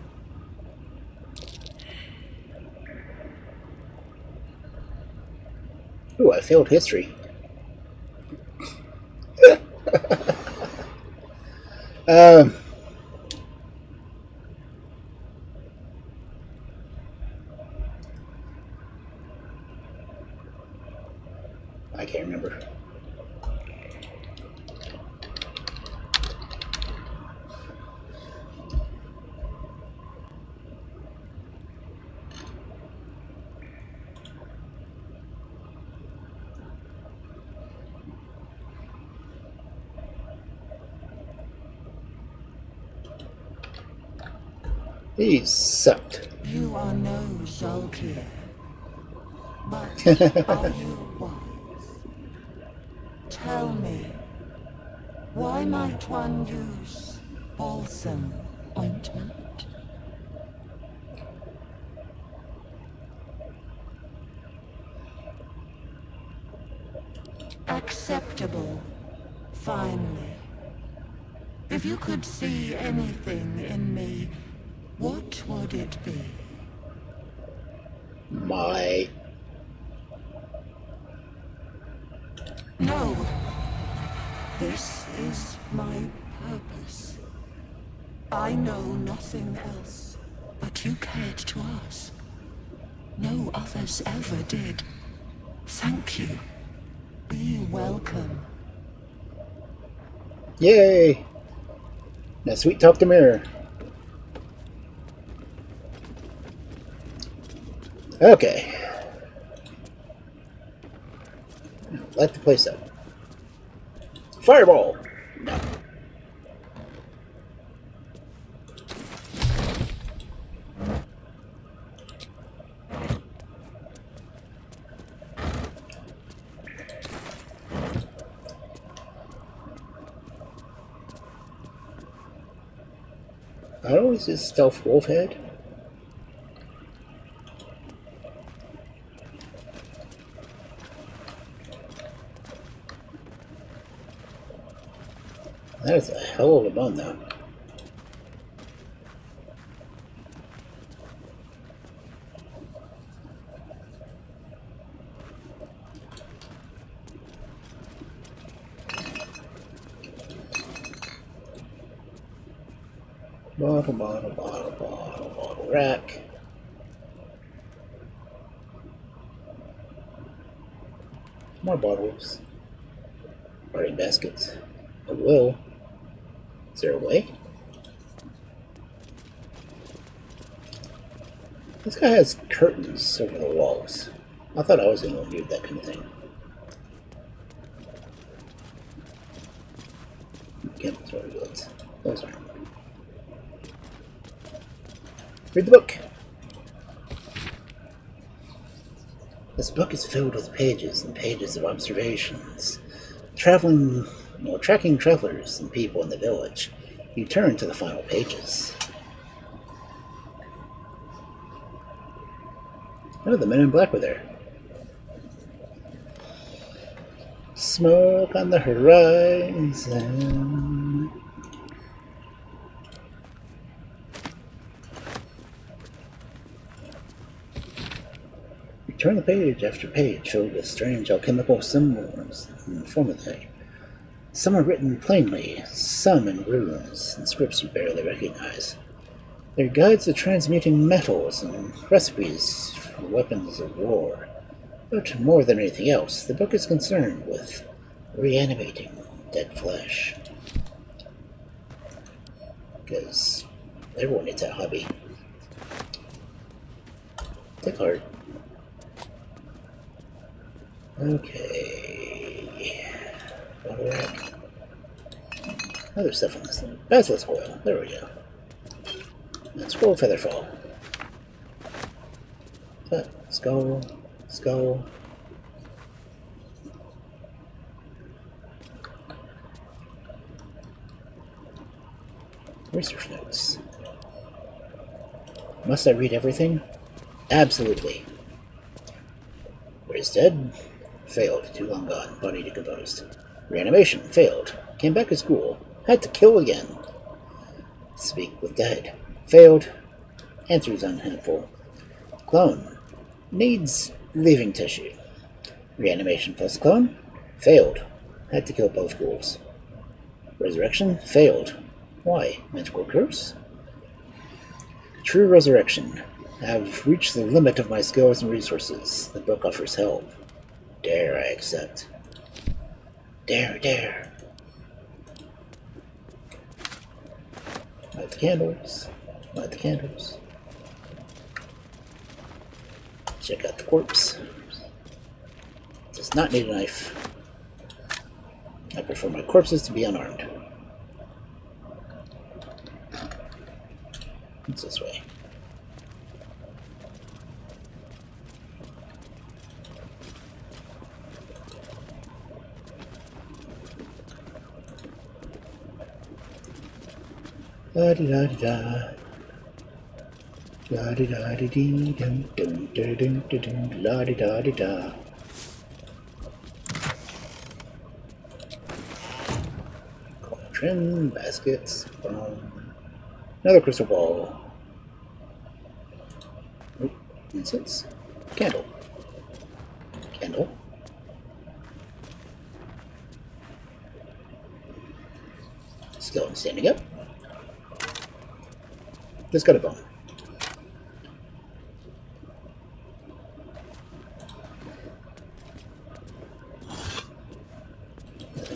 Speaker 2: Ooh, I failed history. can't remember. He sucked.
Speaker 15: You are no Zolkir, but are you wise? Tell me, why might one use balsam ointment? Acceptable, finally. If you could see anything in me, what would it be?
Speaker 2: My...
Speaker 15: No. This is my purpose. I know nothing else, but you cared to ask. No others ever did. Thank you. Be welcome.
Speaker 2: Yay! Now sweet talk to mirror. Okay. Light the place up. Fireball! No. Oh, is this stealth wolf head? That is a hell of a bun, though. Bottle, rack. More bottles. Party baskets. A will. Is there a way? This guy has curtains over the walls. I thought I was the only one who did that kind of thing. Can't throw bullets. Those aren't. Read the book. This book is filled with pages and pages of observations. Tracking travelers and people in the village. You turn to the final pages. Oh, the men in black were there. Smoke on the horizon. You turn the page after page filled with strange alchemical symbols and formulae. Some are written plainly, some in runes and scripts you barely recognize. They're guides to transmuting metals and recipes for weapons of war. But more than anything else, the book is concerned with reanimating dead flesh. Because everyone needs that hobby. Take heart. Okay. Bottle rack. Other stuff on this thing. Basilisk oil. There we go. And scroll featherfall. Skull. Skull. Research notes. Must I read everything? Absolutely. Raised dead? Failed. Too long gone. Body decomposed. Reanimation. Failed. Came back to school. Had to kill again. Speak with dead. Failed. Answers unhelpful. Clone. Needs living tissue. Reanimation plus clone. Failed. Had to kill both ghouls. Resurrection. Failed. Why? Magical curse? True resurrection. I've reached the limit of my skills and resources. The book offers help. Dare I accept? Dare. Light the candles. Light the candles. Check out the corpse. Does not need a knife. I prefer my corpses to be unarmed. It's this way. La-di-da-di-da. La-di-da-di-dee-dum-dum-dum-dum-dum. La-di-da-di-da. Trim, baskets, another crystal ball. Oop, incense. Candle. Candle. Still standing up. Just got a bone.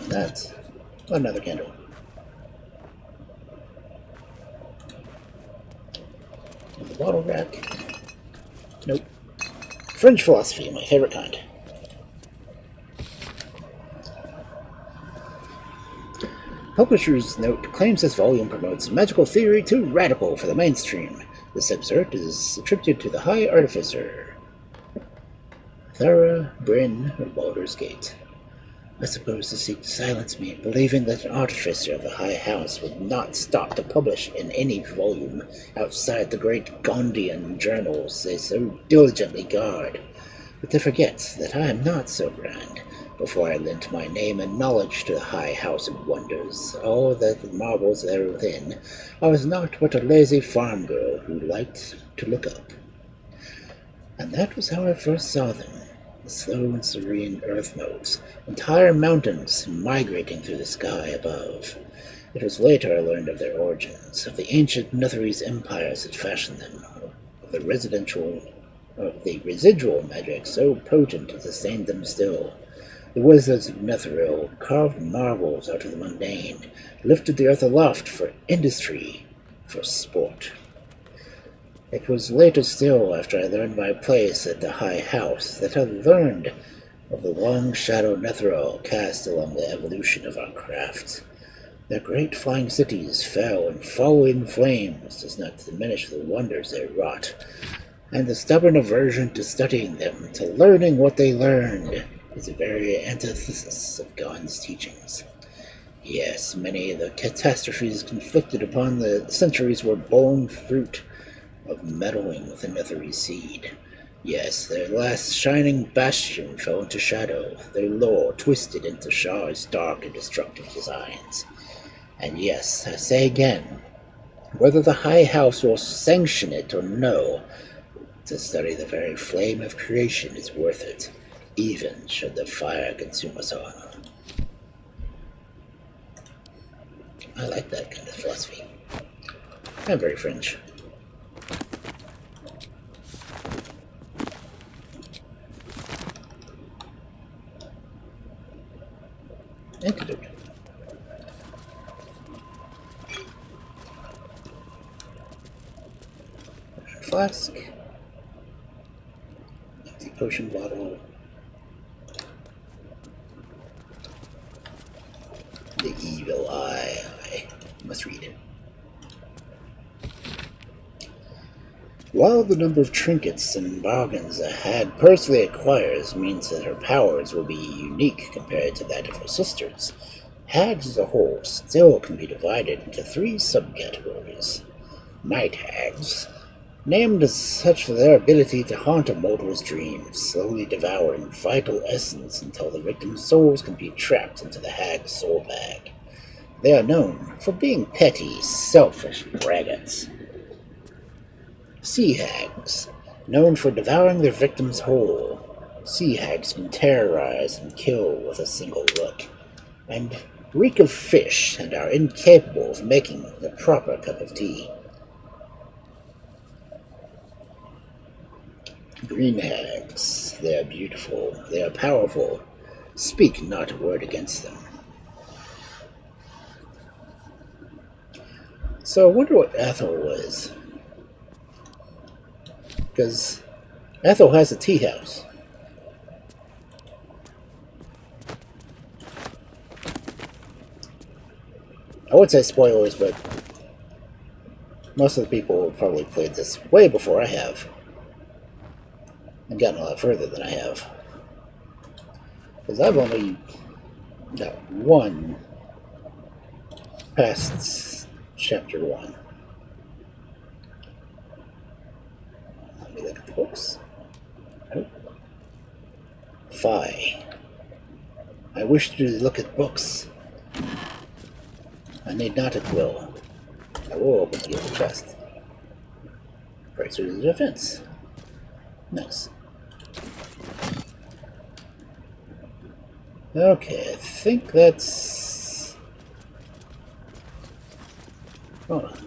Speaker 2: That's another candle. The bottle rack. Nope. French philosophy, my favorite kind. Publisher's note claims this volume promotes magical theory too radical for the mainstream. This excerpt is attributed to the High Artificer, Thara Bryn of Baldur's Gate. I suppose to seek to silence me, believing that an artificer of the High House would not stop to publish in any volume outside the great Gondian journals they so diligently guard. But they forget that I am not so grand. Before I lent my name and knowledge to the High House of Wonders, all that marvels there within, I was not but a lazy farm girl who liked to look up. And that was how I first saw them. The slow and serene earth motes, entire mountains migrating through the sky above. It was later I learned of their origins, of the ancient Netherese empires that fashioned them, of the residual magic so potent it sustained them still. The wizards of Netheril carved marvels out of the mundane, lifted the earth aloft for industry, for sport. It was later still, after I learned my place at the High House, that I learned of the long shadow Netheril cast along the evolution of our craft. Their great flying cities fell and fall in flames does not diminish the wonders they wrought, and the stubborn aversion to studying them, to learning what they learned, is the very antithesis of God's teachings. Yes, many of the catastrophes conflicted upon the centuries were born fruit of meddling with the Netherese seed. Yes, their last shining bastion fell into shadow, their lore twisted into Shah's dark and destructive designs. And yes, I say again, whether the High House will sanction it or no, to study the very flame of creation is worth it, even should the fire consume us all. I like that kind of philosophy. I'm very French. Antidote. Flask. Empty potion bottle. The evil eye. I must read it. While the number of trinkets and bargains a hag personally acquires means that her powers will be unique compared to that of her sisters, hags as a whole still can be divided into three subcategories. Night hags, named as such for their ability to haunt a mortal's dreams, slowly devouring vital essence until the victim's souls can be trapped into the hag's soul bag. They are known for being petty, selfish braggarts. Sea hags, known for devouring their victims whole. Sea hags can terrorize and kill with a single look, and reek of fish and are incapable of making the proper cup of tea. Green hags, they are beautiful, they are powerful, Speak not a word against them. So I wonder what Ethel was. Because Ethel has a tea house. I would say spoilers, but most of the people have probably played this way before I have. And gotten a lot further than I have. Because I've only got one past chapter 1. Let me look at the books. Nope. 5. I wish to look at books. I need not at will. I will open the other chest. Breaks through the defense. Nice. Okay, I think that's... Hold on.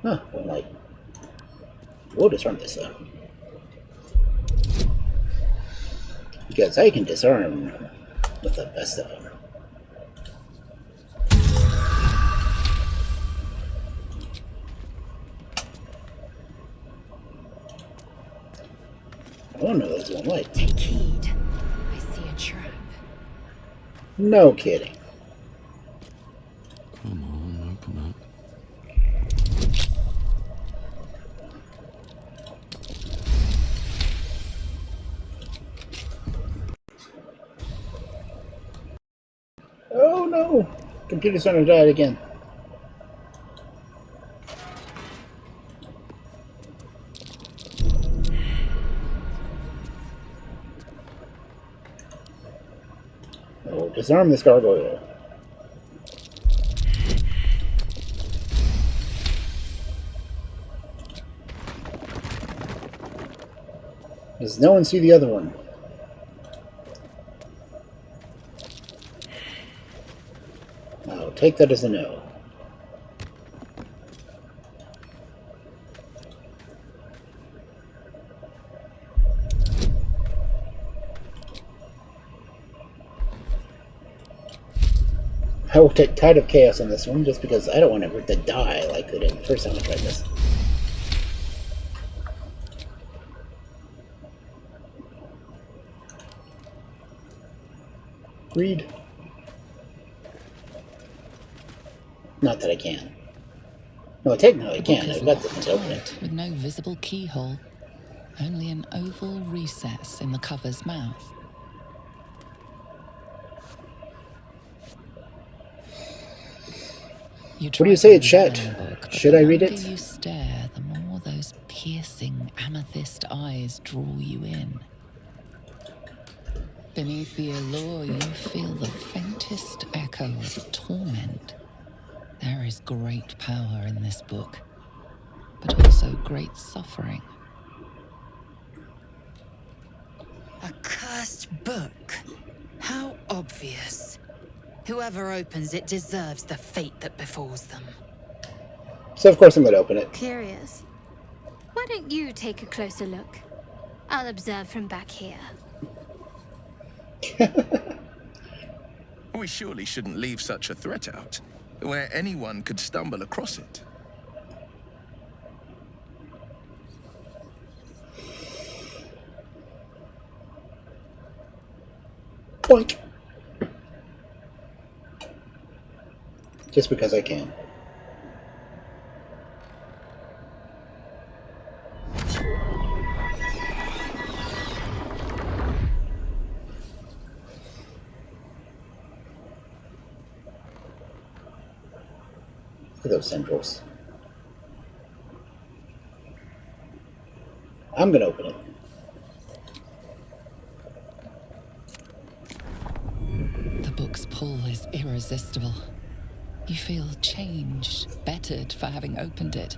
Speaker 2: Huh, one light. We'll disarm this though. Because I can disarm with the best of them. Oh no, there's one light.
Speaker 7: Take heed. I see a trap.
Speaker 2: No kidding.
Speaker 8: Come on, open up.
Speaker 2: Oh no! Computer center died again. Oh, disarm this gargoyle. Does no one see the other one? I'll take that as a no. I will take Tide of Chaos on this one, just because I don't want it to die like I did the first time I tried this. Read. Not that I can. No, technically I can. I've got the open it.
Speaker 10: With no visible keyhole, only an oval recess in the cover's mouth.
Speaker 2: What do you say in chat? Should I read it?
Speaker 10: The longer you stare, the more those piercing amethyst eyes draw you in. Beneath the allure, you feel the faintest echo of torment. There is great power in this book, but also great suffering.
Speaker 7: A cursed book? How obvious. Whoever opens it deserves the fate that befalls them.
Speaker 2: So of course I'm going to open it.
Speaker 5: Curious. Why don't you take a closer look? I'll observe from back here.
Speaker 6: We surely shouldn't leave such a threat out, where anyone could stumble across it.
Speaker 2: Boink. Just because I can. Look at those centrals. I'm gonna open it.
Speaker 10: The book's pull is irresistible. You feel changed, bettered for having opened it.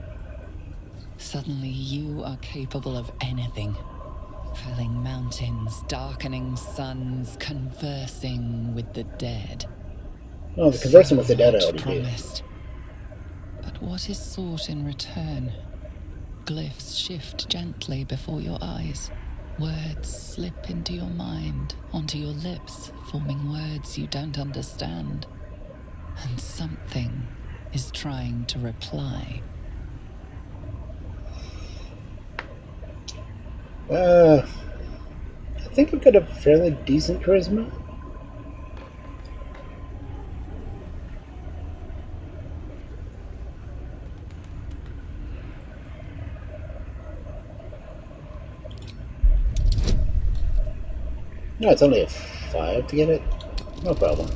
Speaker 10: Suddenly you are capable of anything. Felling mountains, darkening suns, conversing with the dead.
Speaker 2: Oh, the conversing with the dead I already
Speaker 10: promised, what is sought in return. Glyphs shift gently before your eyes. Words slip into your mind, onto your lips, forming words you don't understand. And something is trying to reply.
Speaker 2: I think I've got a fairly decent charisma. No, it's only a 5 to get it. No problem.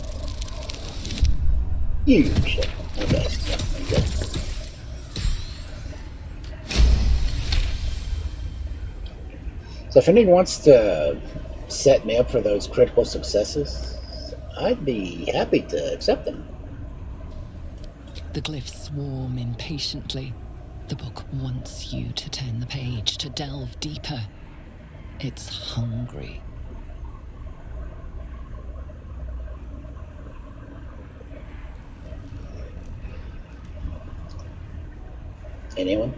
Speaker 2: You shit. Okay. Yeah, I'm good. So if anyone wants to set me up for those critical successes, I'd be happy to accept them.
Speaker 10: The glyphs swarm impatiently. The book wants you to turn the page, to delve deeper. It's hungry.
Speaker 2: Anyone?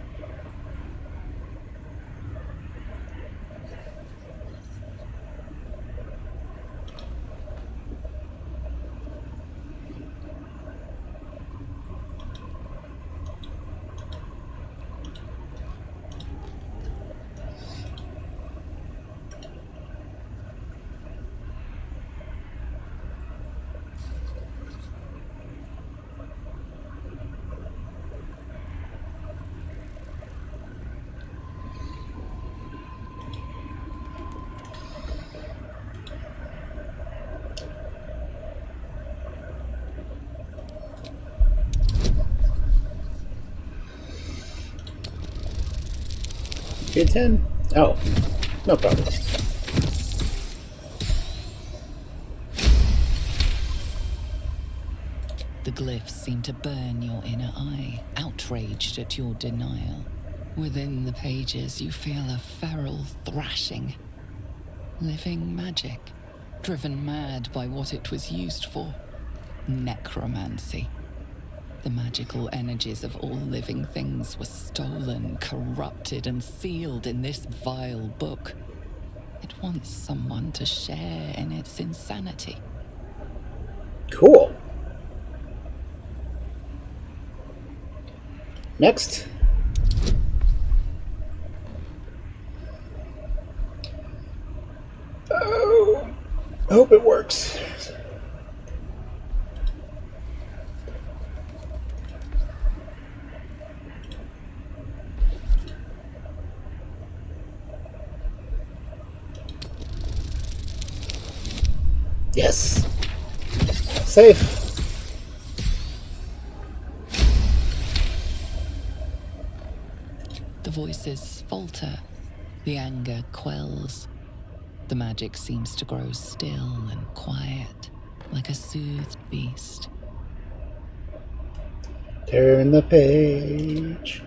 Speaker 2: Tier 10? Oh, no problem.
Speaker 10: The glyphs seem to burn your inner eye, outraged at your denial. Within the pages, you feel a feral thrashing. Living magic, driven mad by what it was used for. Necromancy. The magical energies of all living things were stolen, corrupted, and sealed in this vile book. It wants someone to share in its insanity.
Speaker 2: Cool. Next. Oh, I hope it works. Yes. Safe.
Speaker 10: The voices falter. The anger quells. The magic seems to grow still and quiet, like a soothed beast.
Speaker 2: Turn the page.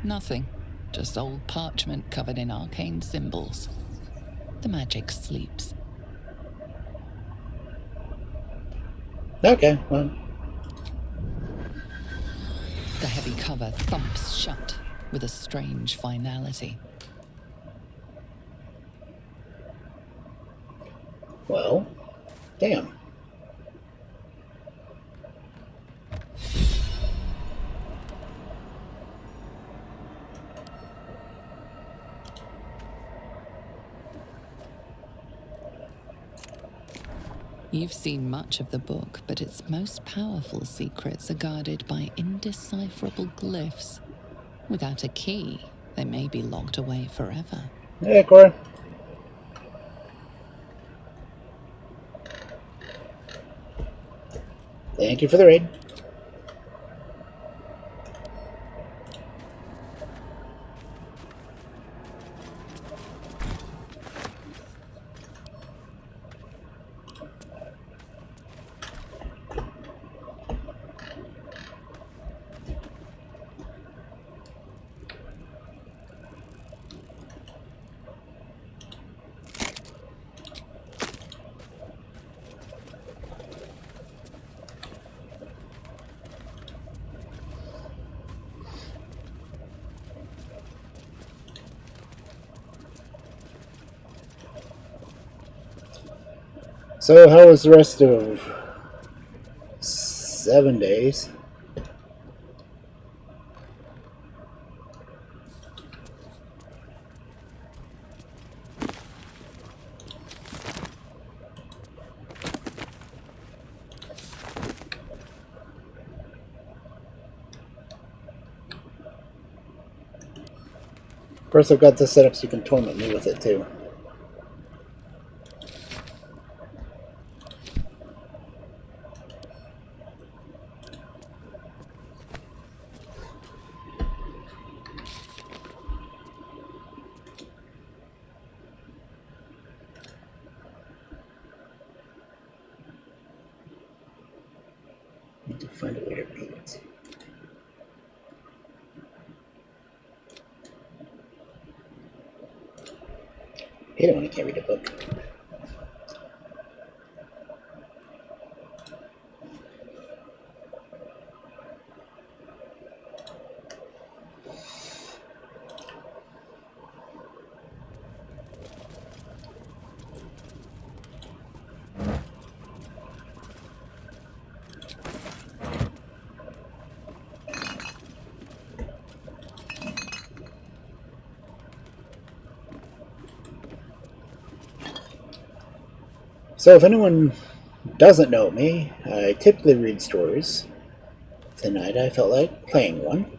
Speaker 10: Nothing. Just old parchment covered in arcane symbols. The magic sleeps.
Speaker 2: Okay, well.
Speaker 10: The heavy cover thumps shut with a strange finality.
Speaker 2: Well, damn.
Speaker 10: You've seen much of the book, but its most powerful secrets are guarded by indecipherable glyphs. Without a key, they may be locked away forever.
Speaker 2: Hey, Cora. Thank you for the raid. So, how was the rest of 7 days? Of course, I've got this set up so you can torment me with it too. Need to find a way to read it. I hate it when I can't read a book. So if anyone doesn't know me, I typically read stories. Tonight I felt like playing one.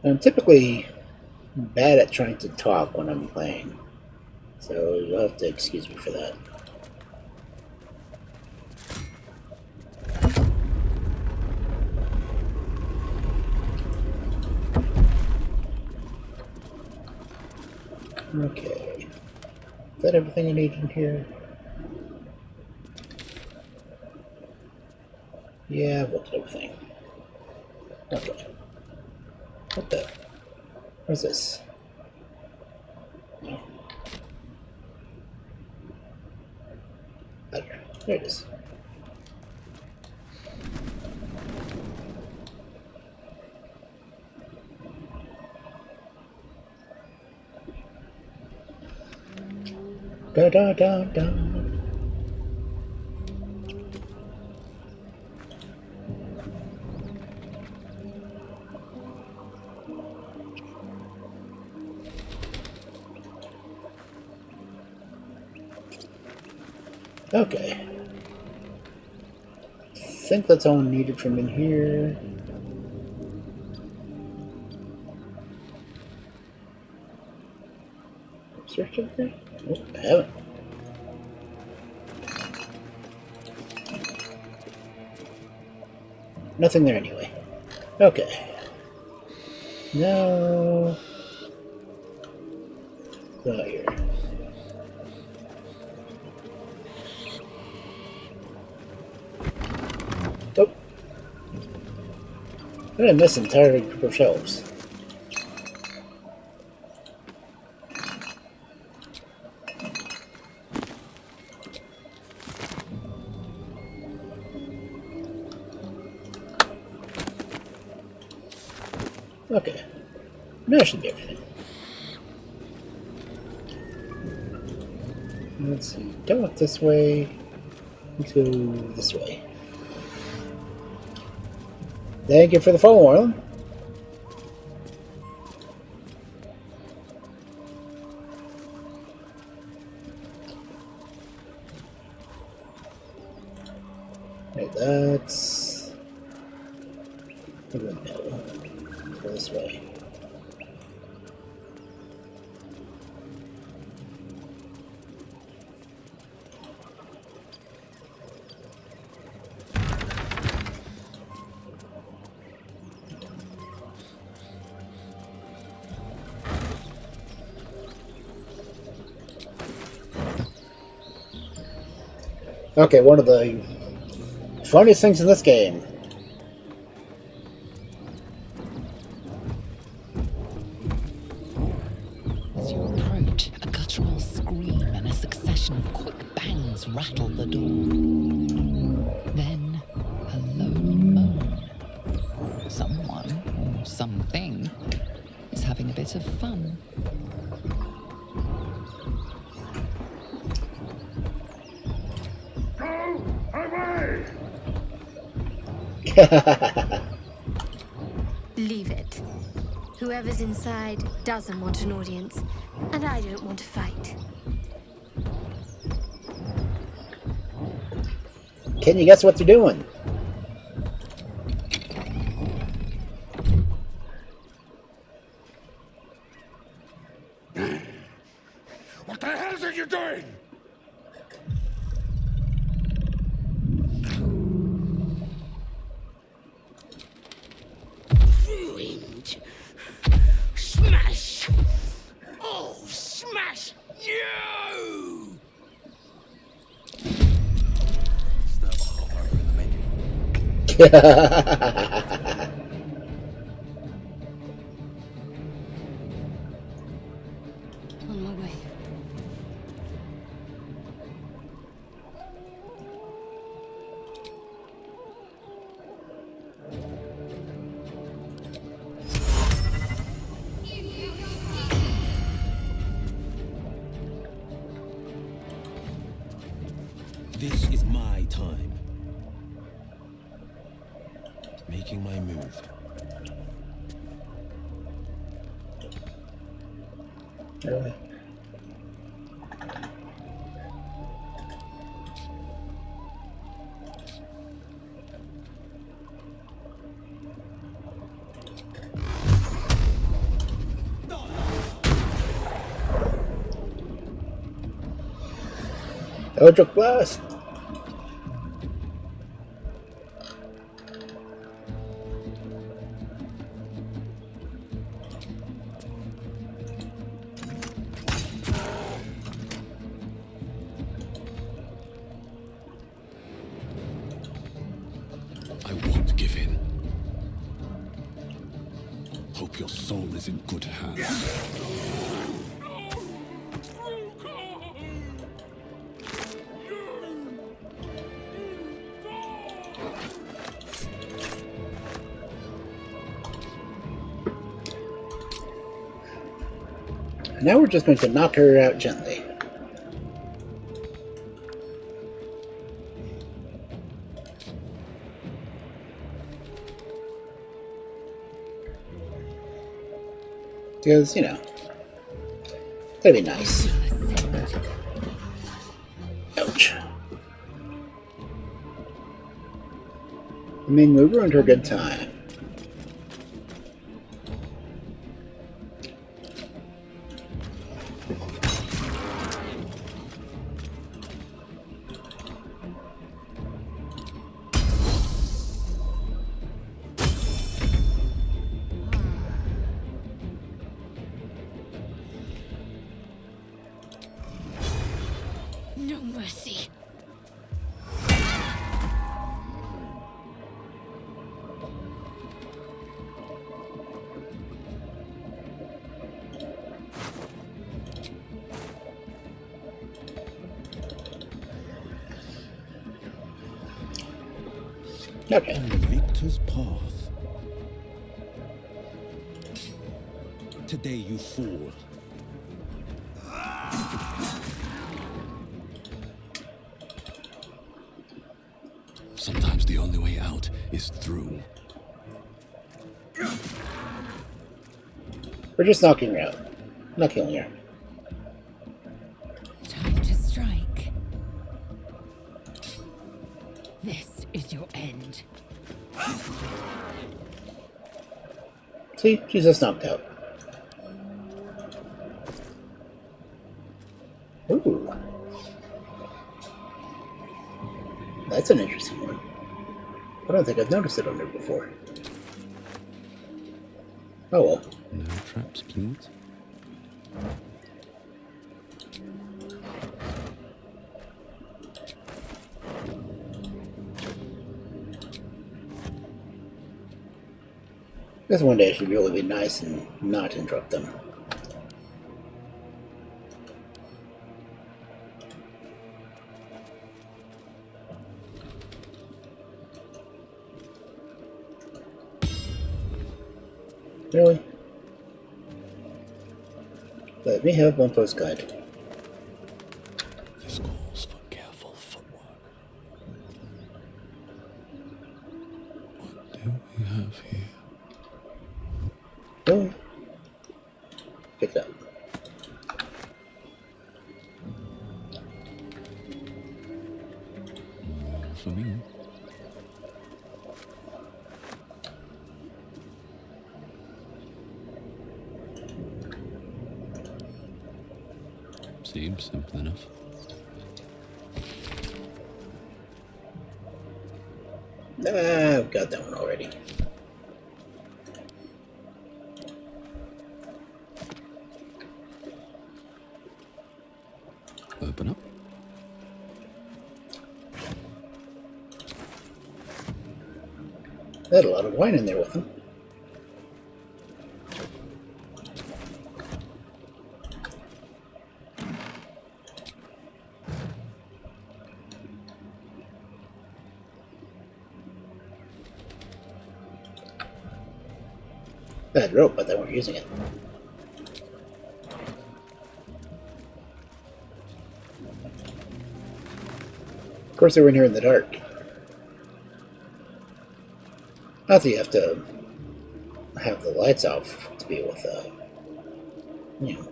Speaker 2: I'm typically bad at trying to talk when I'm playing, so you'll have to excuse me for that. Okay. Is that everything I need in here? Yeah, I've looked at everything. Okay. What the? What's this? No. There it is. Da da da da. Okay. I think that's all needed from in here. Search everything? Oh, I haven't. Nothing there anyway. Okay. Now... go here. Oh. I'm gonna miss an entire group of shelves. Okay. Now that should be everything. Let's see. Don't look this way. Let's go this way. Thank you for the follow, Arlen. Okay, that's... no. Let's go this way. Okay, one of the funniest things in this game.
Speaker 10: As you approach, a guttural scream and a succession of quick bangs rattle the door. Then, a low moan. Someone, or something, is having a bit of fun.
Speaker 13: Go away!
Speaker 11: Leave it. Whoever's inside doesn't want an audience, and I don't want to fight.
Speaker 2: Can you guess what they're doing?
Speaker 13: What the hell are you doing?
Speaker 14: Ruined. Smash. Oh, smash you!
Speaker 5: On my way.
Speaker 8: This is my time. Making my move.
Speaker 2: Really? Electric blast!
Speaker 8: I won't give in. Hope your soul is in good hands.
Speaker 2: Now we're just going to knock her out gently. Because, you know, that'd be nice. Ouch. I mean, we ruined her good time.
Speaker 9: No mercy.
Speaker 2: Okay.
Speaker 8: On the victor's path. Today you fall. Sometimes the only way out is through.
Speaker 2: We're just knocking her out. Not killing her.
Speaker 7: Time to strike. This is your end.
Speaker 2: See? She's just knocked out. Ooh. That's an interesting one. I don't think I've noticed it on there before. Oh well.
Speaker 8: No traps, please.
Speaker 2: This one day I should really be nice and not interrupt them. Really? Let me have one post guide.
Speaker 8: This calls for careful footwork. What do we have here?
Speaker 2: Really? Pick it up.
Speaker 8: More for me. Seems simple enough.
Speaker 2: I've got that one already.
Speaker 8: Open up.
Speaker 2: They had a lot of wine in there with them. They had rope, but they weren't using it. Of course, they were in here in the dark. Not that you have to have the lights off to be with a, you know,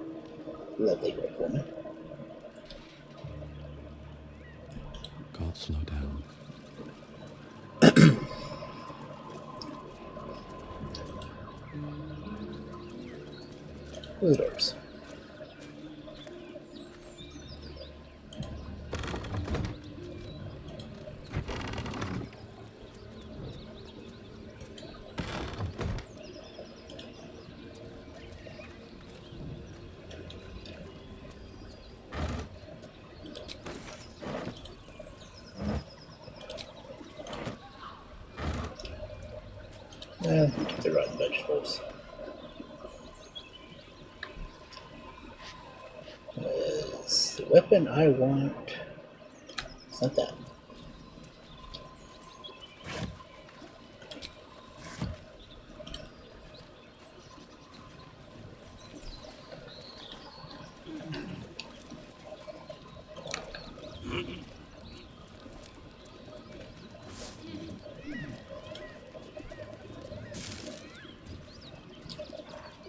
Speaker 2: lovely red woman.
Speaker 8: Can't slow down.
Speaker 2: Close the doors. Keep the rotten vegetables. The weapon I want. It's not that.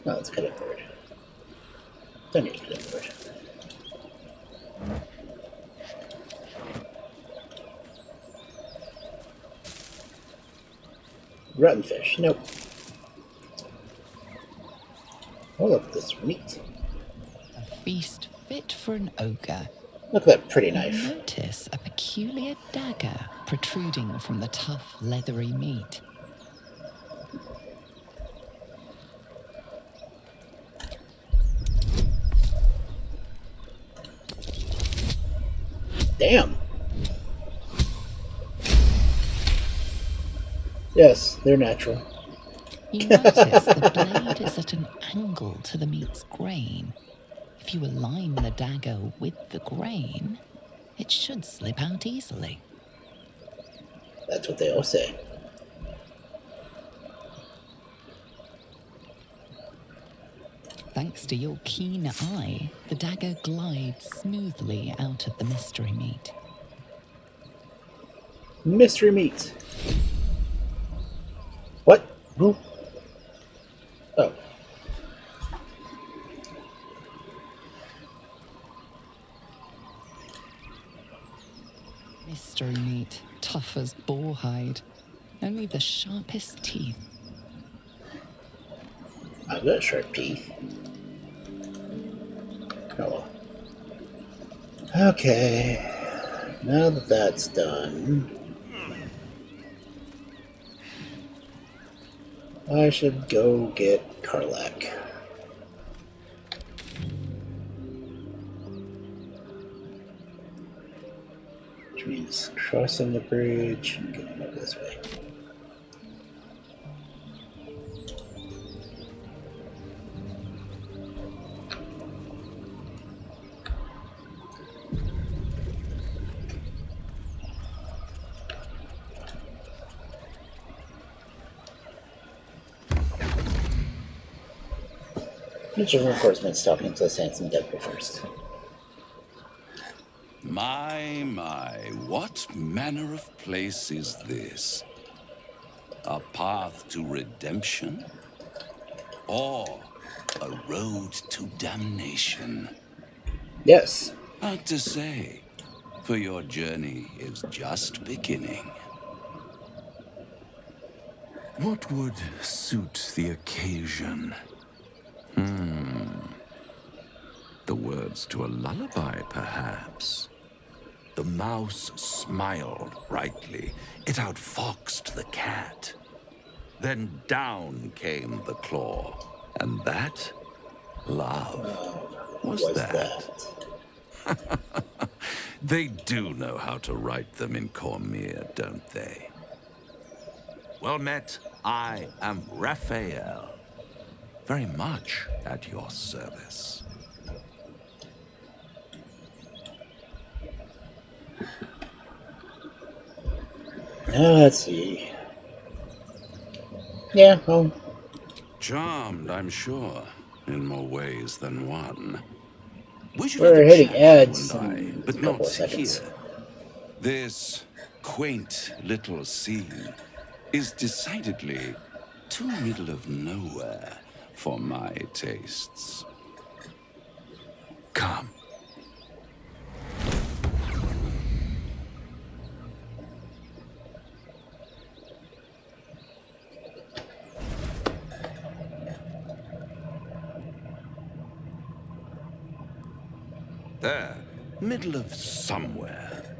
Speaker 2: No, let's cut it bird. Don't need to cut it bird. Rotten fish. Nope. Oh, look, this meat.
Speaker 10: A feast fit for an ogre.
Speaker 2: Look at that pretty knife.
Speaker 10: Notice a peculiar dagger protruding from the tough, leathery meat.
Speaker 2: Damn. Yes, they're natural.
Speaker 10: You notice the blade is at an angle to the meat's grain. If you align the dagger with the grain, it should slip out easily.
Speaker 2: That's what they all say.
Speaker 10: Thanks to your keen eye, the dagger glides smoothly out of the mystery meat.
Speaker 2: Mystery meat. What? Who? Oh.
Speaker 10: Mystery meat, tough as boar hide. Only the sharpest teeth.
Speaker 2: I've got sharp teeth. Oh well. Okay. Now that that's done, I should go get Karlach. Which means crossing the bridge and going over this way. Which of course means talking to this handsome devil first.
Speaker 3: My, what manner of place is this? A path to redemption? Or a road to damnation?
Speaker 2: Yes.
Speaker 3: Hard to say, for your journey is just beginning. What would suit the occasion? The words to a lullaby, perhaps. The mouse smiled brightly. It outfoxed the cat. Then down came the claw. And that? Love. Was that? They do know how to write them in Cormier, don't they? Well met. I am Raphael. Very much at your service.
Speaker 2: Let's see. Yeah, well.
Speaker 3: Charmed, I'm sure, in more ways than one.
Speaker 2: We're hitting ads in
Speaker 3: but
Speaker 2: a couple
Speaker 3: not
Speaker 2: of seconds.
Speaker 3: here. This quaint little scene is decidedly too middle of nowhere for my tastes. Come. There, middle of somewhere.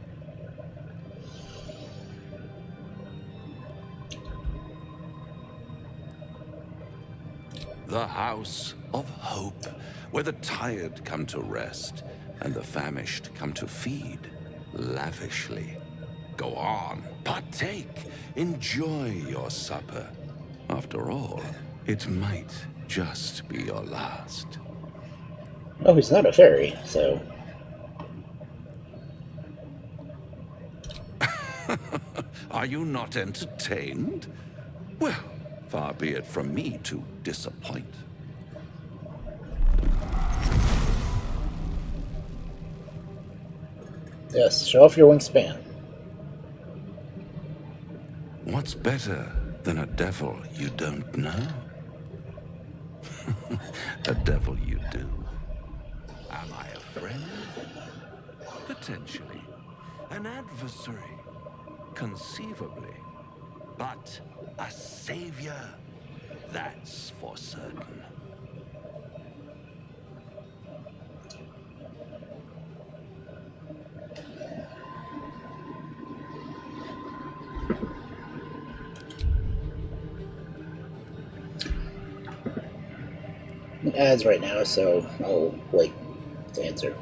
Speaker 3: The House of Hope, where the tired come to rest and the famished come to feed lavishly. Go on, partake, enjoy your supper. After all, it might just be your last.
Speaker 2: Oh, he's not a fairy, so...
Speaker 3: Are you not entertained? Well, far be it from me to disappoint.
Speaker 2: Yes, show off your wingspan.
Speaker 3: What's better than a devil you don't know? A devil you do. Am I a friend? Potentially. An adversary? Conceivably. But a savior? That's for certain.
Speaker 2: Ads right now, so I'll wait to answer.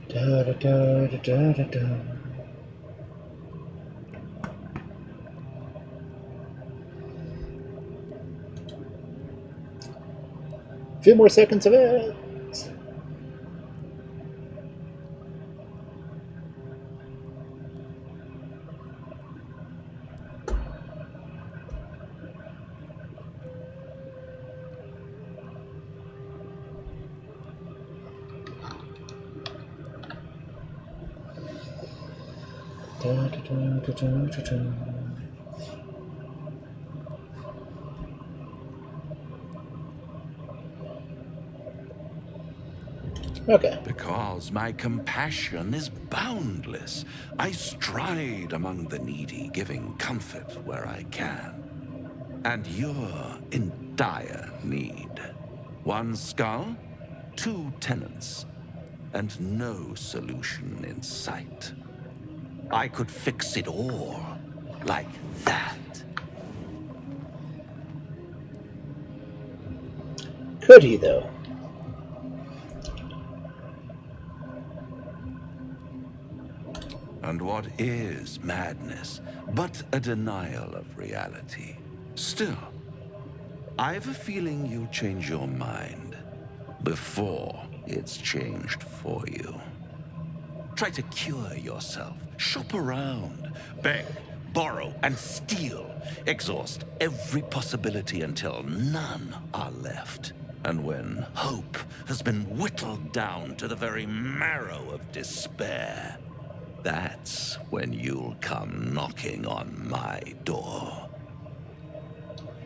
Speaker 2: Da da da da da da da. few more seconds of it. Okay.
Speaker 3: Because my compassion is boundless. I stride among the needy, giving comfort where I can. And you're in dire need. One skull, 2 tenants, and no solution in sight. I could fix it all, like that.
Speaker 2: Could he, though?
Speaker 3: And what is madness but a denial of reality? Still, I have a feeling you'll change your mind before it's changed for you. Try to cure yourself, shop around, beg, borrow, and steal. Exhaust every possibility until none are left. And when hope has been whittled down to the very marrow of despair, that's when you'll come knocking on my door.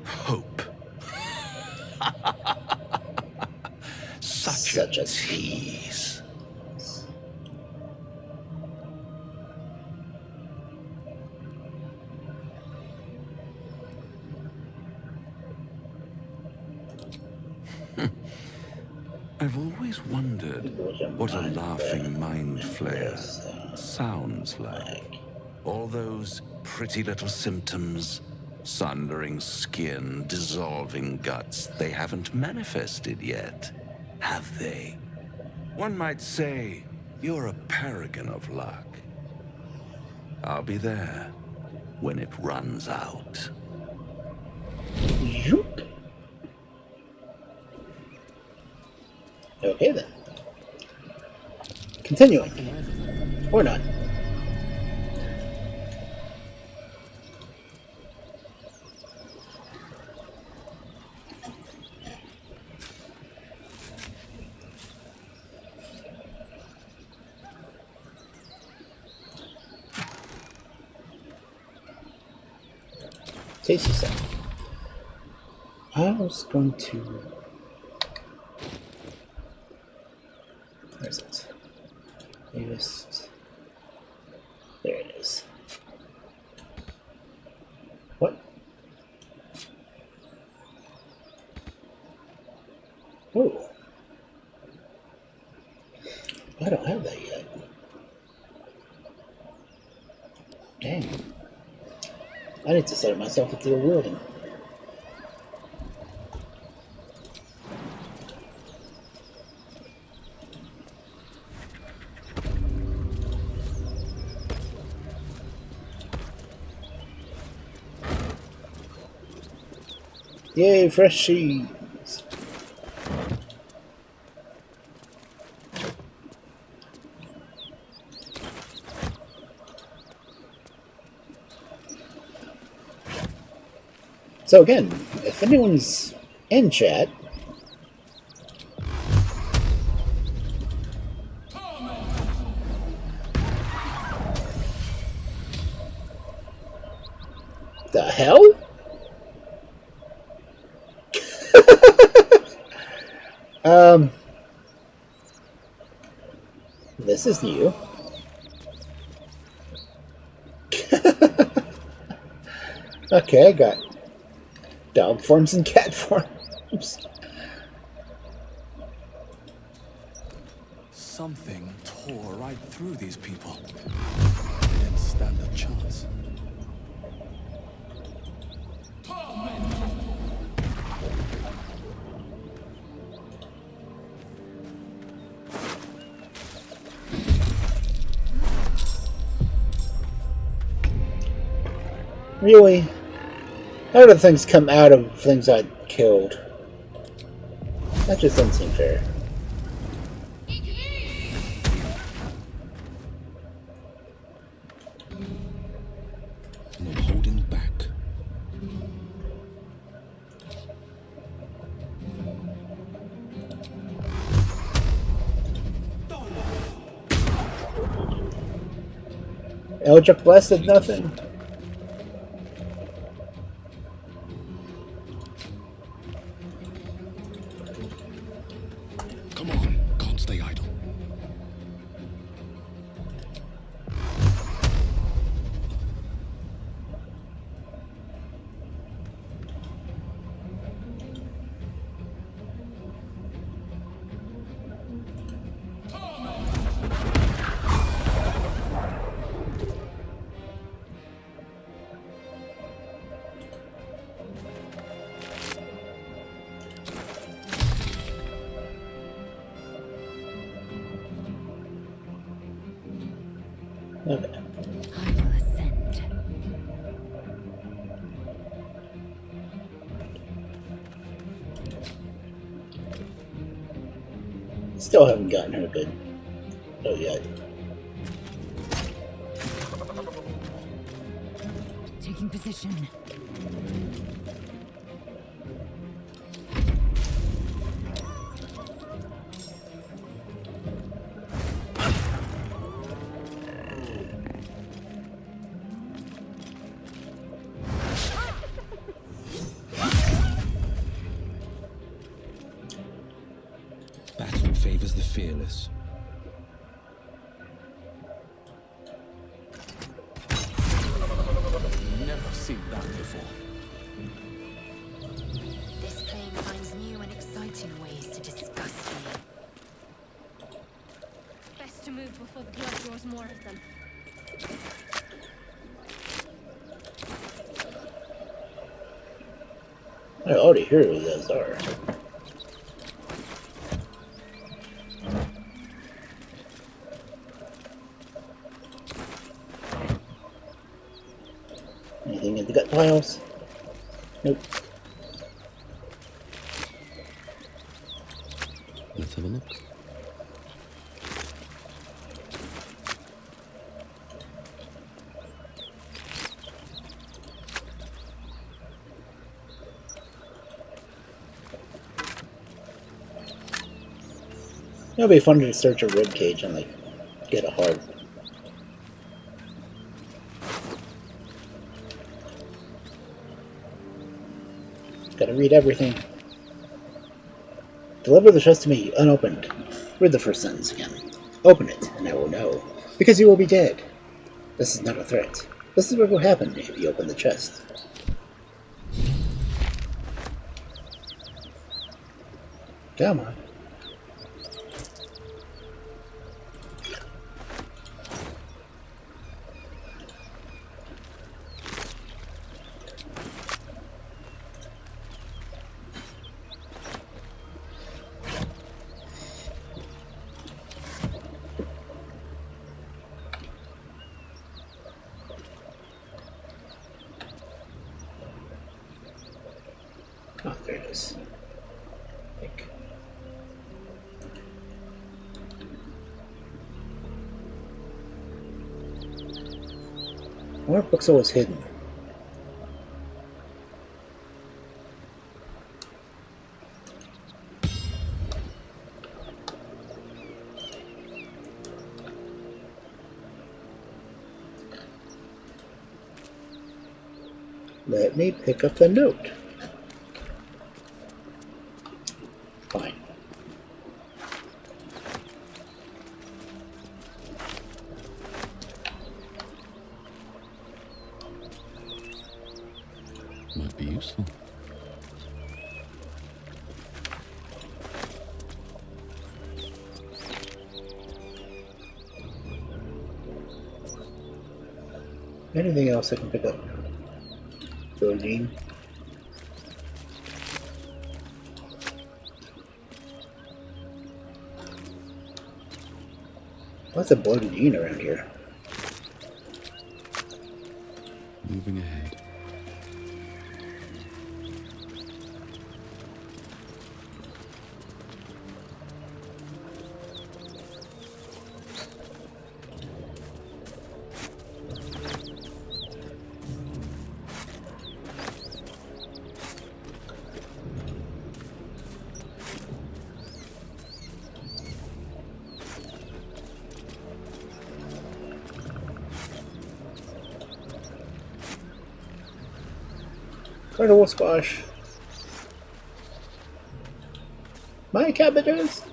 Speaker 3: Hope. Such a tease. I've always wondered what a laughing mind flayer sounds like. All those pretty little symptoms, sundering skin, dissolving guts, they haven't manifested yet, have they? One might say you're a paragon of luck. I'll be there when it runs out.
Speaker 2: Okay, then. Continuing. Or not. Tasty stuff. I was going to... Where's it? Latest. There it is. What? Oh. I don't have that yet. Dang. I need to set myself up to the wielding. Yay, fresh cheese! So again, if anyone's in chat, the hell? This is new. Okay, I got dog forms and cat forms.
Speaker 8: Something tore right through these people. They didn't stand a chance.
Speaker 2: Really? How do things come out of things I killed? That just doesn't seem fair.
Speaker 8: No holding back.
Speaker 2: Eldritch Blessed, nothing.
Speaker 8: Come on, can't stay idle.
Speaker 2: Okay.
Speaker 7: I will ascend.
Speaker 2: Still haven't gotten her good. Oh yeah.
Speaker 7: Taking position.
Speaker 8: Battle favors the fearless. Never seen that before.
Speaker 7: This plane finds new and exciting ways to disgust me.
Speaker 5: Best to move before the blood draws more of them.
Speaker 2: I already hear who those are. Anything in the gut piles? Nope.
Speaker 8: Let's have a look.
Speaker 2: It'll be fun to search a rib cage and like get a heart. Gotta read everything. Deliver the chest to me, unopened. Read the first sentence again. Open it, and I will know. Because you will be dead. This is not a threat. This is what will happen if you open the chest. Come on. Oh, there it is. Where books always hidden? Let me pick up the note. Fine.
Speaker 8: Might be useful.
Speaker 2: Anything else I can pick up? Protein. Lots of bloated gene around here.
Speaker 8: Moving ahead.
Speaker 2: Carnival squash. My cabbages.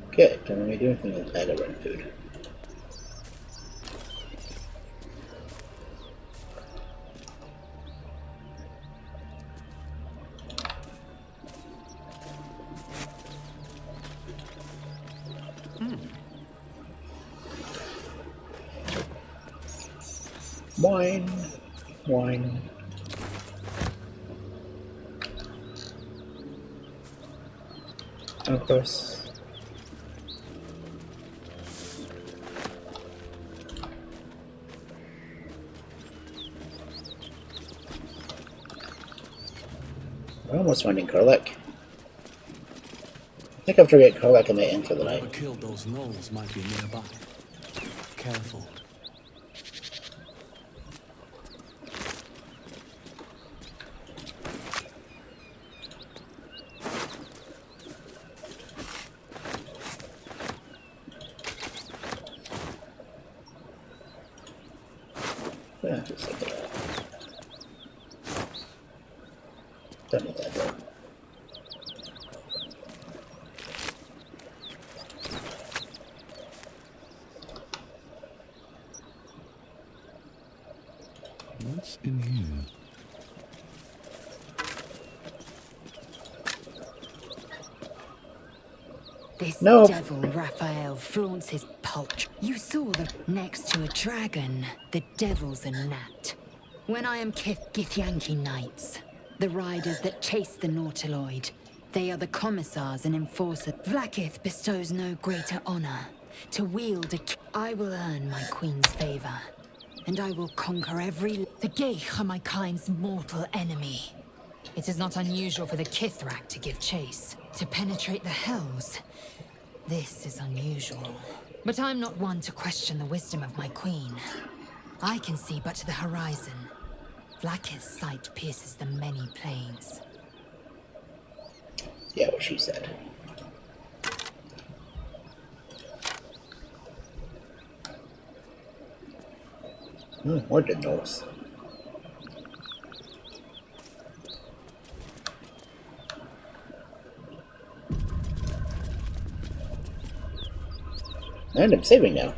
Speaker 2: Okay, don't let me do anything with that run food. Wine. Wine. And of course. We're almost finding Karlach. I think after we get Karlach, I may end for the night.
Speaker 8: Whoever killed those gnolls might be nearby. Careful.
Speaker 2: Yeah, just like that. Done with that though.
Speaker 8: What's in here?
Speaker 7: This
Speaker 2: No.
Speaker 7: devil Raphael flaunts his pulch. You saw the next to a dragon. The devil's a gnat. When I am Githyanki knights, the riders that chase the Nautiloid, they are the commissars and enforcers. Vlaakith bestows no greater honor. To wield I will earn my queen's favor, and I will conquer every... The Geich are my kind's mortal enemy. It is not unusual for the Kithrak to give chase. To penetrate the hells, this is unusual. But I'm not one to question the wisdom of my queen. I can see but to the horizon. Vlaakith's sight pierces the many plains.
Speaker 2: Yeah, what she said. More dead gnolls. And I'm saving now.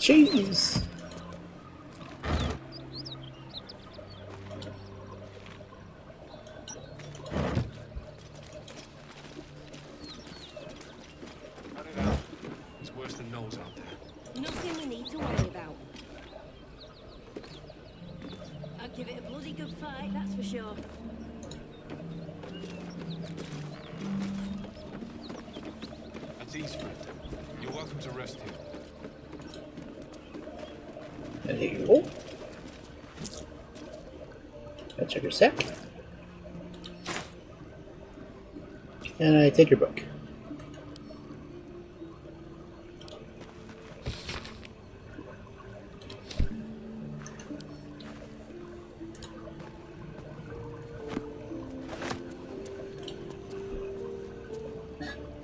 Speaker 2: Jeez.
Speaker 8: It's worse than gnolls out there.
Speaker 11: Nothing we need to worry about. I'll give it a bloody good fight, that's for sure.
Speaker 8: That's Eastford. You're welcome to rest here.
Speaker 2: There you go. I'll check your sack. And I take your book.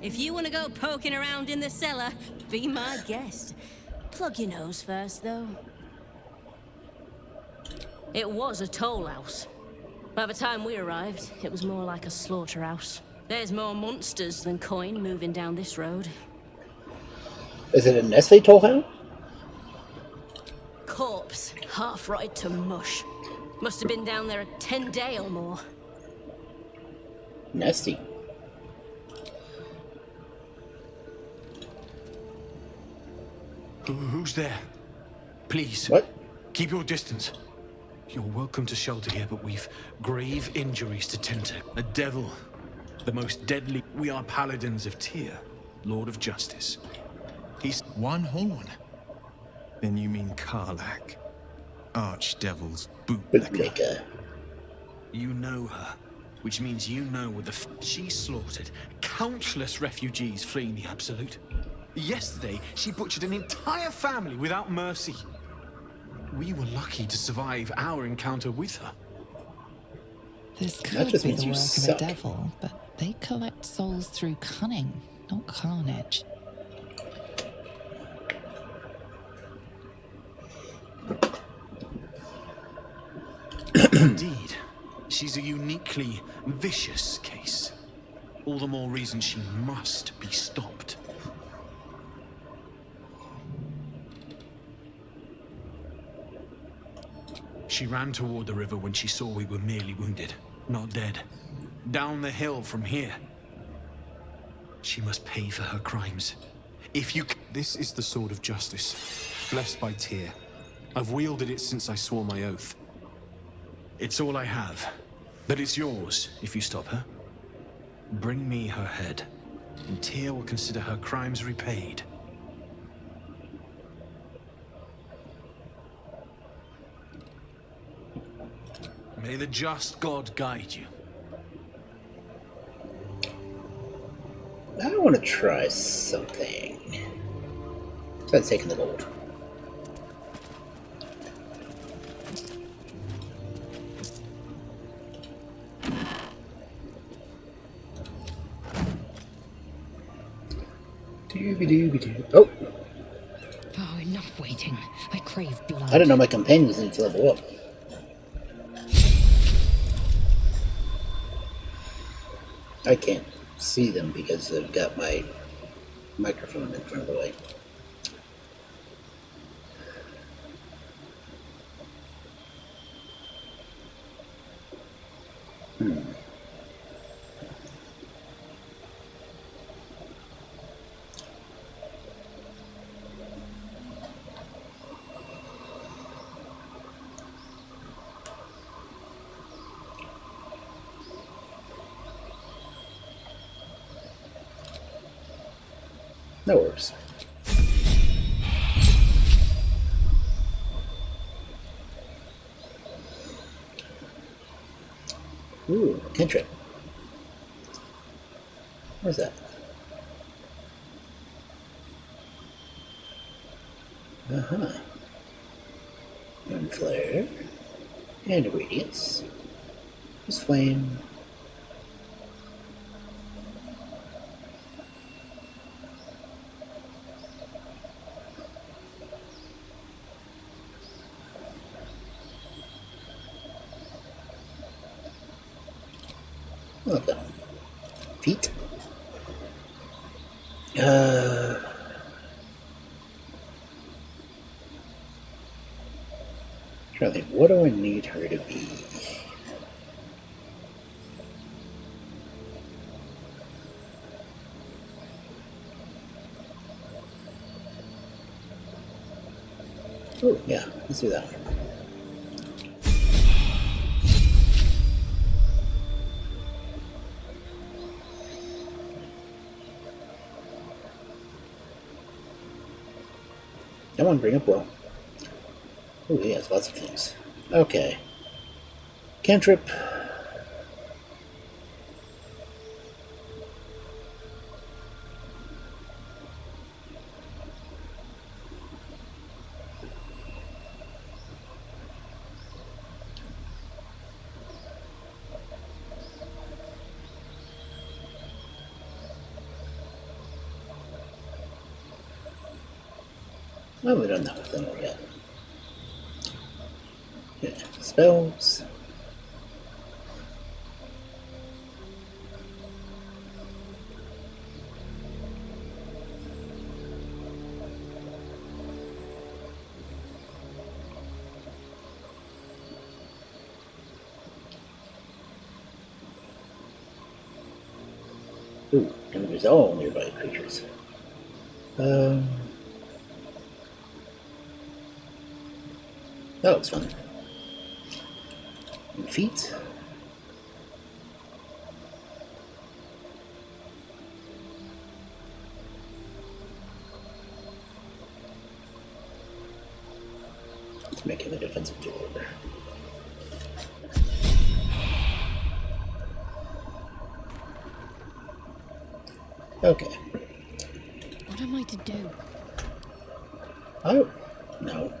Speaker 11: If you want to go poking around in the cellar, be my guest. Plug your nose first, though. It was a toll house. By the time we arrived, it was more like a slaughterhouse. There's more monsters than coin moving down this road.
Speaker 2: Is it a Nestle toll house?
Speaker 11: Corpse, half rotted to mush. Must have been down there a 10-day or more.
Speaker 2: Nasty.
Speaker 16: Who's there? Please.
Speaker 2: What?
Speaker 16: Keep your distance. You're welcome to shelter here, but we've grave injuries to tend to. A devil. The most deadly. We are paladins of Tyr, Lord of Justice. He's one horn. Then you mean Karlach, Archdevil's bootlicker. You know her, which means you know what she slaughtered countless refugees fleeing the Absolute. Yesterday, she butchered an entire family without mercy. We were lucky to survive our encounter with her.
Speaker 10: This could be the work of a devil, but they collect souls through cunning, not carnage.
Speaker 16: Indeed, she's a uniquely vicious case. All the more reason she must be stopped. She ran toward the river when she saw we were merely wounded, not dead. Down the hill from here. She must pay for her crimes. If you... This is the sword of justice, blessed by Tyr. I've wielded it since I swore my oath. It's all I have, but it's yours if you stop her. Bring me her head, and Tyr will consider her crimes repaid. May the just God guide you.
Speaker 2: I want to try something. Besides taking the gold. Oh!
Speaker 7: Oh, enough waiting. I crave blood.
Speaker 2: I didn't know my companions need to level up. I can't see them because I've got my microphone in front of the way. That works. Ooh, cantrip. Where's that? Uh-huh. One flare. And a radiance. Just flame. Welcome. Feet. Trying to think, what do I need her to be? Oh, yeah, let's do that. Come on, bring up Will. Oh, he has lots of things. Okay. Cantrip. I haven't done that with them yet. Yeah, spells. Ooh, enemies all nearby creatures. That looks fun. And feet. Let's make it a defensive door. Okay.
Speaker 11: What am I to do?
Speaker 2: Oh, no.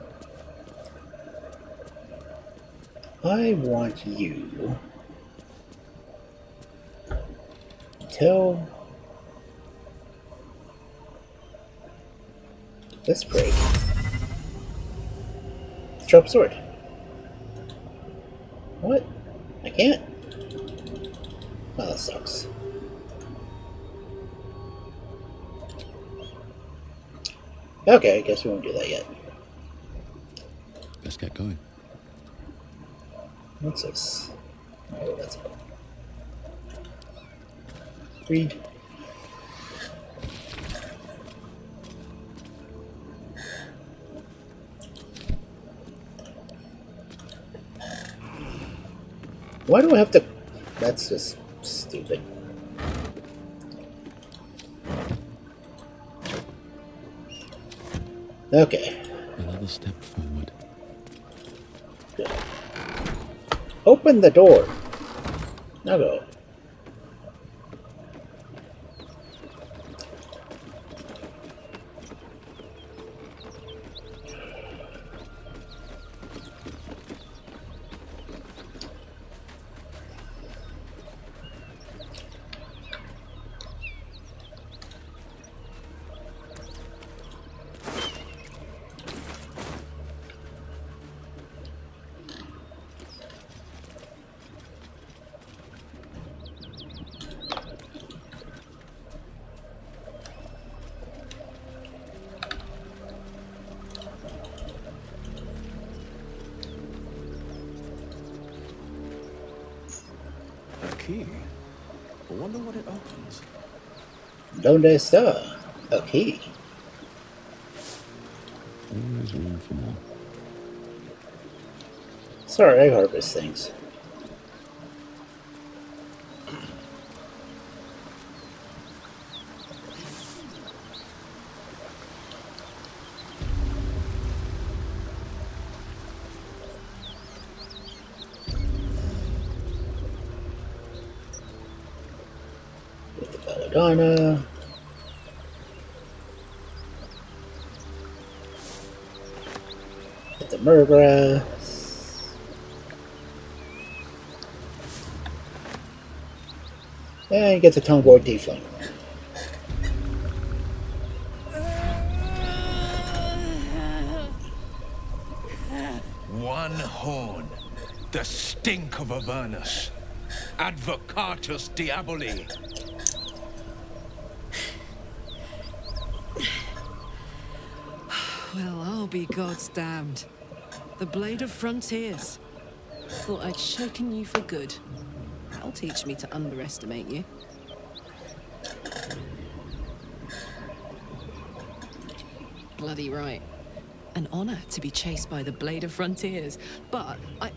Speaker 2: I want you to tell this break. Sharp sword. What? I can't? Oh, that sucks. Okay, I guess we won't do that yet.
Speaker 3: Let's get going.
Speaker 2: What's this? Oh, that's cool. Read. Why do I have to... That's just stupid. Okay.
Speaker 3: Another step forward.
Speaker 2: Good. Open the door. Now go.
Speaker 8: Key. I wonder what it opens.
Speaker 2: ¿Dónde está? Aquí.
Speaker 3: Always room for more.
Speaker 2: Sorry, I harvest things. Belladonna. Get the murgrass. And get the Toneboard Tiefling.
Speaker 6: One horn. The stink of Avernus. Advocatus Diaboli.
Speaker 17: Well, I'll be God's damned. The Blade of Frontiers. Thought I'd shaken you for good. That'll teach me to underestimate you. Bloody right. An honor to be chased by the Blade of Frontiers, but I...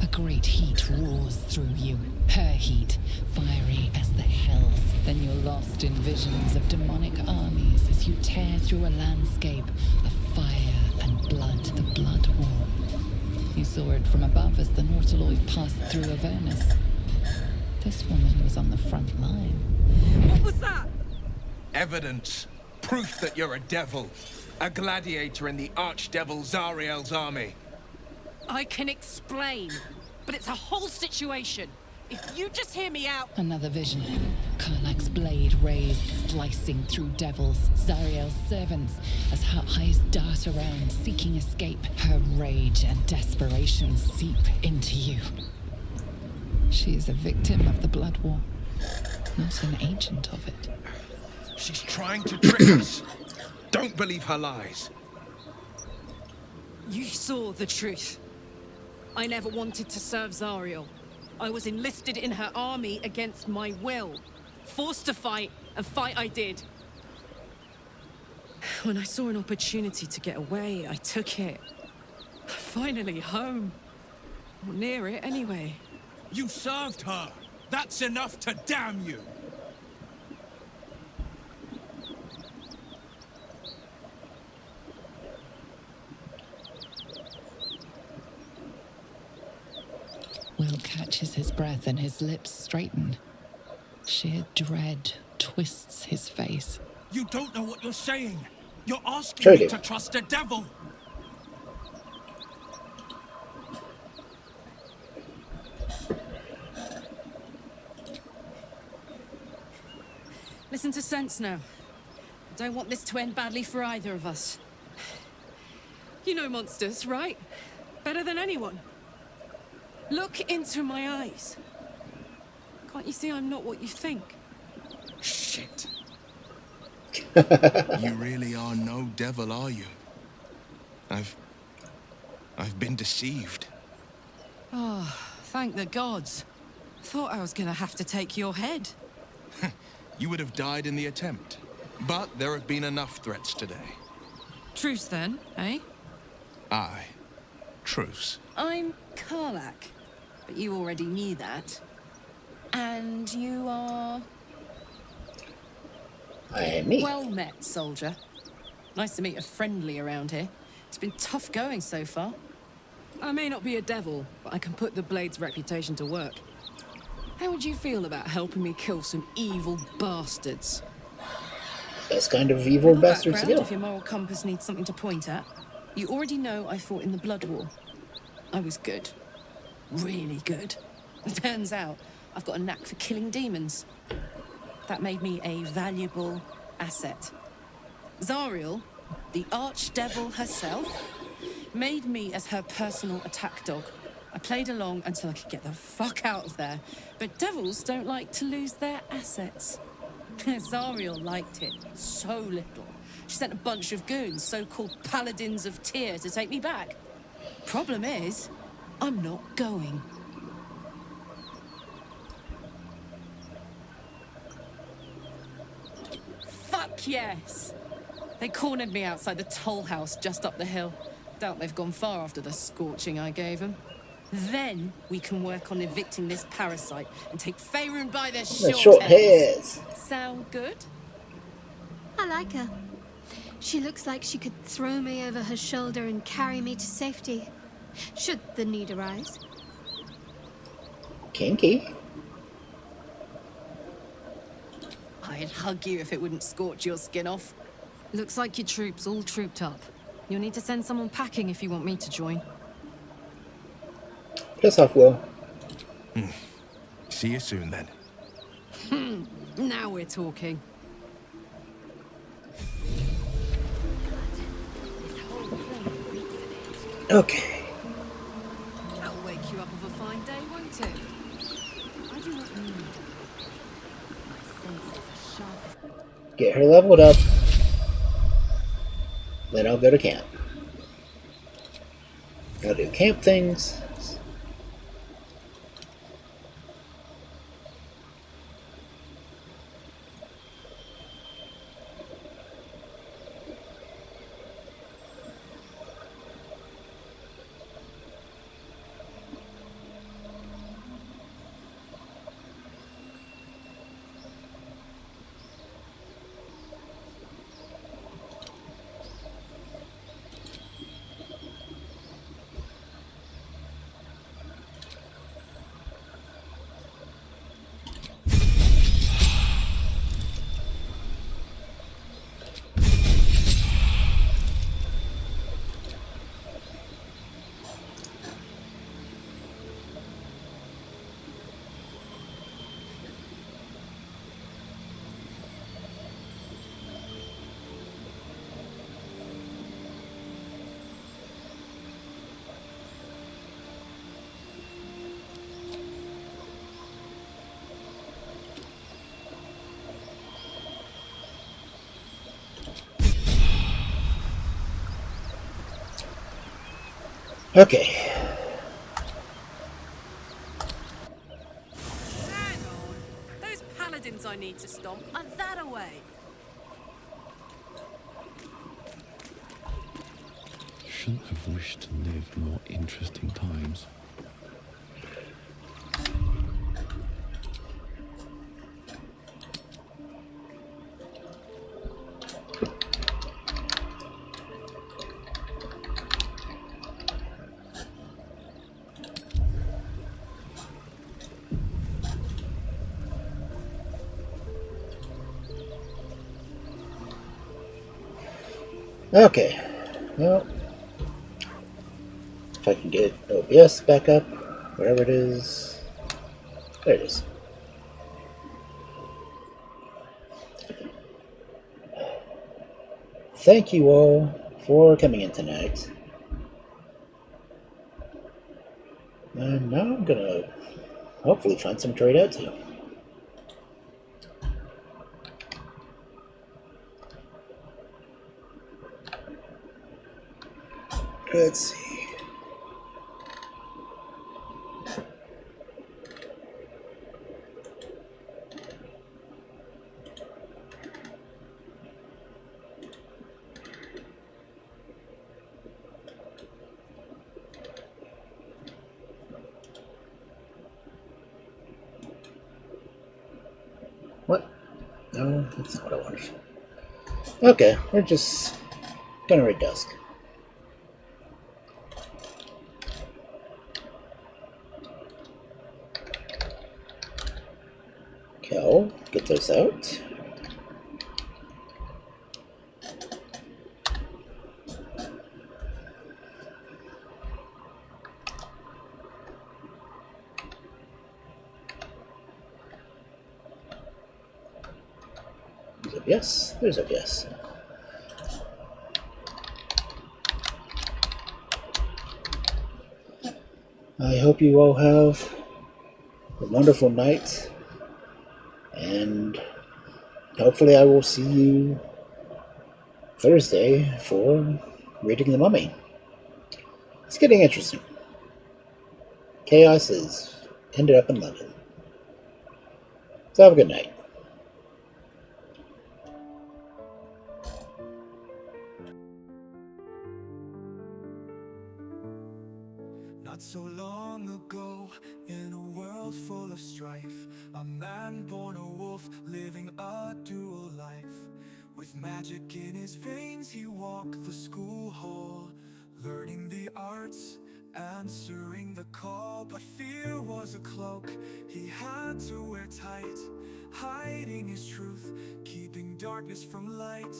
Speaker 10: A great heat roars through you, her heat, fiery as the hells. Then you're lost in visions of demonic armies as you tear through a landscape of fire and blood, the Blood War. You saw it from above as the Nautiloid passed through Avernus. This woman was on the front line.
Speaker 17: What was that?
Speaker 6: Evidence. Proof that you're a devil. A gladiator in the archdevil Zariel's army.
Speaker 17: I can explain, but it's a whole situation. If you just hear me out...
Speaker 10: Another vision. Karlach's blade raised, slicing through devils, Zariel's servants, as her eyes dart around, seeking escape. Her rage and desperation seep into you. She is a victim of the Blood War, not an agent of it.
Speaker 6: She's trying to trick us. Don't believe her lies.
Speaker 17: You saw the truth. I never wanted to serve Zariel. I was enlisted in her army against my will. Forced to fight, and fight I did. When I saw an opportunity to get away, I took it. Finally home. Or near it, anyway.
Speaker 16: You served her. That's enough to damn you.
Speaker 10: Will catches his breath and his lips straighten. Sheer dread twists his face.
Speaker 16: You don't know what you're saying. You're asking
Speaker 2: Sure
Speaker 16: me
Speaker 2: do.
Speaker 16: to trust a devil.
Speaker 17: Listen to sense now. I don't want this to end badly for either of us. You know monsters, right? Better than anyone. Look into my eyes. Can't you see I'm not what you think?
Speaker 16: Shit. You really are no devil, are you? I've been deceived.
Speaker 17: Oh, thank the gods. Thought I was gonna have to take your head.
Speaker 16: You would have died in the attempt. But there have been enough threats today.
Speaker 17: Truce then, eh?
Speaker 16: Aye. Truce.
Speaker 17: I'm Karlach, but you already knew that. And you are...
Speaker 2: I am me.
Speaker 17: Well met, soldier. Nice to meet a friendly around here. It's been tough going so far. I may not be a devil, but I can put the Blade's reputation to work. How would you feel about helping me kill some evil bastards?
Speaker 2: Best kind of evil
Speaker 17: Little
Speaker 2: bastards to
Speaker 17: background,
Speaker 2: kill.
Speaker 17: if your moral compass needs something to point at. You already know I fought in the Blood War. I was good. Really good. It turns out I've got a knack for killing demons. That made me a valuable asset. Zariel, the archdevil herself, made me as her personal attack dog. I played along until I could get the fuck out of there. But devils don't like to lose their assets. Zariel liked it so little. She sent a bunch of goons, so-called paladins of Tyr, to take me back. Problem is, I'm not going. Fuck yes! They cornered me outside the toll house just up the hill. Doubt they've gone far after the scorching I gave them. Then we can work on evicting this parasite and take Faerun by their short hairs. Sound good?
Speaker 5: I like her. She looks like she could throw me over her shoulder and carry me to safety, should the need arise.
Speaker 2: Kinky.
Speaker 17: I'd hug you if it wouldn't scorch your skin off. Looks like your troops all trooped up. You'll need to send someone packing if you want me to join.
Speaker 2: Piss off, Will.
Speaker 16: See you soon, then.
Speaker 17: Now we're talking.
Speaker 2: Okay.
Speaker 17: That'll wake you up of a fine day, won't it? I do not need my senses are sharp as...
Speaker 2: Get her leveled up. Then I'll go to camp. I'll do camp things. Okay.
Speaker 17: Hang on. Those paladins I need to stomp are that away.
Speaker 8: shouldn't have wished to live more interesting times.
Speaker 2: Okay, well, if I can get OBS back up, wherever it is, there it is. Thank you all for coming in tonight. And now I'm gonna hopefully find some trade out to. Let's see. What? No, that's not what I wanted. Okay, we're just gonna read Dusk. Okay, I'll get those out. Yes, there's a yes. I hope you all have a wonderful night, and hopefully I will see you Thursday for reading The Mummy. It's getting interesting. Chaos has ended up in London. So have a good night.
Speaker 18: Not so long ago, in a world full of strife, a man born a wolf, living a dual life. With magic in his veins, he walked the school hall, learning the arts, answering the call. But fear was a cloak he had to wear tight, hiding his truth, keeping darkness from light.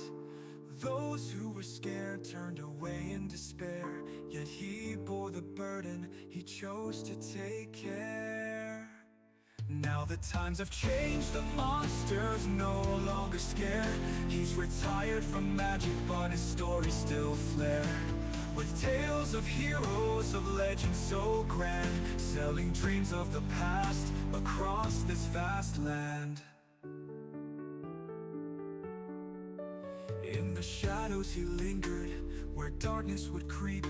Speaker 18: Those who were scared turned away in despair, yet he bore the burden, he chose to take care. Now the times have changed, the monster's no longer scared. He's retired from magic, but his stories still flare, with tales of heroes, of legends so grand, selling dreams of the past across this vast land. In the shadows he lingered, where darkness would creep,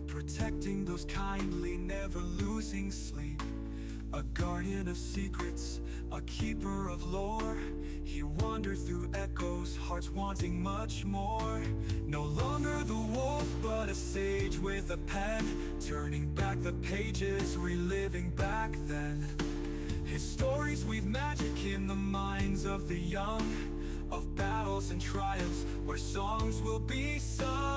Speaker 18: protecting those kindly, never losing sleep. A guardian of secrets, a keeper of lore, he wandered through echoes, hearts wanting much more. No longer the wolf, but a sage with a pen, turning back the pages, reliving back then. His stories weave magic in the minds of the young, of battles and trials, where songs will be sung.